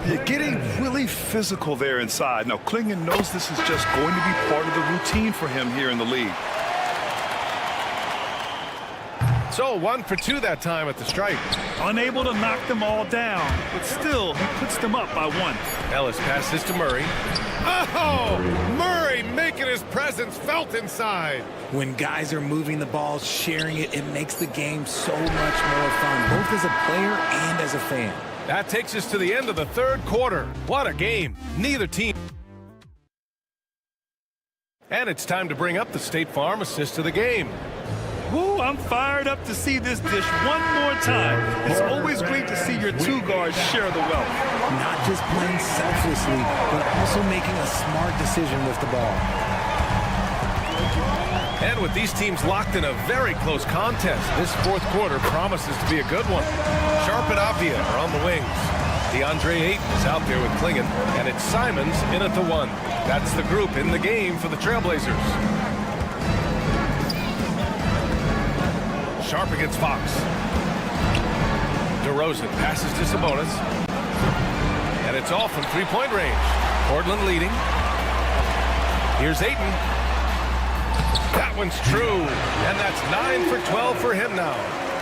You're getting really physical there inside. Now, Klingon knows this is just going to be part of the routine for him here in the league. So 1 for 2 that time at the stripe. Unable to knock them all down, but still, he puts them up by 1. Ellis passes to Murray. Oh! Murray making his presence felt inside. When guys are moving the ball, sharing it, it makes the game so much more fun, both as a player and as a fan. That takes us to the end of the third quarter. What a game. Neither team. And it's time to bring up the State Farm assist of the game. Woo, I'm fired up to see this dish one more time. It's always great to see your 2 guards share the wealth. Not just playing selflessly, but also making a smart decision with the ball. And with these teams locked in a very close contest, this fourth quarter promises to be a good one. Sharp and Avia are on the wings. DeAndre Ayton is out there with Klingon, and it's Simons in at the 1. That's the group in the game for the Trailblazers. Sharp against Fox. DeRozan passes to Sabonis. And it's off from 3-point range. Portland leading. Here's Ayton. That one's true. And that's 9 for 12 for him now.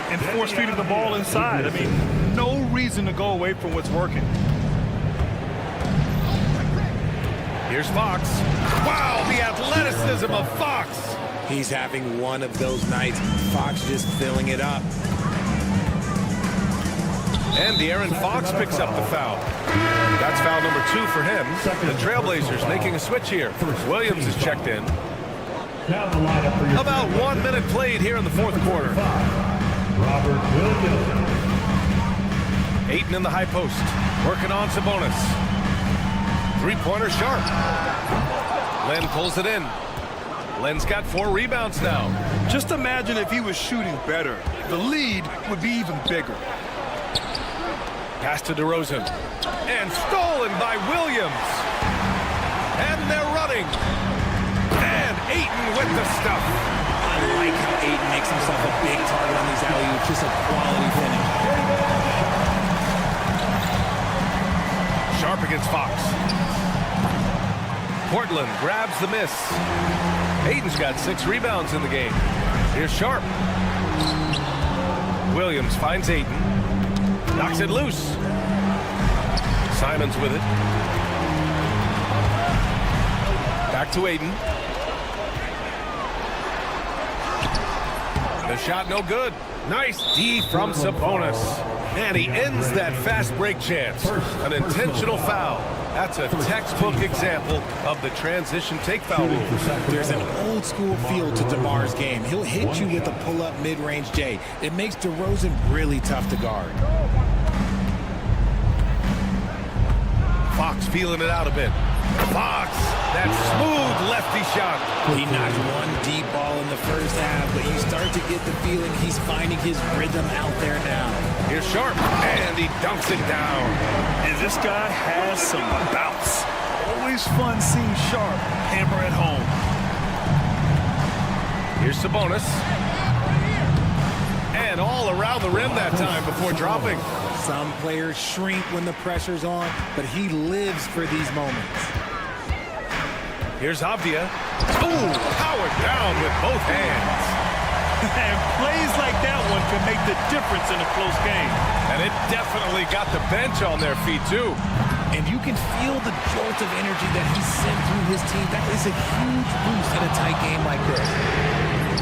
And force feeding the ball inside. I mean, no reason to go away from what's working. Here's Fox. Wow, the athleticism of Fox. He's having one of those nights. Fox just filling it up. And De'Aaron Fox picks up the foul. That's foul number 2 for him. The Trailblazers making a switch here. Williams is checked in. About 1 minute played here in the fourth quarter. Robert Williams. Ayton in the high post. Working on Sabonis. 3-pointer Sharp. Len pulls it in. Len's got 4 rebounds now. Just imagine if he was shooting better. The lead would be even bigger. Pass to DeRozan. And stolen by Williams. And they're running. And Ayton with the stuff. I like how Ayton makes himself a big target on these alley-oops. Just a quality finish. Sharp against Fox. Portland grabs the miss. Ayton's got 6 rebounds in the game. Here's Sharp. Williams finds Ayton. Knocks it loose. Simons with it. Back to Ayton. The shot no good. Nice D from Sabonis. And he ends that fast break chance. An intentional foul. That's a textbook example of the transition take foul rule. There's an old school feel to DeMar's game. He'll hit you with a pull-up mid-range J. It makes DeRozan really tough to guard. Fox feeling it out a bit. Fox, that smooth lefty shot. He knocked one deep ball in the first half, but you start to get the feeling he's finding his rhythm out there now. Here's Sharp, and he dunks it down. And this guy has some bounce. Always fun seeing Sharp hammer at home. Here's Sabonis. And all around the rim that time before dropping. Some players shrink when the pressure's on, but he lives for these moments. Here's Avdia. Ooh, powered down with both hands. And plays like that one can make the difference in a close game. And it definitely got the bench on their feet, too. And you can feel the jolt of energy that he sent through his team. That is a huge boost in a tight game like this.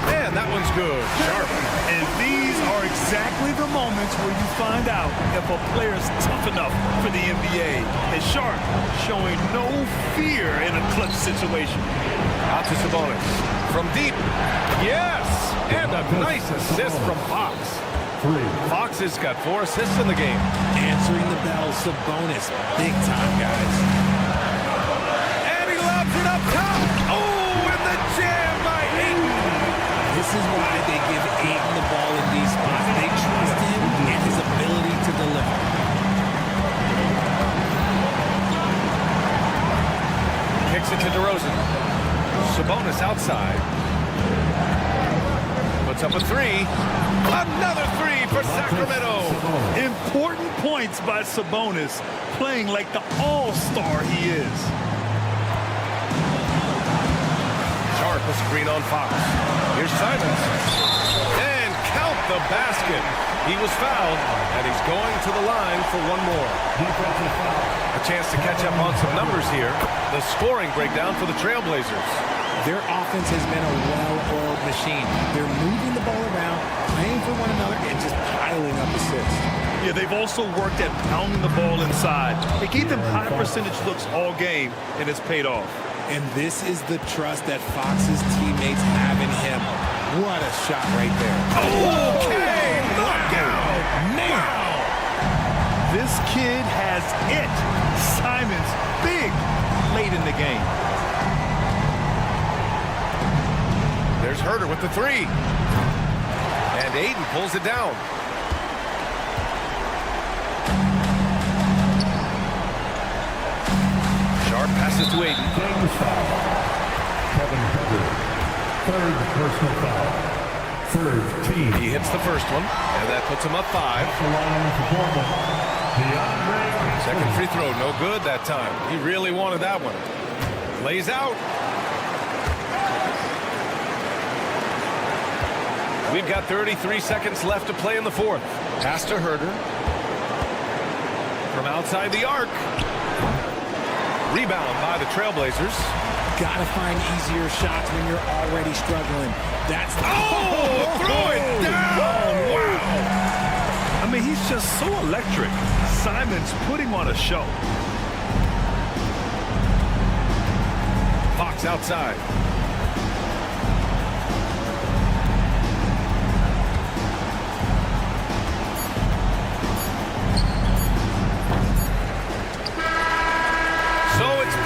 Man, that one's good. Sharp. And these are exactly the moments where you find out if a player's tough enough for the NBA. And Sharp showing no fear in a clutch situation. Out to Sabonis. From deep. Yes! And a nice assist from Fox. Fox has got 4 assists in the game. Answering the bell, Sabonis. Big time, guys. And he lobs it up top. Oh, and the jam by Ayton. This is why they give Ayton the ball in these spots. They trust him and his ability to deliver. Kicks it to DeRozan. Sabonis outside. Puts up a 3. Another 3 for Sacramento. Important points by Sabonis, playing like the all-star he is. Sharp a screen on Fox. Here's Simons. And count the basket. He was fouled, and he's going to the line for one more. A chance to catch up on some numbers here. The scoring breakdown for the Trailblazers. Their offense has been a well-oiled machine. They're moving the ball around, playing for one another, and just piling up assists. Yeah, they've also worked at pounding the ball inside. It gave them high percentage looks all game, and it's paid off. And this is the trust that Fox's teammates have in him. What a shot right there. Okay, knockout. Now, this kid has it. Simons, big, late in the game. There's Herter with the 3. And Ayton pulls it down. Sharp passes to Ayton. James foul. Kevin Herter. Third personal foul. Third team. He hits the first one, and that puts him up 5. Second free throw, no good that time. He really wanted that one. Lays out. We've got 33 seconds left to play in the fourth. Pass to Herter. From outside the arc. Rebound by the Trailblazers. Gotta find easier shots when you're already struggling. That's the... Oh, throw it down! Wow! I mean, he's just so electric. Simons putting on a show. Fox outside.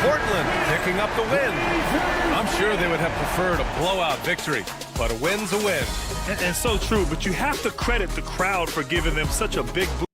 Portland picking up the win. I'm sure they would have preferred a blowout victory, but a win's a win. And so true, but you have to credit the crowd for giving them such a big boost.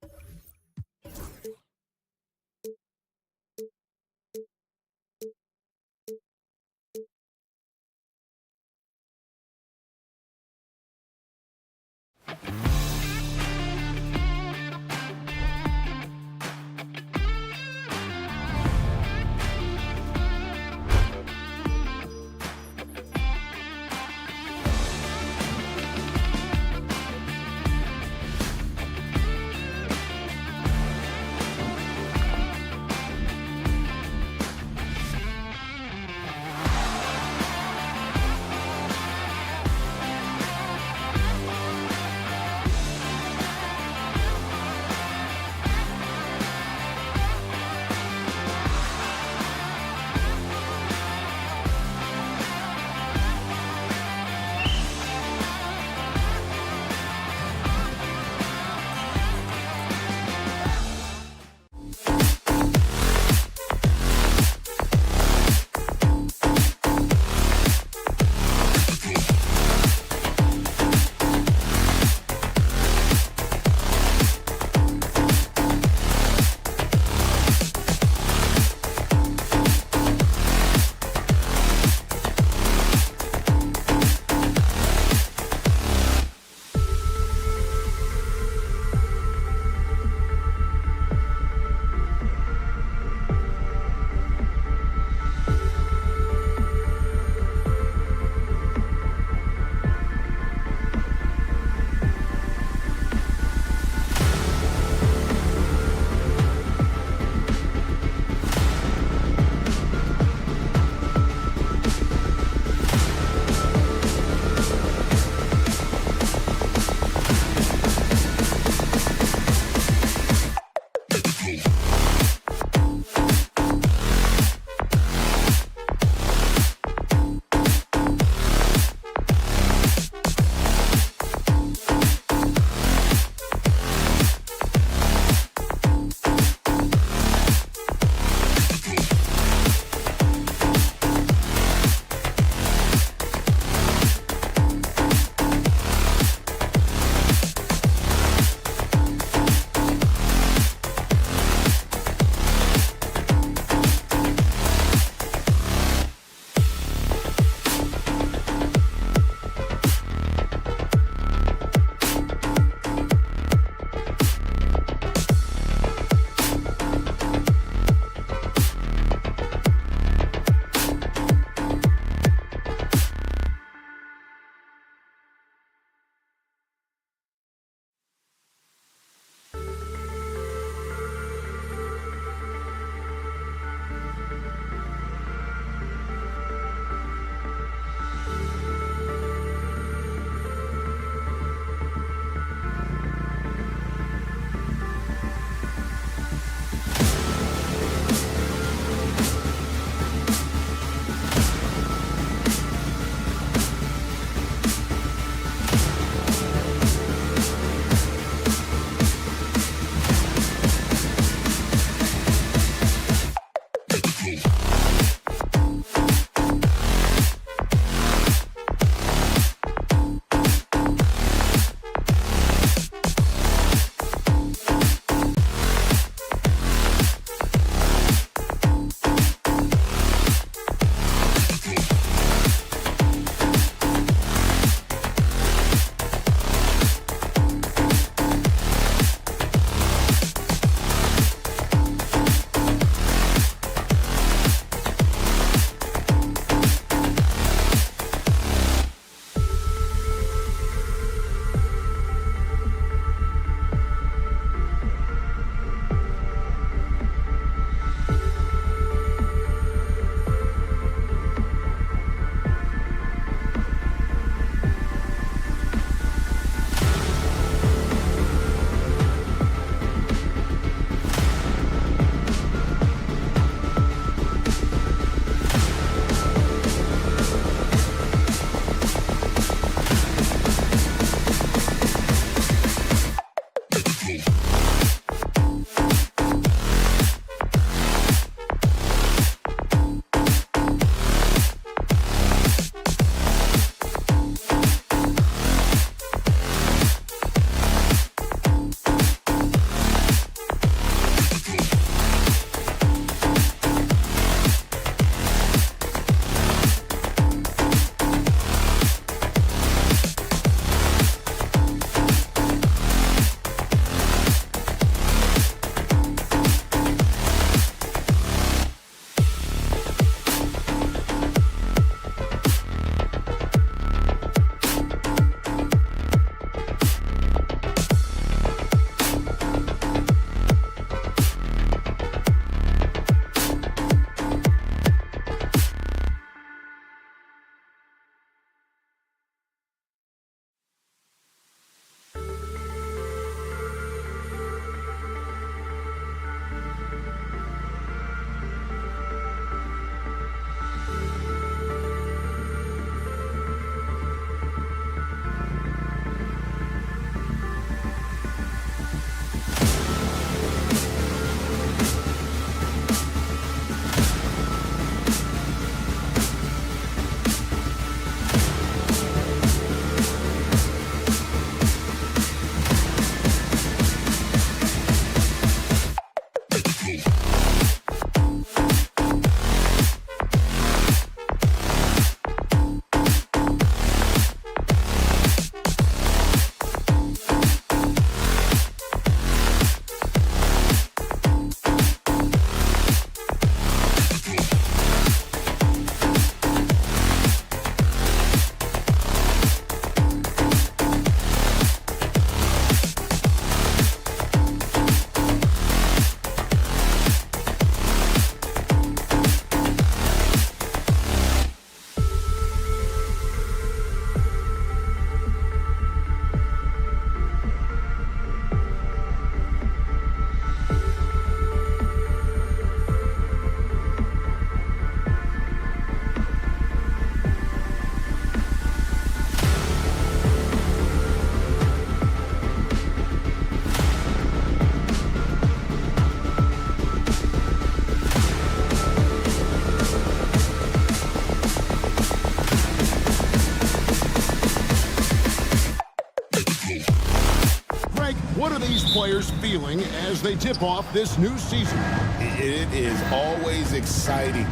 what are these players feeling as they tip off this new season? It is always exciting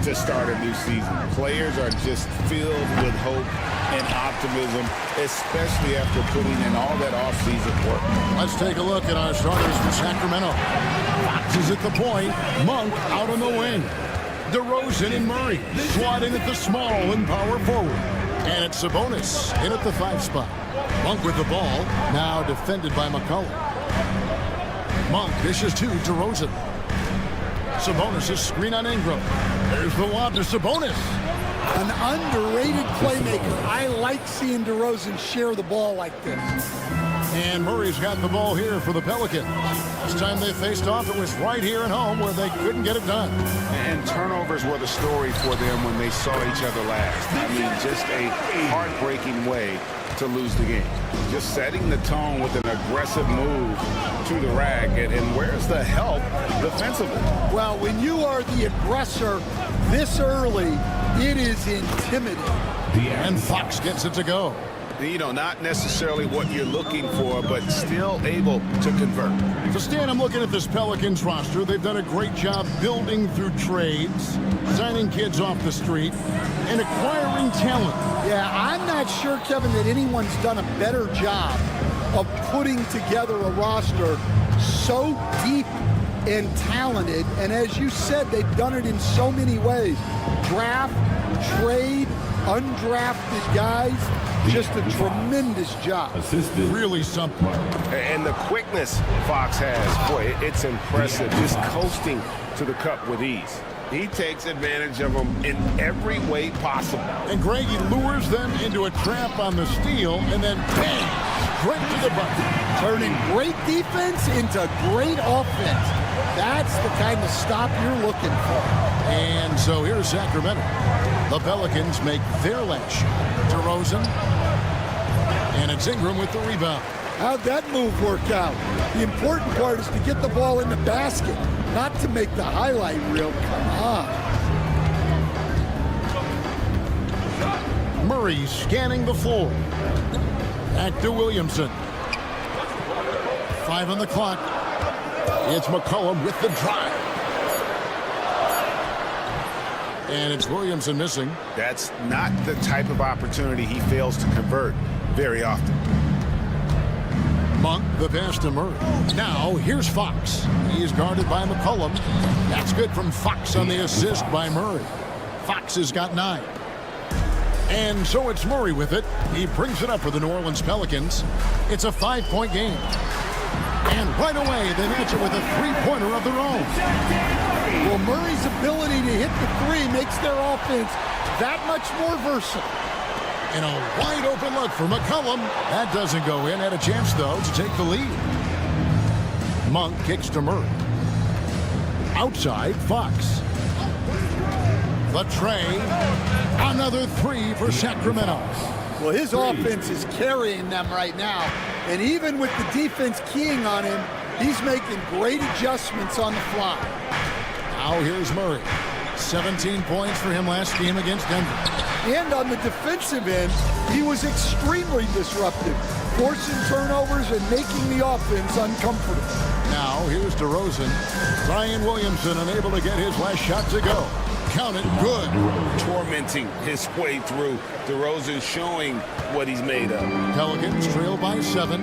to start a new season. Players are just filled with hope and optimism, especially after putting in all that offseason work. Let's take a look at our starters for Sacramento. Fox is at the point. Monk out on the wing. DeRozan and Murray slotting at the small and power forward. And it's Sabonis in at the 5 spot. Monk with the ball, now defended by McCollum. Monk dishes to DeRozan. Sabonis' screen on Ingram. There's the lob to Sabonis. An underrated playmaker. I like seeing DeRozan share the ball like this. And Murray's got the ball here for the Pelicans. Last time they faced off, it was right here at home where they couldn't get it done. And turnovers were the story for them when they saw each other last. I mean, just a heartbreaking way to lose the game. Just setting the tone with an aggressive move to the rack. And where's the help defensively? Well, when you are the aggressor this early, it is intimidating. And Fox gets it to go. You know, not necessarily what you're looking for, but still able to convert. So, Stan, I'm looking at this Pelicans roster. They've done a great job building through trades, signing kids off the street, and acquiring talent. Yeah, I'm not sure, Kevin, that anyone's done a better job of putting together a roster so deep and talented. And as you said, they've done it in so many ways. Draft, trade, undrafted guys. Just a tremendous job. Really something. And the quickness Fox has, boy, it's impressive. Just coasting to the cup with ease. He takes advantage of them in every way possible. And Greg, he lures them into a trap on the steal, and then bang, straight to the bucket. Turning great defense into great offense. That's the kind of stop you're looking for. And so here's Sacramento. The Pelicans make their last shot. DeRozan. And it's Ingram with the rebound. How'd that move work out? The important part is to get the ball in the basket, not to make the highlight reel. Come on. Murray scanning the floor. Back to Williamson. 5 on the clock. It's McCollum with the drive. And it's Williamson missing. That's not the type of opportunity he fails to convert very often. Monk, the pass to Murray. Now, here's Fox. He is guarded by McCollum. That's good from Fox on the assist by Murray. Fox has got 9. And so it's Murray with it. He brings it up for the New Orleans Pelicans. It's a 5-point game. And right away, they match it with a 3-pointer of their own. Well, Murray's ability to hit the 3 makes their offense that much more versatile. And a wide open look for McCollum. That doesn't go in. Had a chance, though, to take the lead. Monk kicks to Murray. Outside, Fox. The tray. Another 3 for Sacramento. Well, his offense is carrying them right now. And even with the defense keying on him, he's making great adjustments on the fly. Now here's Murray. 17 points for him last game against Denver. And on the defensive end, he was extremely disruptive, forcing turnovers and making the offense uncomfortable. Now here's DeRozan. Brian Williamson unable to get his last shot to go. Count it, good. Tormenting his way through. DeRozan showing what he's made of. Pelicans trail by 7.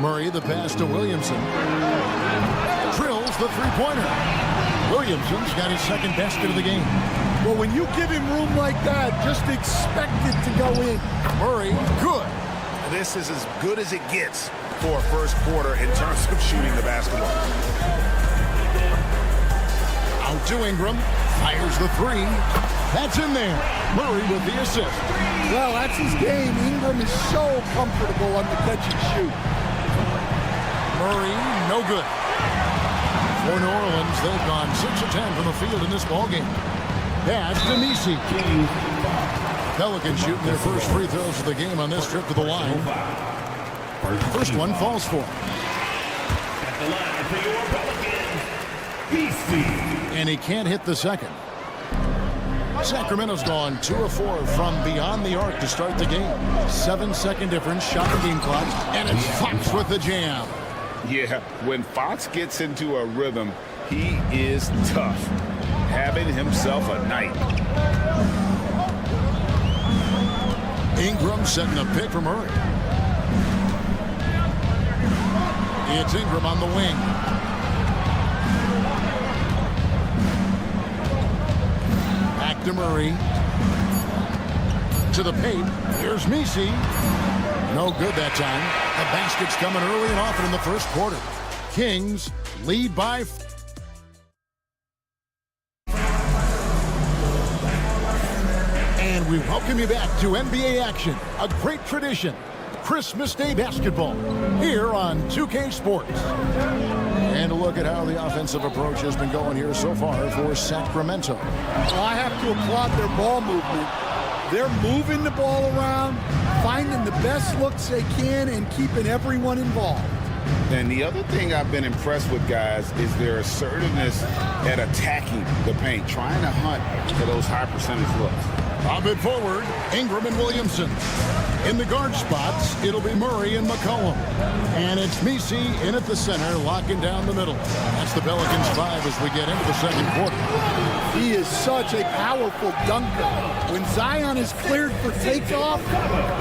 Murray, the pass to Williamson. Drills the 3-pointer. Williamson's got his second basket of the game. Well, when you give him room like that, just expect it to go in. Murray, good. This is as good as it gets for a first quarter in terms of shooting the basketball. Out to Ingram. Fires the 3. That's in there. Murray with the assist. Well, that's his game. Ingram is so comfortable on the catch and shoot. Murray, no good. For New Orleans, they've gone 6 of 10 from the field in this ballgame. Pass to Nisi. Pelicans shooting their first free throws of the game on this trip to the line. First one falls for him. At the line for your Pelicans, And he can't hit the second. Sacramento's gone 2 of 4 from beyond the arc to start the game. 7-second difference, shot the game clock, and it's Fox with the jam. Yeah, when Fox gets into a rhythm, he is tough. Having himself a night. Ingram setting a pick for Murray. It's Ingram on the wing. Back to Murray. To the paint. Here's Misi. No good that time. The basket's coming early and often in the first quarter. Kings lead by... And we welcome you back to NBA action, a great tradition. Christmas Day basketball here on 2K Sports. And a look at how the offensive approach has been going here so far for Sacramento. Well, I have to applaud their ball movement. They're moving the ball around, finding the best looks they can, and keeping everyone involved. And the other thing I've been impressed with, guys, is their assertiveness at attacking the paint, trying to hunt for those high percentage looks. Bob it forward, Ingram and Williamson. In the guard spots, it'll be Murray and McCollum. And it's Misi in at the center, locking down the middle. That's the Pelicans 5 as we get into the second quarter. He is such a powerful dunker. When Zion is cleared for takeoff,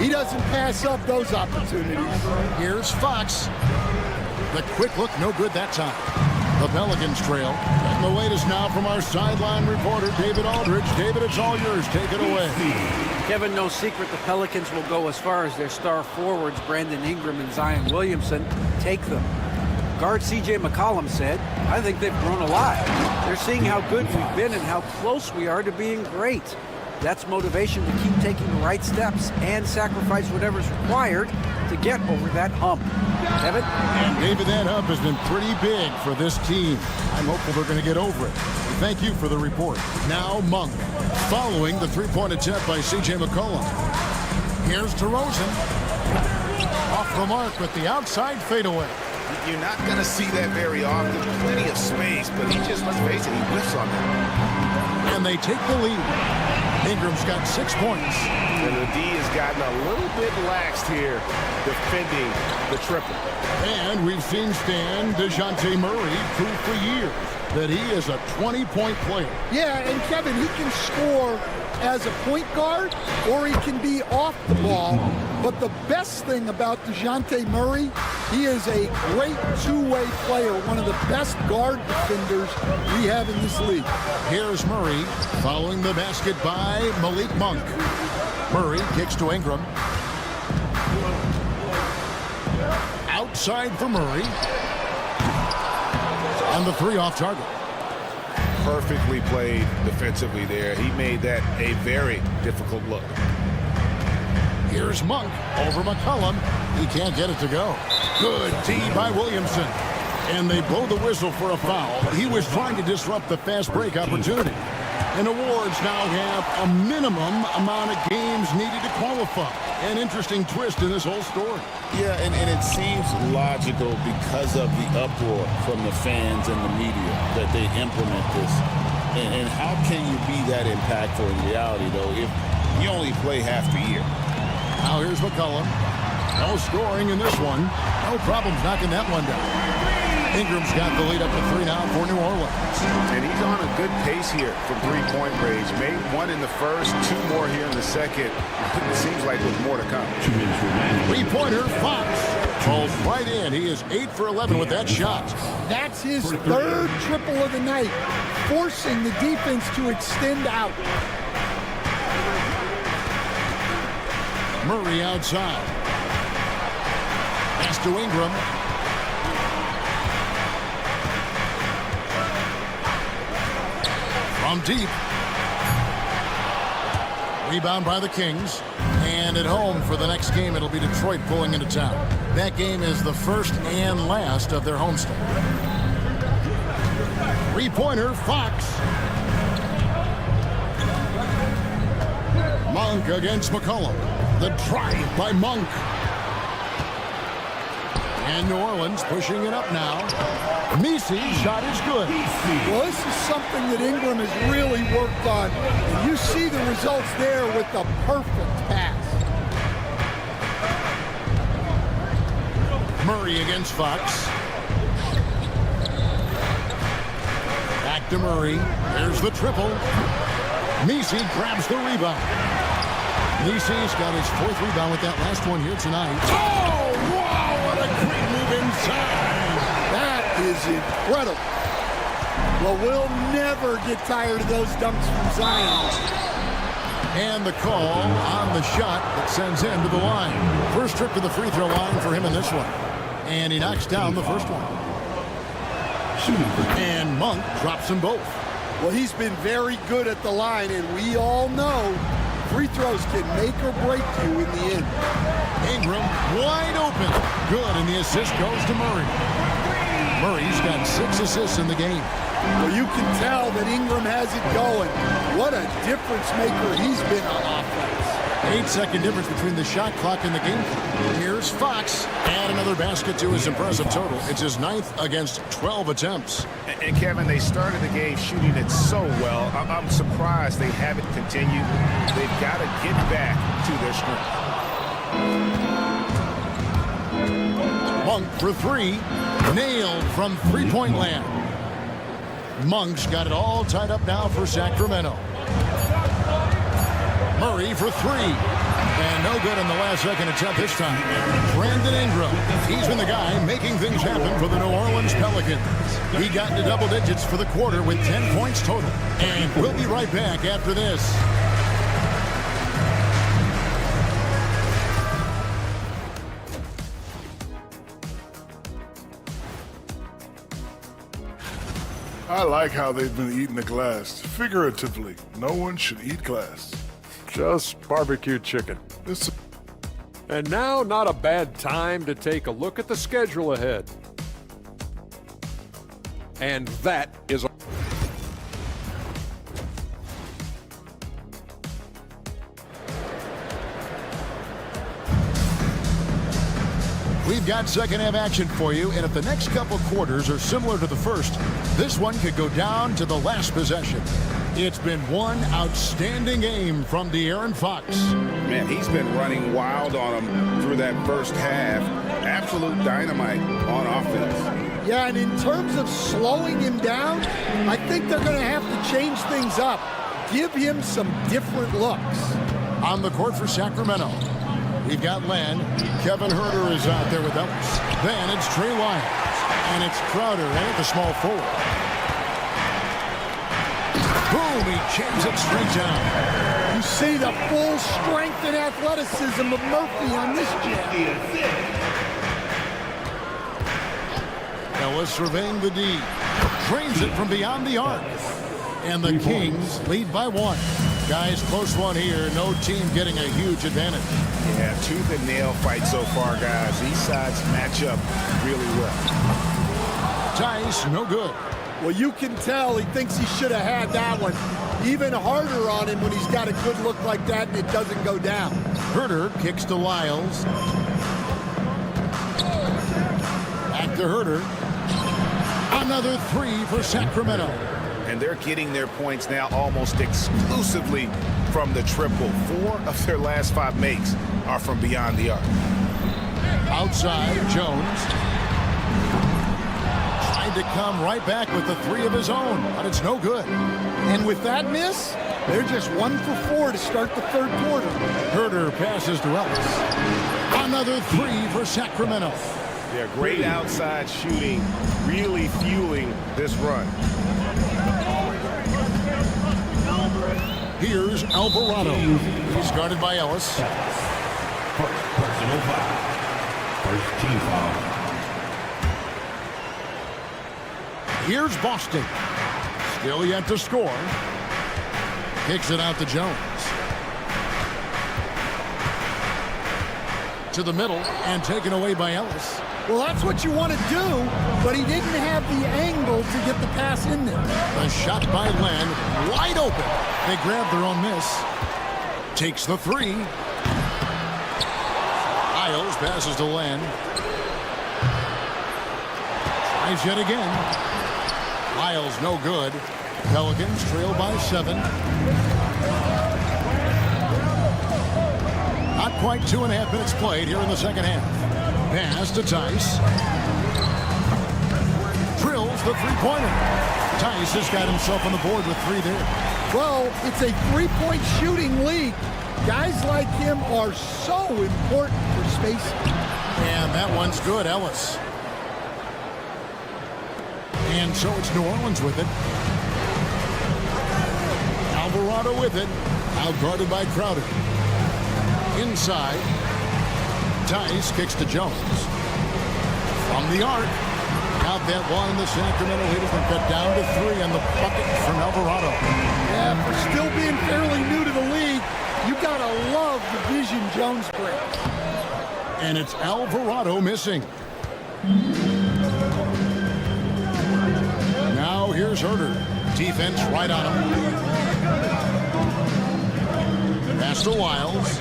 he doesn't pass up those opportunities. Here's Fox. The quick look, no good that time. The Pelicans trail. And the latest now from our sideline reporter, David Aldridge. David, it's all yours. Take it away. Kevin, no secret the Pelicans will go as far as their star forwards, Brandon Ingram and Zion Williamson, take them. Guard C.J. McCollum said, I think they've grown a lot. They're seeing how good we've been and how close we are to being great. That's motivation to keep taking the right steps and sacrifice whatever's required to get over that hump. Kevin? And David, that hump has been pretty big for this team. I'm hopeful they're going to get over it. Thank you for the report. Now Monk, following the three-point attempt by C.J. McCollum. Here's DeRozan. Off the mark with the outside fadeaway. You're not going to see that very often. Plenty of space, but he just, let's face it, he whiffs on that. And they take the lead. Ingram's got 6 points. And the D has gotten a little bit laxed here defending the triple. And we've seen Stan DeJounte Murray prove for years that he is a 20-point player. Yeah, and Kevin, he can score as a point guard or he can be off the ball. But the best thing about DeJounte Murray, he is a great two-way player, one of the best guard defenders we have in this league. Here's Murray following the basket by Malik Monk. Murray kicks to Ingram. Outside for Murray. And the three off target. Perfectly played defensively there. He made that a very difficult look. Here's Monk over McCollum. He can't get it to go. Good D by Williamson. And they blow the whistle for a foul. He was trying to disrupt the fast break opportunity. And awards now have a minimum amount of games needed to qualify. An interesting twist in this whole story. Yeah, and it seems logical because of the uproar from the fans and the media that they implement this. And how can you be that impactful in reality, though, if you only play half the year? Now here's McCollum. No scoring in this one. No problems knocking that one down. Ingram's got the lead up to 3 now for New Orleans. And he's on a good pace here from three-point range. Made one in the first, 2 more here in the second. It seems like there's more to come. Three-pointer, Fox. Falls right in. He is 8 for 11 with that shot. That's his third triple of the night, forcing the defense to extend out. Murray outside. Pass to Ingram. From deep. Rebound by the Kings. And at home for the next game, it'll be Detroit pulling into town. That game is the first and last of their homestand. Three-pointer, Fox. Monk against McCollum. The drive by Monk. And New Orleans pushing it up now. Misi's shot is good. Well, this is something something that Ingram has really worked on. And you see the results there with the perfect pass. Murray against Fox. Back to Murray. There's the triple. Messi grabs the rebound. Messi's got his 4th rebound with that last one here tonight. Oh, wow, what a great move inside. That is incredible. Well, we'll never get tired of those dunks from Zion. And the call on the shot that sends him to the line. First trip to the free throw line for him in this one. And he knocks down the first one. And Monk drops them both. Well, he's been very good at the line, and we all know free throws can make or break you in the end. Ingram wide open. Good, and the assist goes to Murray. Murray's got 6 assists in the game. Well, you can tell that Ingram has it going. What a difference maker he's been on offense. 8-second difference between the shot clock and the game clock. Here's Fox. Add another basket to his impressive total. It's his 9th against 12 attempts. And Kevin, they started the game shooting it so well. I'm surprised they haven't continued. They've got to get back to their strength. Monk for 3. Nailed from three-point land. Monk's got it all tied up now for Sacramento. Murray for 3. And no good in the last second attempt this time. Brandon Ingram. He's been the guy making things happen for the New Orleans Pelicans. He got into double digits for the quarter with 10 points total. And we'll be right back after this. I like how they've been eating the glass. Figuratively, no one should eat glass. Just barbecue chicken. And now, not a bad time to take a look at the schedule ahead. And that is a... We've got second half action for you, and if the next couple quarters are similar to the first, this one could go down to the last possession. It's been one outstanding game from De'Aaron Fox. Man, he's been running wild on him through that first half. Absolute dynamite on offense. Yeah, and in terms of slowing him down, I think they're going to have to change things up. Give him some different looks. On the court for Sacramento, we've got Len. Kevin Huerter is out there with Ellis. Then it's Trey Lyons. And it's Crowder at the small forward. Boom, he jams it straight down. You see the full strength and athleticism of Murphy on this jam. Ellis surveying the D. Drains it from beyond the arc. And the Kings lead by 1. Guys, close one here. No team getting a huge advantage. Yeah, tooth and nail fight so far, guys. These sides match up really well. Tice, no good. Well, you can tell he thinks he should have had that one. Even harder on him when he's got a good look like that and it doesn't go down. Huerter kicks to Lyles. Back to Huerter. Another 3 for Sacramento. And they're getting their points now almost exclusively from the triple. 4 of their last 5 makes are from beyond the arc. Outside, Jones. Tried to come right back with the 3 of his own, but it's no good. And with that miss, they're just 1 for 4 to start the third quarter. Huerter passes to Ellis. Another 3 for Sacramento. Yeah, great outside shooting, really fueling this run. Here's Alvarado. He's guarded by Ellis. Personal foul. First team foul. Here's Boston. Still yet to score. Kicks it out to Jones. To the middle and taken away by Ellis. Well, that's what you want to do, but he didn't have the angle to get the pass in there. A shot by Len, wide open. They grab their own miss. Takes the 3. Lyles passes to Len. Tries yet again. Lyles no good. Pelicans trail by 7. Not quite 2.5 minutes played here in the second half. Pass to Tice. Drills the three-pointer. Tice has got himself on the board with 3 there. Well, it's a three-point shooting league. Guys like him are so important for spacing. And that one's good, Ellis. And so it's New Orleans with it. Alvarado with it. Outguarded by Crowder. Inside. Tice kicks to Jones. From the arc. Out that one, the Sacramento Heat has been cut down to 3 on the bucket from Alvarado. Yeah, for still being fairly new to the league, you gotta love the vision Jones brings. And it's Alvarado missing. Now here's Herter. Defense right on him. Pass to Wiles.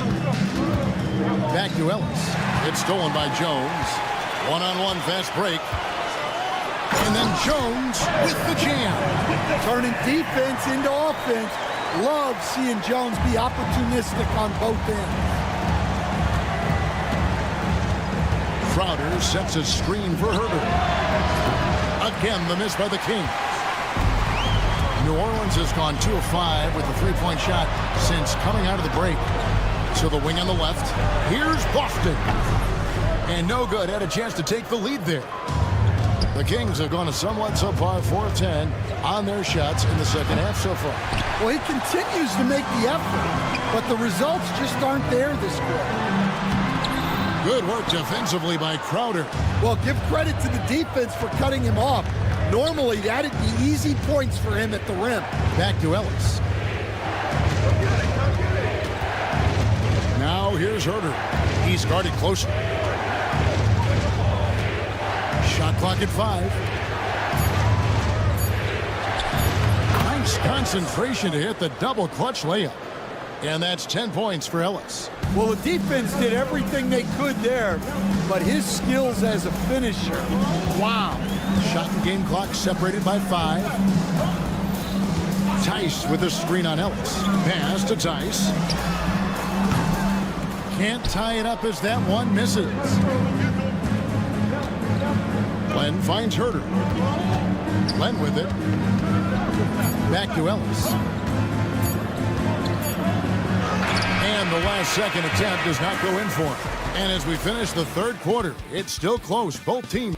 Back to Ellis. It's stolen by Jones. One-on-one fast break. And then Jones with the jam. Turning defense into offense. Love seeing Jones be opportunistic on both ends. Crowder sets a screen for Herter. Again, the miss by the Kings. New Orleans has gone 2 of 5 with the three-point shot since coming out of the break. So the wing on the left. Here's Boston. And no good. Had a chance to take the lead there. The Kings have gone a somewhat subpar 4 of 10 on their shots in the second half so far. Well, he continues to make the effort, but the results just aren't there this quarter. Good work defensively by Crowder. Well, give credit to the defense for cutting him off. Normally, that'd be easy points for him at the rim. Back to Ellis. Now here's Herter. He's guarded closely. Shot clock at 5. Nice concentration to hit the double clutch layup. And that's 10 points for Ellis. Well, the defense did everything they could there, but his skills as a finisher, wow. Shot and game clock separated by 5. Tice with a screen on Ellis. Pass to Tice. Can't tie it up as that one misses. Glenn finds Herter. Glenn with it. Back to Ellis. And the last second attempt does not go in for him. And as we finish the third quarter, it's still close. Both teams.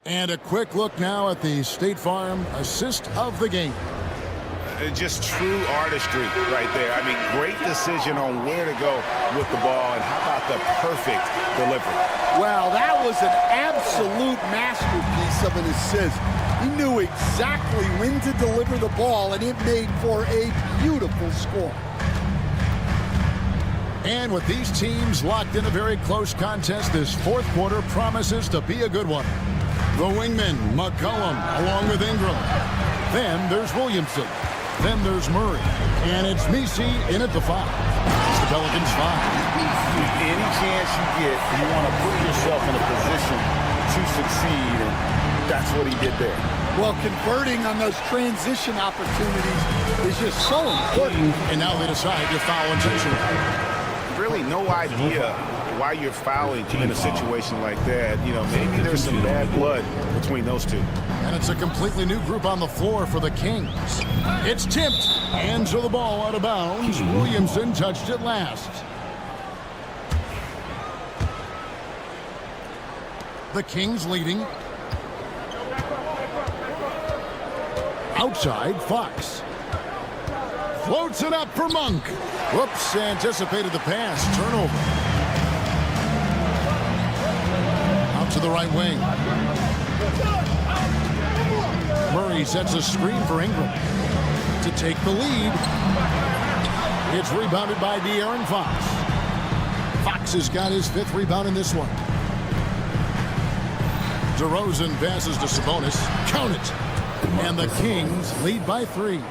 And a quick look now at the State Farm assist of the game. Just true artistry right there. I mean, great decision on where to go with the ball, and how about the perfect delivery? Well, that was an absolute masterpiece of an assist. He knew exactly when to deliver the ball, and it made for a beautiful score. And with these teams locked in a very close contest, this fourth quarter promises to be a good one. The wingman, McCollum, along with Ingram. Then there's Williamson. Then there's Murray. And it's Misi in at the 5. It's the Pelicans 5. Any chance you get, you want to put yourself in a position to succeed, and that's what he did there. Well, converting on those transition opportunities is just so important. And now they decide to foul intentionally. Really no idea why you're fouling in a situation like that. You know, maybe there's some bad blood between those two. And it's a completely new group on the floor for the Kings. It's tipped, and so the ball out of bounds. Williamson touched it last. The Kings leading. Outside, Fox. Floats it up for Monk. Whoops, anticipated the pass. Turnover. Out to the right wing. Murray sets a screen for Ingram to take the lead. It's rebounded by De'Aaron Fox. Fox has got his 5th rebound in this one. DeRozan passes to Sabonis. Count it. And the Kings lead by 3.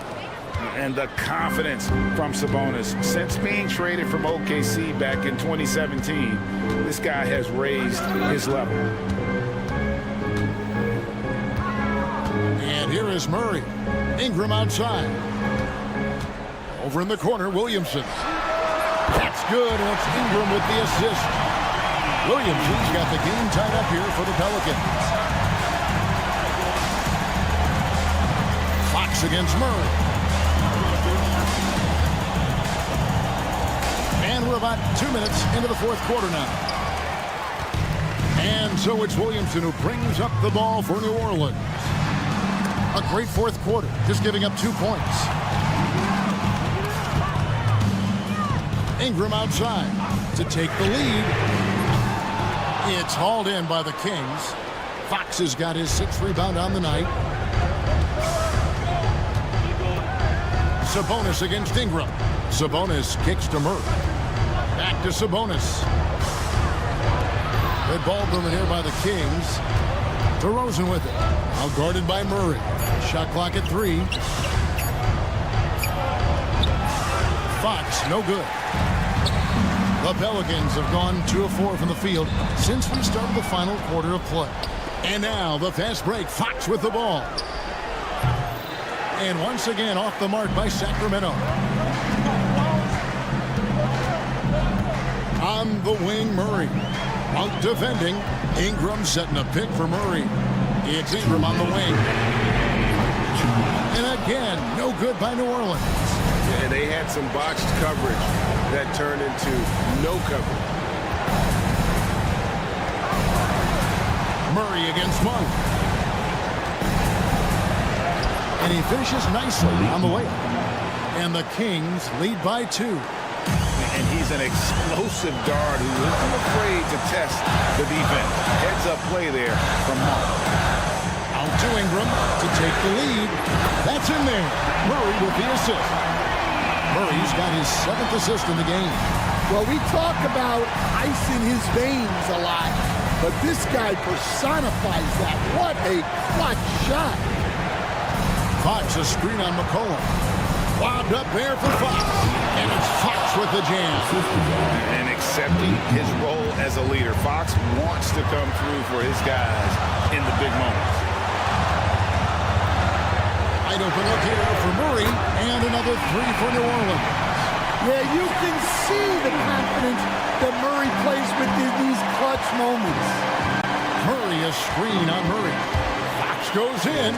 And the confidence from Sabonis. Since being traded from OKC back in 2017, this guy has raised his level. And here is Murray. Ingram outside. Over in the corner, Williamson. That's good, and it's Ingram with the assist. Williamson's got the game tied up here for the Pelicans. Fox against Murray. And we're about 2 minutes into the fourth quarter now. And so it's Williamson who brings up the ball for New Orleans. A great fourth quarter, just giving up 2 points. Ingram outside to take the lead. It's hauled in by the Kings. Fox has got his 6th rebound on the night. Sabonis against Ingram. Sabonis kicks to Murray. Back to Sabonis. Good ball movement here by the Kings. DeRozan with it. Now guarded by Murray. Shot clock at 3. Fox, no good. The Pelicans have gone 2 of 4 from the field since we started the final quarter of play. And now the fast break. Fox with the ball. And once again off the mark by Sacramento. On the wing, Murray. Monk defending. Ingram setting a pick for Murray. It's Ingram on the wing. And again, no good by New Orleans. Yeah, they had some botched coverage that turned into no coverage. Murray against Monk. And he finishes nicely on the way. And the Kings lead by 2. And he's an explosive guard who isn't afraid to test the defense. Heads up play there from Monk. Out to Ingram to take the lead. That's in there. Murray with the assist. Murray's got his 7th assist in the game. Well, we talk about ice in his veins a lot, but this guy personifies that. What a clutch shot. Fox a screen on McCollum. Lobbed up there for Fox. And it's Fox with the jam. And accepting his role as a leader. Fox wants to come through for his guys in the big moments. Wide open look here for Murray. And another 3 for New Orleans. Yeah, you can see the confidence that Murray plays with in these clutch moments. Murray a screen on Murray. Fox goes in.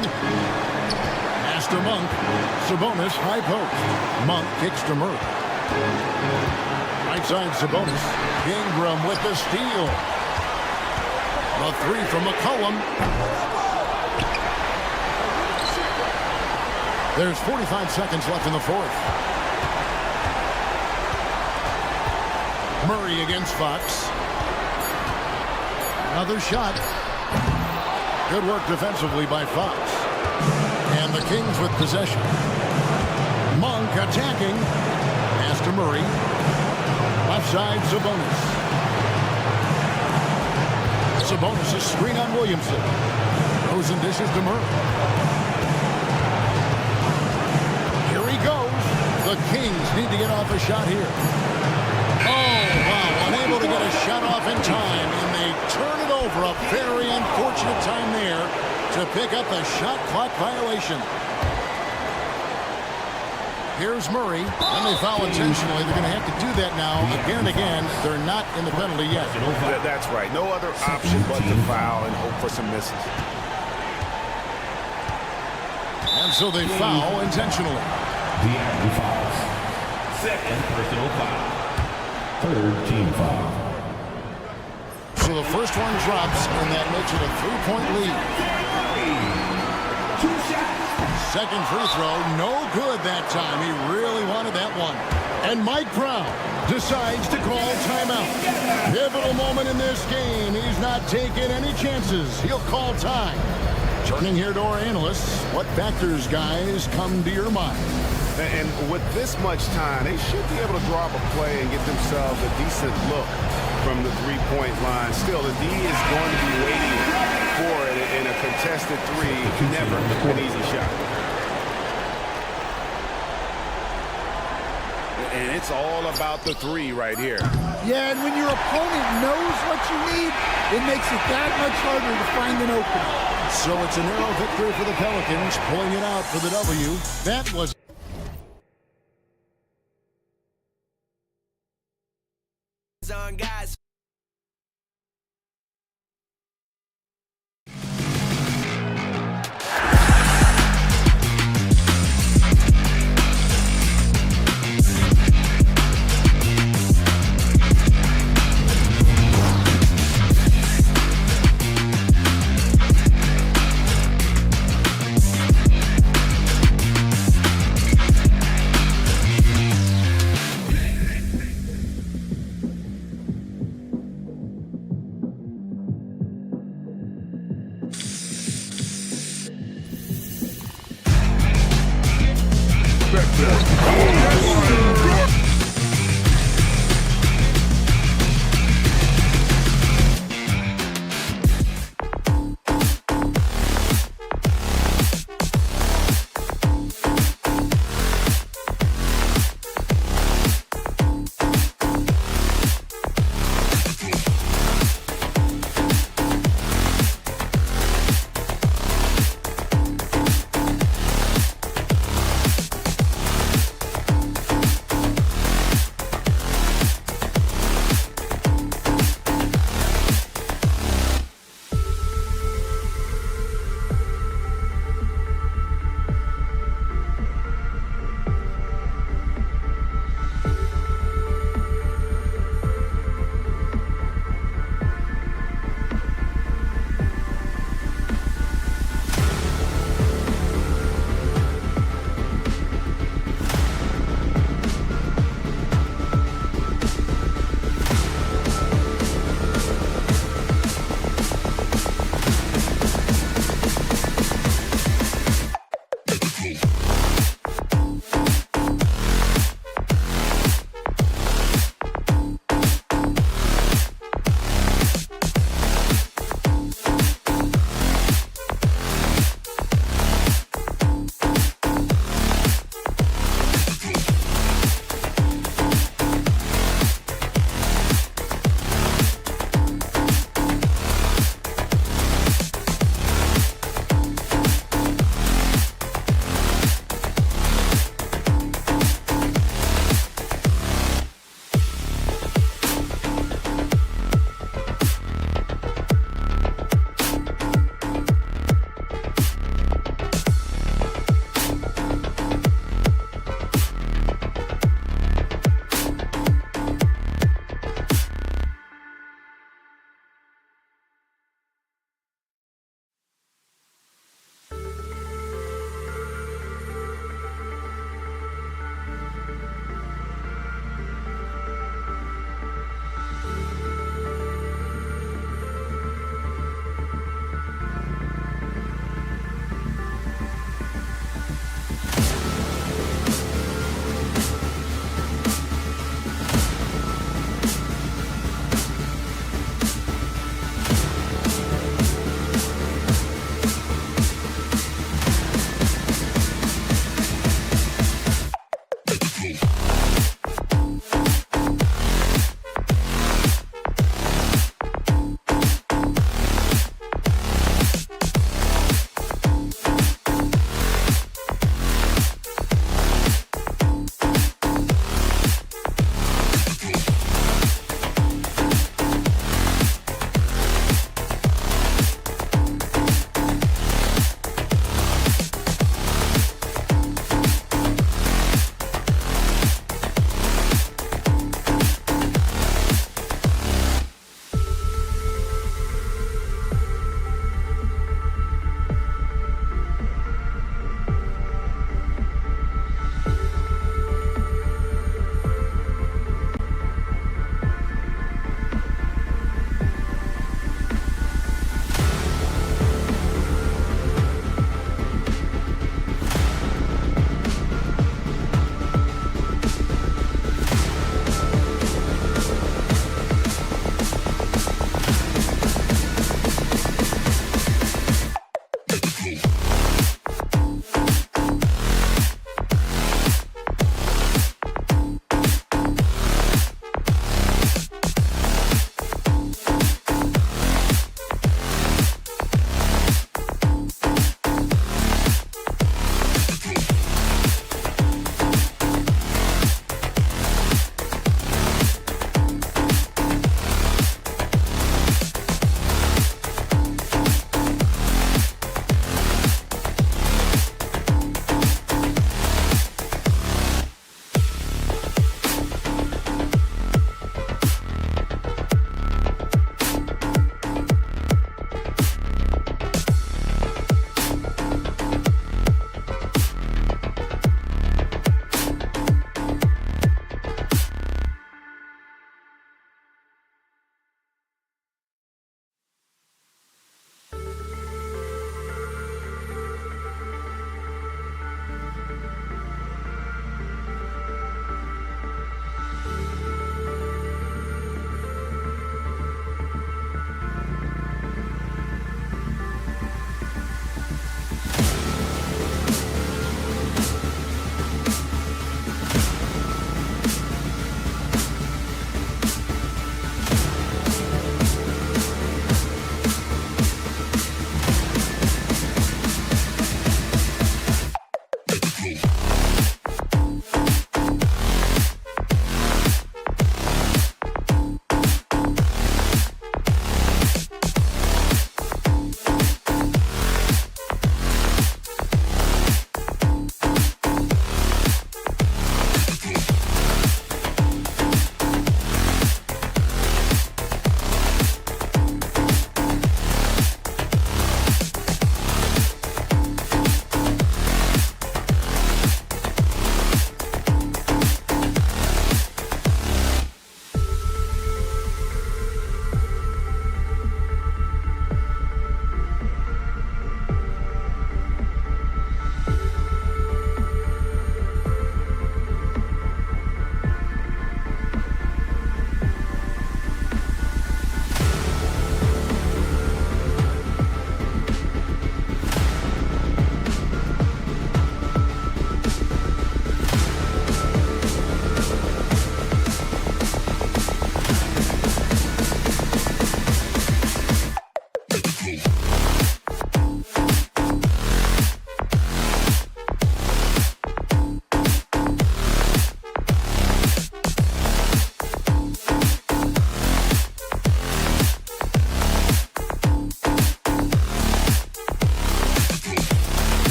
To Monk. Sabonis high post. Monk kicks to Murray. Right side Sabonis. Ingram with the steal. The 3 from McCollum. There's 45 seconds left in the fourth. Murray against Fox. Another shot. Good work defensively by Fox. And the Kings with possession. Monk attacking. Pass to Murray. Left side, Sabonis. Sabonis' screen on Williamson. Rosen dishes to Murray. Here he goes. The Kings need to get off a shot here. Oh, wow. Unable to get a shot off in time. And they turn it over. A very unfortunate time there to pick up the shot clock violation. Here's Murray, and they foul intentionally. They're going to have to do that now again and again. They're not in the penalty yet. That's right. No other option but to foul and hope for some misses. And so they foul intentionally. The active fouls. Second personal foul. Third team foul. So the first one drops, and that makes it a 3-point lead. Second free throw, no good that time. He really wanted that one. And Mike Brown decides to call timeout. Pivotal moment in this game. He's not taking any chances. He'll call time. Turning here to our analysts, what factors, guys, come to your mind? And with this much time, they should be able to draw up a play and get themselves a decent look from the three-point line. Still, the D is going to be waiting for it in a contested three. Never an easy shot. and it's all about the three right here. Yeah, and when your opponent knows what you need, it makes it that much harder to find an opening. So it's a narrow victory for the Pelicans, pulling it out for the W. That was on, guys.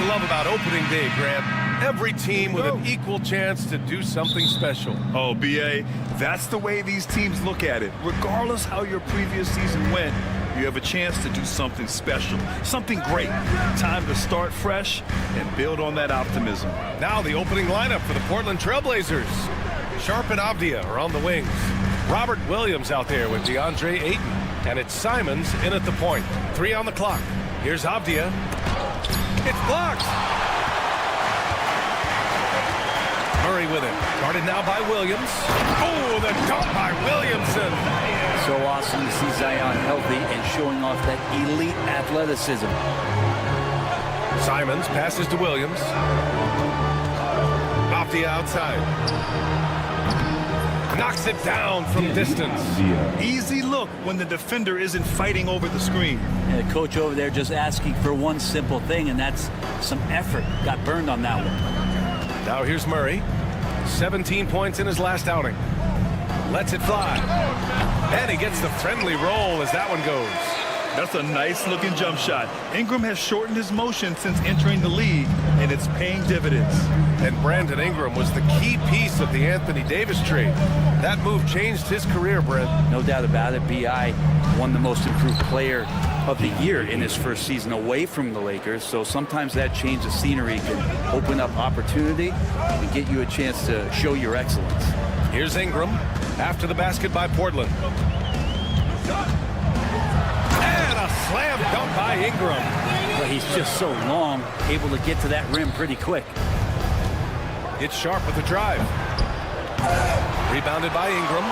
To love about opening day, Grant. Every team with an equal chance to do something special. Oh, B.A., that's the way these teams look at it. Regardless how your previous season went, you have a chance to do something special, something great. Time to start fresh and build on that optimism. Now the opening lineup for the Portland Trailblazers. Sharp and Avdia are on the wings. Robert Williams out there with DeAndre Ayton. And it's Simons in at the point. 3 on the clock. Here's Avdia. It's blocked. Murray with it. Guarded now by Williams. Oh, the dunk by Williamson. So awesome to see Zion healthy and showing off that elite athleticism. Simons passes to Williams. Off the outside. Knocks it down from distance. Easy look when the defender isn't fighting over the screen. And the coach over there just asking for one simple thing, and that's some effort. Got burned on that one. Now here's Murray. 17 points in his last outing. Lets it fly. And he gets the friendly roll as that one goes. That's a nice-looking jump shot. Ingram has shortened his motion since entering the league, and it's paying dividends. And Brandon Ingram was the key piece of the Anthony Davis trade. That move changed his career, Brent. No doubt about it. B.I. won the most improved player of the year in his first season away from the Lakers. So sometimes that change of scenery can open up opportunity and get you a chance to show your excellence. Here's Ingram after the basket by Portland. And a slam dunk by Ingram. But he's just so long, able to get to that rim pretty quick. It's Sharp with the drive. Rebounded by Ingram.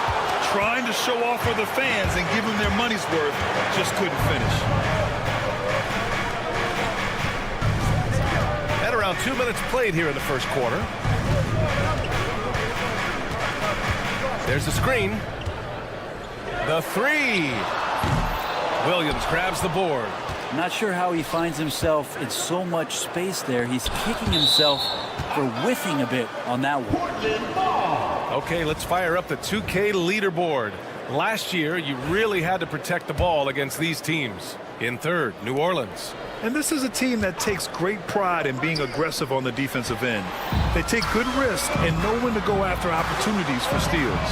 Trying to show off for the fans and give them their money's worth, just couldn't finish. At around 2 minutes played here in the first quarter. There's the screen. The three. Williams grabs the board. Not sure how he finds himself in so much space there. He's kicking himself for whiffing a bit on that one. Okay, let's fire up the 2K leaderboard. Last year, you really had to protect the ball against these teams. In third, New Orleans. And this is a team that takes great pride in being aggressive on the defensive end. They take good risks and know when to go after opportunities for steals.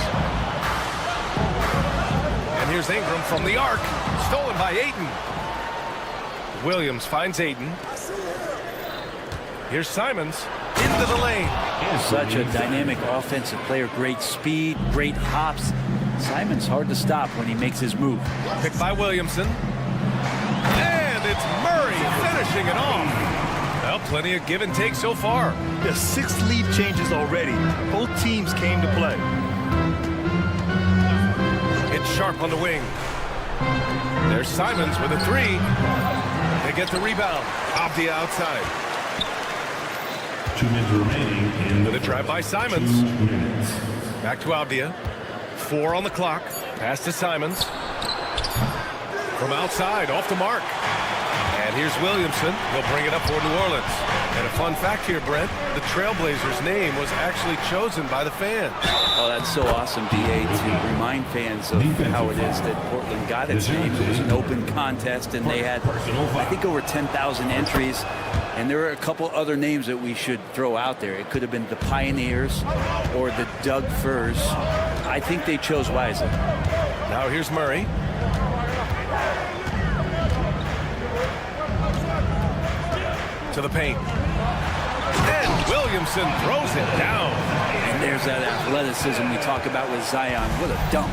And here's Ingram from the arc. Stolen by Ayton. Williams finds Ayton. Here's Simons into the lane. Such a dynamic offensive player. Great speed, great hops. Simons hard to stop when he makes his move. Picked by Williamson. And it's Murray finishing it off. Well, plenty of give and take so far. There's 6 lead changes already. Both teams came to play. It's Sharp on the wing. There's Simons with a 3. They get the rebound off the outside. 2 minutes remaining in With a drive by Simons. 2 minutes. Back to Avdia. 4 on the clock. Pass to Simons. From outside, off the mark. And here's Williamson. He'll bring it up for New Orleans. And a fun fact here, Brent, the Trailblazers' name was actually chosen by the fans. Oh, that's so awesome, B.A., to remind fans of how it is that Portland got its name. It was an open contest, and they had, I think, over 10,000 entries. And there were a couple other names that we should throw out there. It could have been the Pioneers or the Doug Furs. I think they chose wisely. Now here's Murray. To the paint. And Williamson throws it down. And there's that athleticism we talk about with Zion. What a dunk.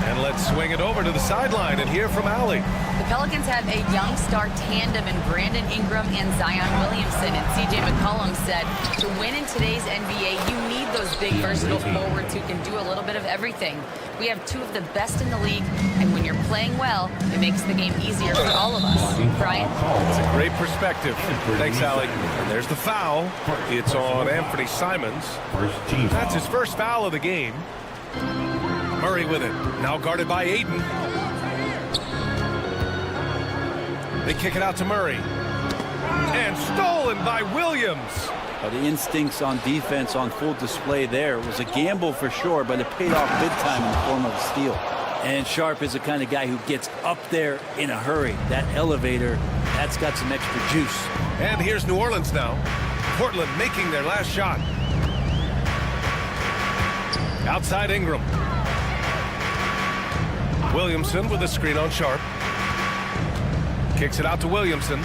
And let's swing it over to the sideline and hear from Allie. The Pelicans have a young star tandem in Brandon Ingram and Zion Williamson. And C.J. McCollum said to win in today's NBA, you need those big, versatile forwards who can do a little bit of everything. We have 2 of the best in the league, and when you're playing well, it makes the game easier for all of us. Brian? It's a great perspective. Thanks, Allie. And there's the foul. It's on Anthony Simons. That's his first foul of the game. Murray with it. Now guarded by Ayton. They kick it out to Murray. And stolen by Williams. The instincts on defense on full display there. It was a gamble for sure, but it paid off big time in the form of a steal. And Sharp is the kind of guy who gets up there in a hurry. That elevator, that's got some extra juice. And here's New Orleans now. Portland making their last shot. Outside Ingram. Williamson with a screen on Sharp. Kicks it out to Williamson.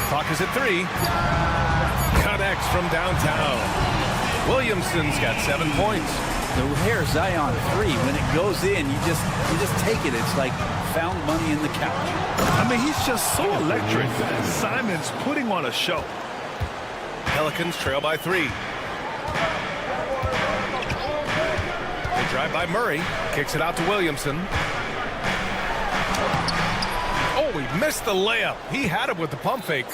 Clock is at 3. Connects from downtown. Williamson's got 7 points. The rare Zion 3, when it goes in, you just take it. It's like found money in the couch. I mean, he's just so electric. Simon's putting on a show. Pelicans trail by 3. They drive by Murray. Kicks it out to Williamson. Oh, he missed the layup. He had it with the pump fake.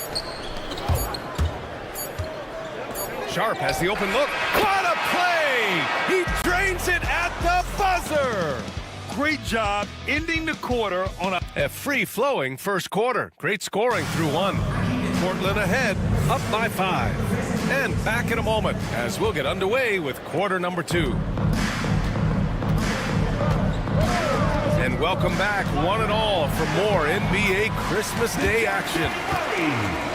Sharp has the open look. What a play! He drains it at the buzzer. Great job ending the quarter on a free-flowing first quarter. Great scoring through 1. Portland ahead, up by 5. And back in a moment as we'll get underway with quarter number 2. And welcome back, one and all, for more NBA Christmas Day action.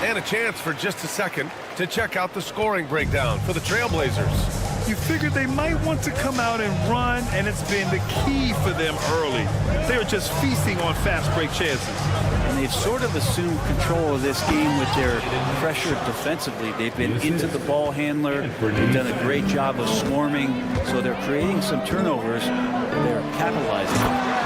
And a chance for just a second to check out the scoring breakdown for the Trailblazers. You figured they might want to come out and run, and it's been the key for them early. They are just feasting on fast break chances. And they've sort of assumed control of this game with their pressure defensively. They've been into the ball handler. They've done a great job of swarming. So they're creating some turnovers. They're capitalizing.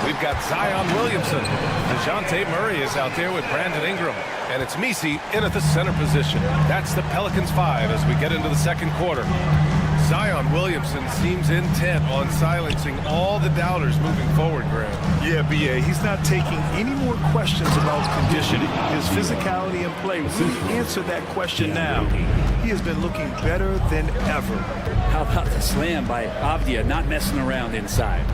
We've got Zion Williamson. DeJounte Murray is out there with Brandon Ingram. And it's Messi in at the center position. That's the Pelicans 5 as we get into the second quarter. Zion Williamson seems intent on silencing all the doubters moving forward, Graham. Yeah, B.A., he's not taking any more questions about conditioning, his physicality and play. We answered that question now. He has been looking better than ever. How about the slam by Avdia, not messing around inside.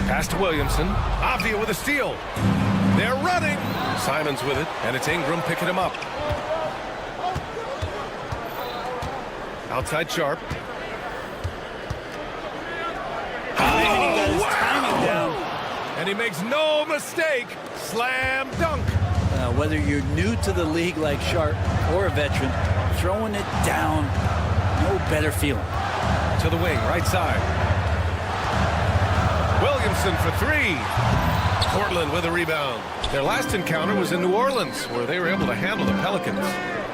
Pass to Williamson. Avdia with a steal. They're running. Simon's with it, and it's Ingram picking him up. Outside Sharp. Timing down. And he makes no mistake. Slam dunk. Whether you're new to the league like Sharp or a veteran, throwing it down, no better feeling. To the wing, right side. Williamson for 3. Portland with a rebound. Their last encounter was in New Orleans, where they were able to handle the Pelicans.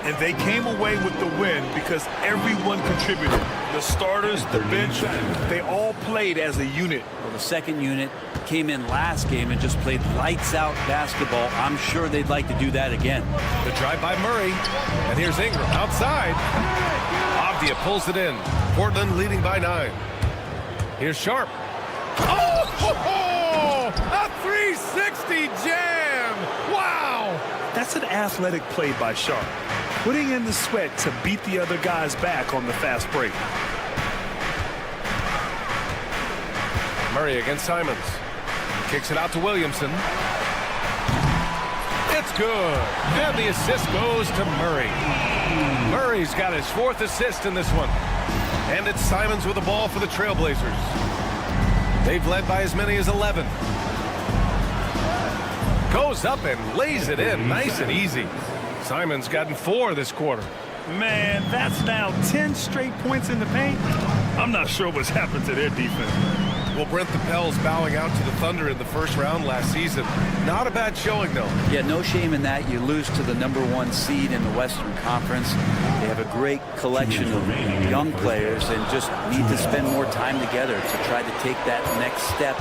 And they came away with the win because everyone contributed. The starters, the bench, they all played as a unit. Well, the second unit came in last game and just played lights-out basketball. I'm sure they'd like to do that again. The drive by Murray. And here's Ingram outside. Avdia pulls it in. Portland leading by 9. Here's Sharp. Oh! A 360 jam! Wow! That's an athletic play by Sharp, putting in the sweat to beat the other guys back on the fast break. Murray against Simons. Kicks it out to Williamson. It's good. And the assist goes to Murray. Murray's got his 4th assist in this one. And it's Simons with the ball for the Trailblazers. They've led by as many as 11. Goes up and lays it in nice and easy. Simon's gotten 4 this quarter. Man, that's now 10 straight points in the paint. I'm not sure what's happened to their defense. Well, Brent, the Pels bowing out to the Thunder in the first round last season. Not a bad showing, though. Yeah, no shame in that. You lose to the #1 seed in the Western Conference. They have a great collection of young players and just need to spend more time together to try to take that next step.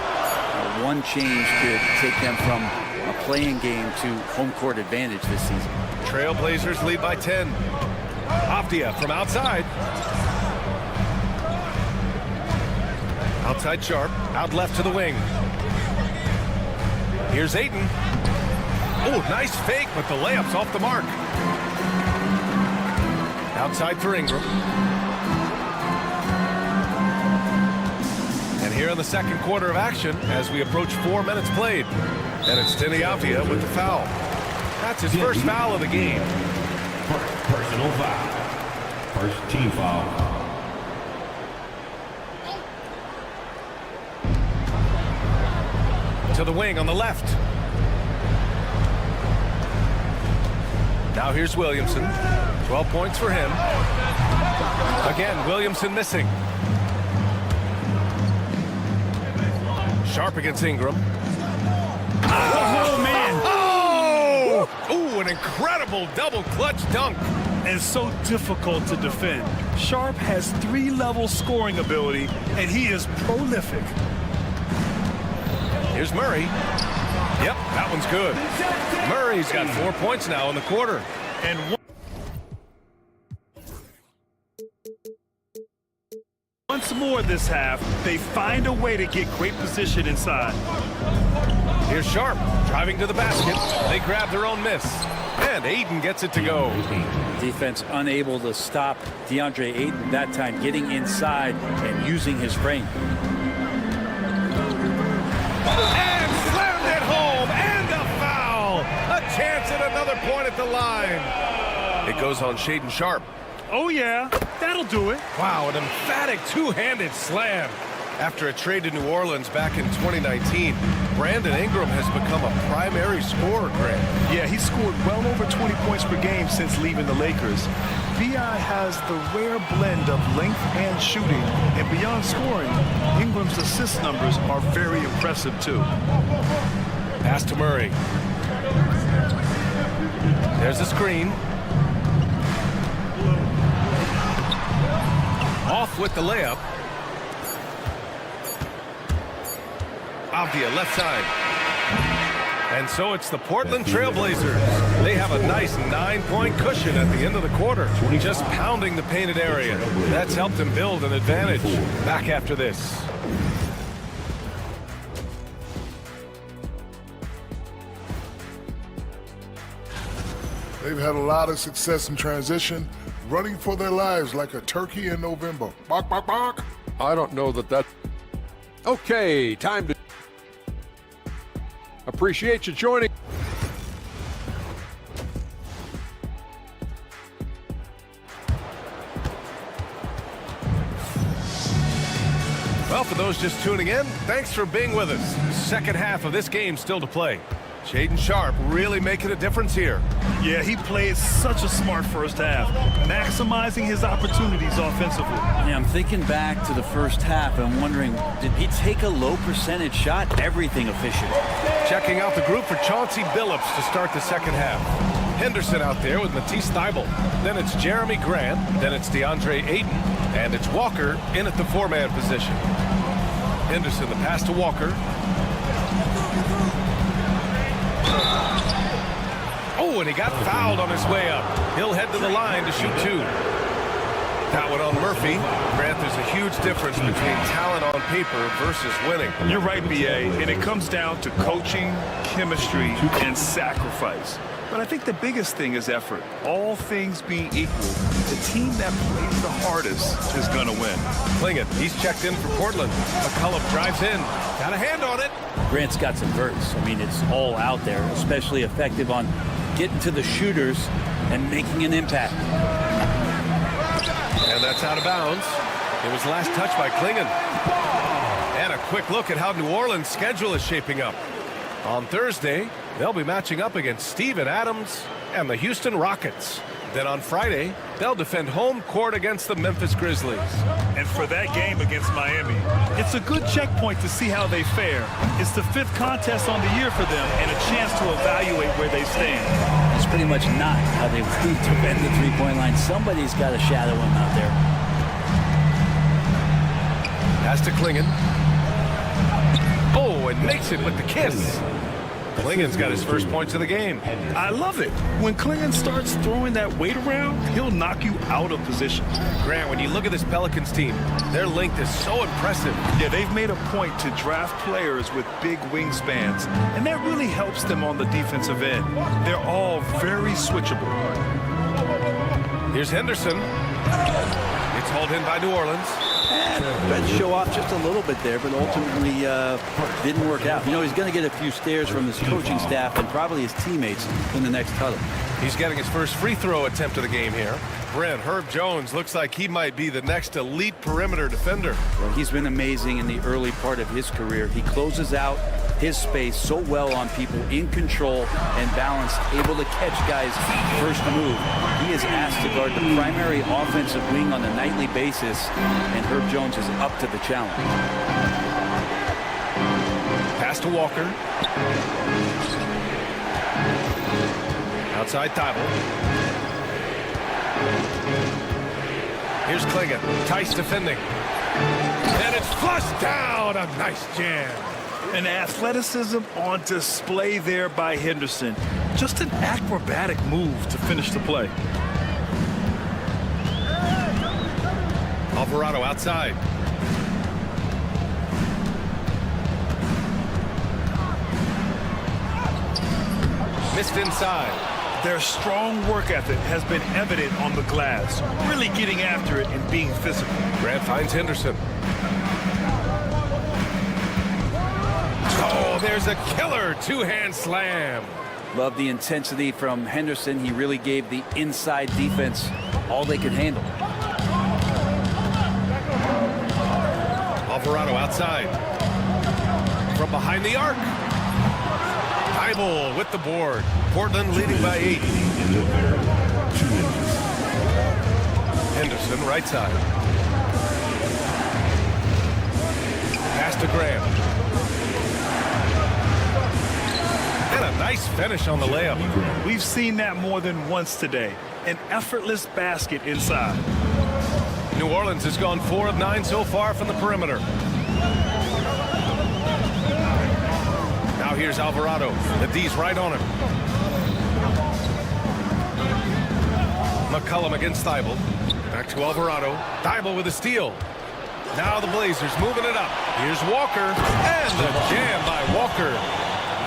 One change could take them from a playing game to home court advantage this season. Trailblazers lead by 10. Avdia from outside. Outside Sharp, out left to the wing. Here's Ayton. Oh, nice fake, but the layup's off the mark. Outside for Ingram. And here in the second quarter of action as we approach 4 minutes played. And it's Teniavia with the foul. That's his first foul of the game. Personal foul. First team foul. To the wing on the left. Now here's Williamson. 12 points for him. Again, Williamson missing. Sharp against Ingram. Oh, man. Oh! Ooh, an incredible double clutch dunk. And so difficult to defend. Sharp has 3-level scoring ability, and he is prolific. Here's Murray. Yep, that one's good. Murray's got 4 points now in the quarter. And once more this half, they find a way to get great position inside. Here's Sharp driving to the basket. They grab their own miss. And Ayton gets it to go. Defense unable to stop DeAndre Ayton that time, getting inside and using his frame. And slammed it home, and a foul. A chance at another point at the line. It goes on Shaedon Sharp. Oh, yeah, that'll do it. Wow, an emphatic two-handed slam. After a trade to New Orleans back in 2019, Brandon Ingram has become a primary scorer, Grant. Yeah, he scored well over 20 points per game since leaving the Lakers. B.I. has the rare blend of length and shooting, and beyond scoring, Ingram's assist numbers are very impressive, too. Pass to Murray. There's a screen. Off with the layup. Avdia left side. And so it's the Portland Trailblazers. They have a nice 9-point cushion at the end of the quarter, just pounding the painted area. That's helped them build an advantage. Back after this. They've had a lot of success in transition, running for their lives like a turkey in November. Bark, bark, bark. I don't know that. Okay, time to. Appreciate you joining. Well, for those just tuning in, thanks for being with us. Second half of this game still to play. Shaedon Sharp really making a difference here. Yeah, he played such a smart first half, maximizing his opportunities offensively. Yeah, I'm thinking back to the first half and I'm wondering, did he take a low percentage shot? Everything efficient. Checking out the group for Chauncey Billups to start the second half. Henderson out there with Matisse Thybulle. Then it's Jeremy Grant. Then it's DeAndre Ayton. And it's Walker in at the 4-man position. Henderson, the pass to Walker. Oh, and he got fouled on his way up. He'll head to the line to shoot 2. That one on Murphy. Grant, there's a huge difference between talent on paper versus winning. You're right, B.A., and it comes down to coaching, chemistry, and sacrifice. But I think the biggest thing is effort. All things being equal, the team that plays the hardest is going to win. Clingan, he's checked in for Portland. McCullough drives in. Got a hand on it. Grant's got some verts. I mean, it's all out there, especially effective on getting to the shooters and making an impact. And that's out of bounds. It was last touched by Clingan. And a quick look at how New Orleans' schedule is shaping up. On Thursday, they'll be matching up against Steven Adams and the Houston Rockets. Then on Friday, they'll defend home court against the Memphis Grizzlies. And for that game against Miami, it's a good checkpoint to see how they fare. It's the 5th contest on the year for them and a chance to evaluate where they stand. It's pretty much not how they want to defend the three-point line. Somebody's got to shadow him out there. Pass to Clingan. Oh, and makes it with the kiss. Clingan's got his first points of the game. I love it. When Clingan starts throwing that weight around, he'll knock you out of position. Grant, when you look at this Pelicans team, their length is so impressive. Yeah, they've made a point to draft players with big wingspans, and that really helps them on the defensive end. They're all very switchable. Here's Henderson. It's hauled in by New Orleans. And tried to show off just a little bit there, but ultimately didn't work out. You know, he's going to get a few stares from his coaching staff and probably his teammates in the next huddle. He's getting his first free throw attempt of the game here. Brent, Herb Jones looks like he might be the next elite perimeter defender. Well, he's been amazing in the early part of his career. He closes out his space so well on people, in control and balanced, able to catch guys first move. He is asked to guard the primary offensive wing on a nightly basis, and Herb Jones is up to the challenge. Pass to Walker. Outside Thibault. Here's Klingon. Tice defending. And it's flushed down. A nice jam. An athleticism on display there by Henderson. Just an acrobatic move to finish the play. Alvarado outside. Missed inside. Their strong work ethic has been evident on the glass, really getting after it and being physical. Grant finds Henderson. Oh, there's a killer two-hand slam. Love the intensity from Henderson. He really gave the inside defense all they could handle. Alvarado outside. From behind the arc. Thibault with the board. Portland leading by 8. Henderson right side. Pass to Graham. And a nice finish on the layup. We've seen that more than once today. An effortless basket inside. New Orleans has gone 4 of 9 so far from the perimeter. Now here's Alvarado. The D's right on him. McCollum against Thibault. Back to Alvarado. Thibault with a steal. Now the Blazers moving it up. Here's Walker. And the jam by Walker.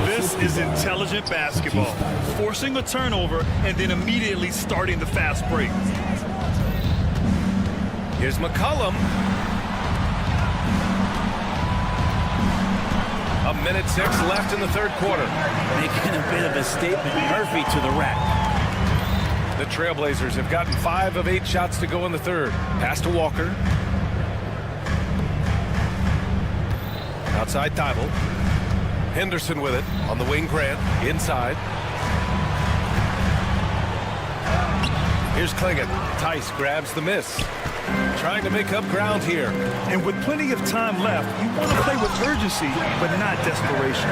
This is intelligent basketball. Forcing a turnover and then immediately starting the fast break. Here's McCollum. A minute 6 left in the third quarter. Making a bit of a statement. Murphy to the rack. The Trailblazers have gotten 5 of 8 shots to go in the third. Pass to Walker. Outside Thibault. Henderson with it. On the wing, Grant. Inside. Here's Klingon. Tice grabs the miss. Trying to make up ground here. And with plenty of time left, you want to play with urgency, but not desperation.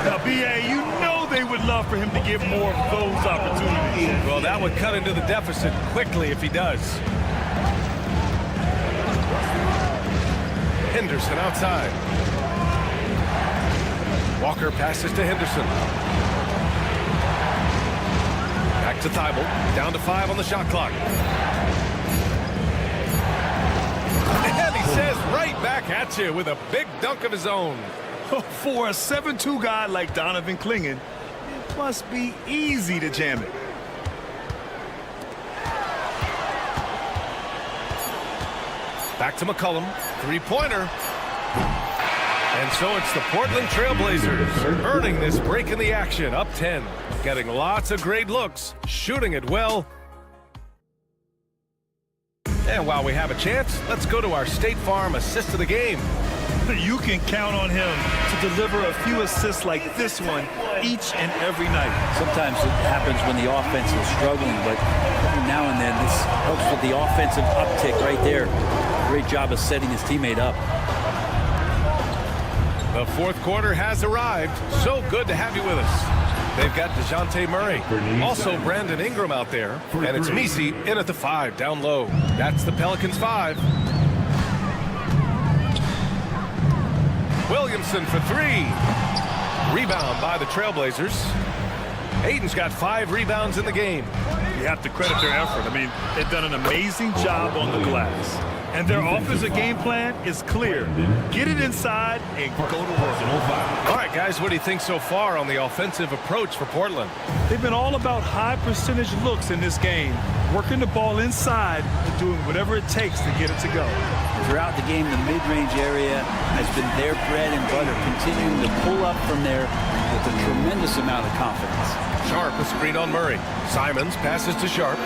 Now, B.A., you know they would love for him to get more of those opportunities. Well, that would cut into the deficit quickly if he does. Henderson outside. Walker passes to Henderson. Back to Thibault. Down to 5 on the shot clock. And he says right back at you with a big dunk of his own. For a 7'2" guy like Donovan Klingon, it must be easy to jam it. Back to McCollum. Three-pointer. And so it's the Portland Trailblazers earning this break in the action. Up 10. Getting lots of great looks. Shooting it well. And while we have a chance, let's go to our State Farm assist of the game. You can count on him to deliver a few assists like this one each and every night. Sometimes it happens when the offense is struggling, but every now and then this helps with the offensive uptick right there. Great job of setting his teammate up. The fourth quarter has arrived. So good to have you with us. They've got DeJounte Murray. Also Brandon Ingram out there. And it's Misi in at the 5, down low. That's the Pelicans 5. Williamson for 3. Rebound by the Trailblazers. Aiden's got 5 rebounds in the game. You have to credit their effort. I mean, they've done an amazing job on the glass. And their offensive game plan is clear. Get it inside and go to work. All right, guys, what do you think so far on the offensive approach for Portland? They've been all about high percentage looks in this game, working the ball inside and doing whatever it takes to get it to go. Throughout the game, the mid-range area has been their bread and butter, continuing to pull up from there with a tremendous amount of confidence. Sharp, a screen on Murray. Simons passes to Sharp.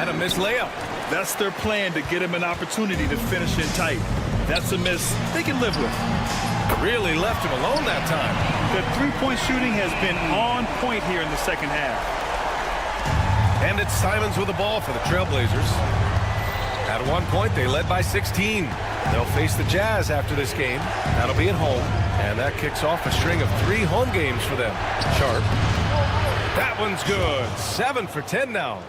And a missed layup. That's their plan, to get him an opportunity to finish in tight. That's a miss they can live with. Really left him alone that time. The three-point shooting has been on point here in the second half. And it's Simons with the ball for the Trailblazers. At one point, they led by 16. They'll face the Jazz after this game. That'll be at home. And that kicks off a string of 3 home games for them. Sharp. That one's good. 7 for 10 now.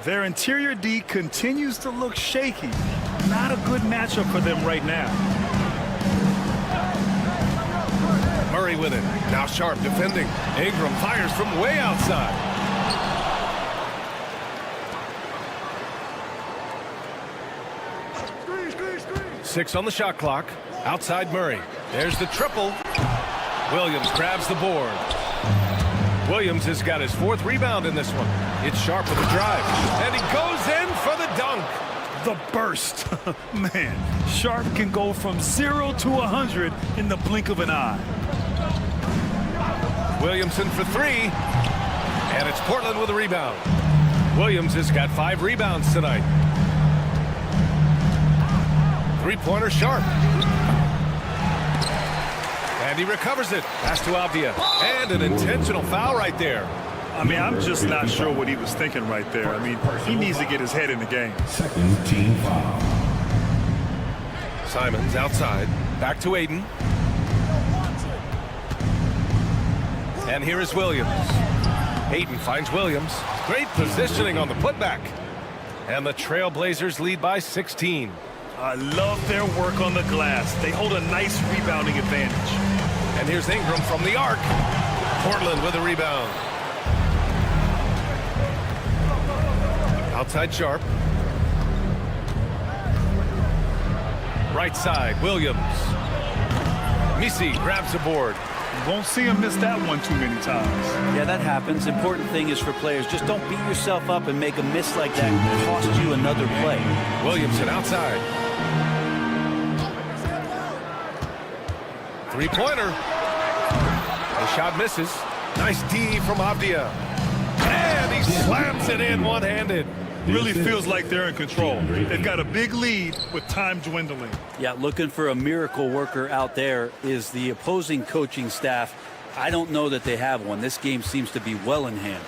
Their interior D continues to look shaky. Not a good matchup for them right now. Murray with it. Now Sharp defending. Ingram fires from way outside. Six on the shot clock. Outside Murray. There's the triple. Williams grabs the board. Williams has got his 4th rebound in this one. It's Sharp with the drive. And he goes in for the dunk. The burst. Man, Sharp can go from 0 to 100 in the blink of an eye. Williamson for 3. And it's Portland with a rebound. Williams has got 5 rebounds tonight. 3-pointer Sharp. And he recovers it. Pass to Avdia. And an intentional foul right there. I mean, I'm just not sure what he was thinking right there. I mean, he needs to get his head in the game. Second team foul. Simons outside. Back to Aiden. And here is Williams. Aiden finds Williams. Great positioning on the putback. And the Trailblazers lead by 16. I love their work on the glass. They hold a nice rebounding advantage. And here's Ingram from the arc. Portland with a rebound. Outside Sharp. Right side, Williams. Misi grabs the board. You won't see him miss that one too many times. Yeah, that happens. Important thing is for players, just don't beat yourself up and make a miss like that and cost you another play. Williamson outside. 3-pointer. The shot misses. Nice D from Avdia. And he slams it in one-handed. Really feels like they're in control. They've got a big lead with time dwindling. Yeah, looking for a miracle worker out there is the opposing coaching staff. I don't know that they have one. This game seems to be well in hand.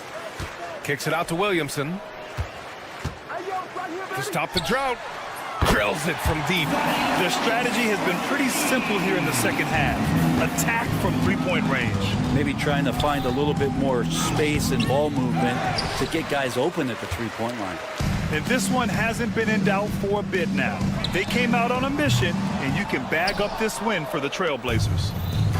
Kicks it out to Williamson. To stop the drought. Drills it from deep. Their strategy has been pretty simple here in the second half. Attack from 3-point range. Maybe trying to find a little bit more space and ball movement to get guys open at the 3-point line. And this one hasn't been in doubt for a bit now. They came out on a mission, and you can bag up this win for the Trailblazers.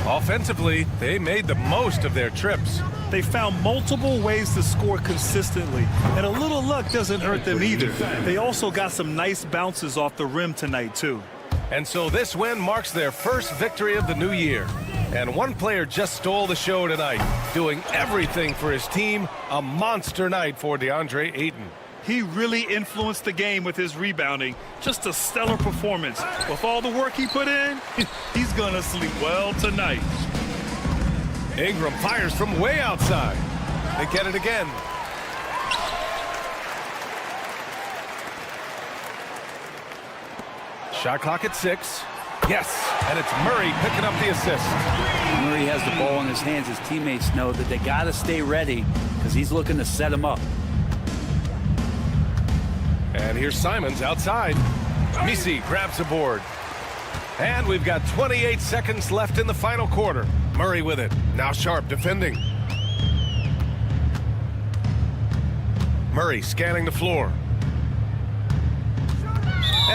Offensively, they made the most of their trips. They found multiple ways to score consistently, and a little luck doesn't hurt them either. They also got some nice bounces off the rim tonight, too. And so this win marks their first victory of the new year. And one player just stole the show tonight, doing everything for his team. A monster night for DeAndre Ayton. He really influenced the game with his rebounding. Just a stellar performance. With all the work he put in, he's gonna sleep well tonight. Ingram fires from way outside. They get it again. Shot clock at 6. Yes, and it's Murray picking up the assist. Murray has the ball in his hands. His teammates know that they got to stay ready because he's looking to set him up. And here's Simons outside. Misi grabs the board. And we've got 28 seconds left in the final quarter. Murray with it. Now Sharp defending. Murray scanning the floor.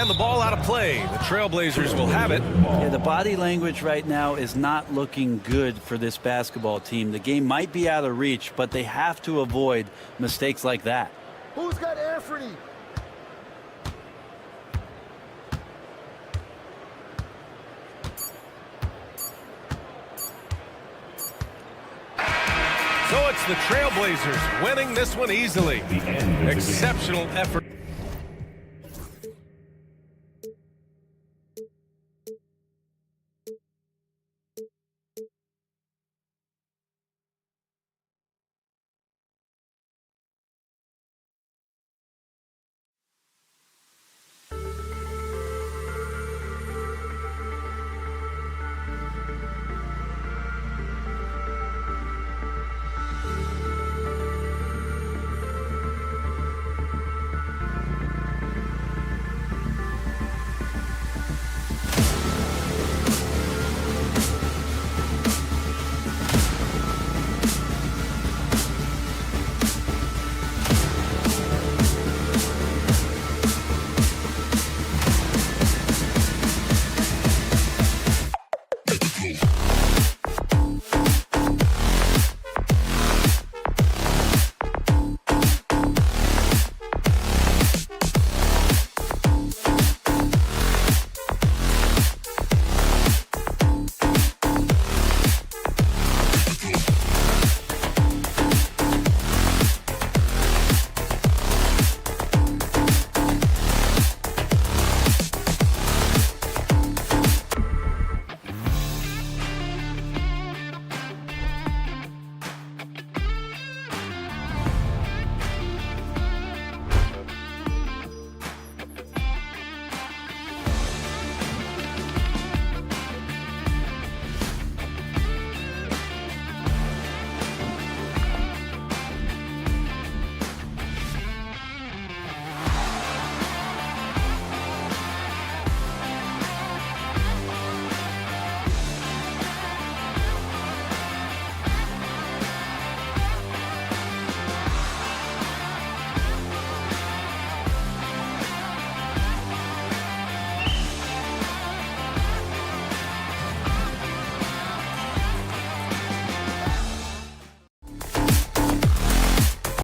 And the ball out of play. The Trailblazers will have it. Yeah, the body language right now is not looking good for this basketball team. The game might be out of reach, but they have to avoid mistakes like that. Who's got Anthony? So it's the Trailblazers winning this one easily. Exceptional effort.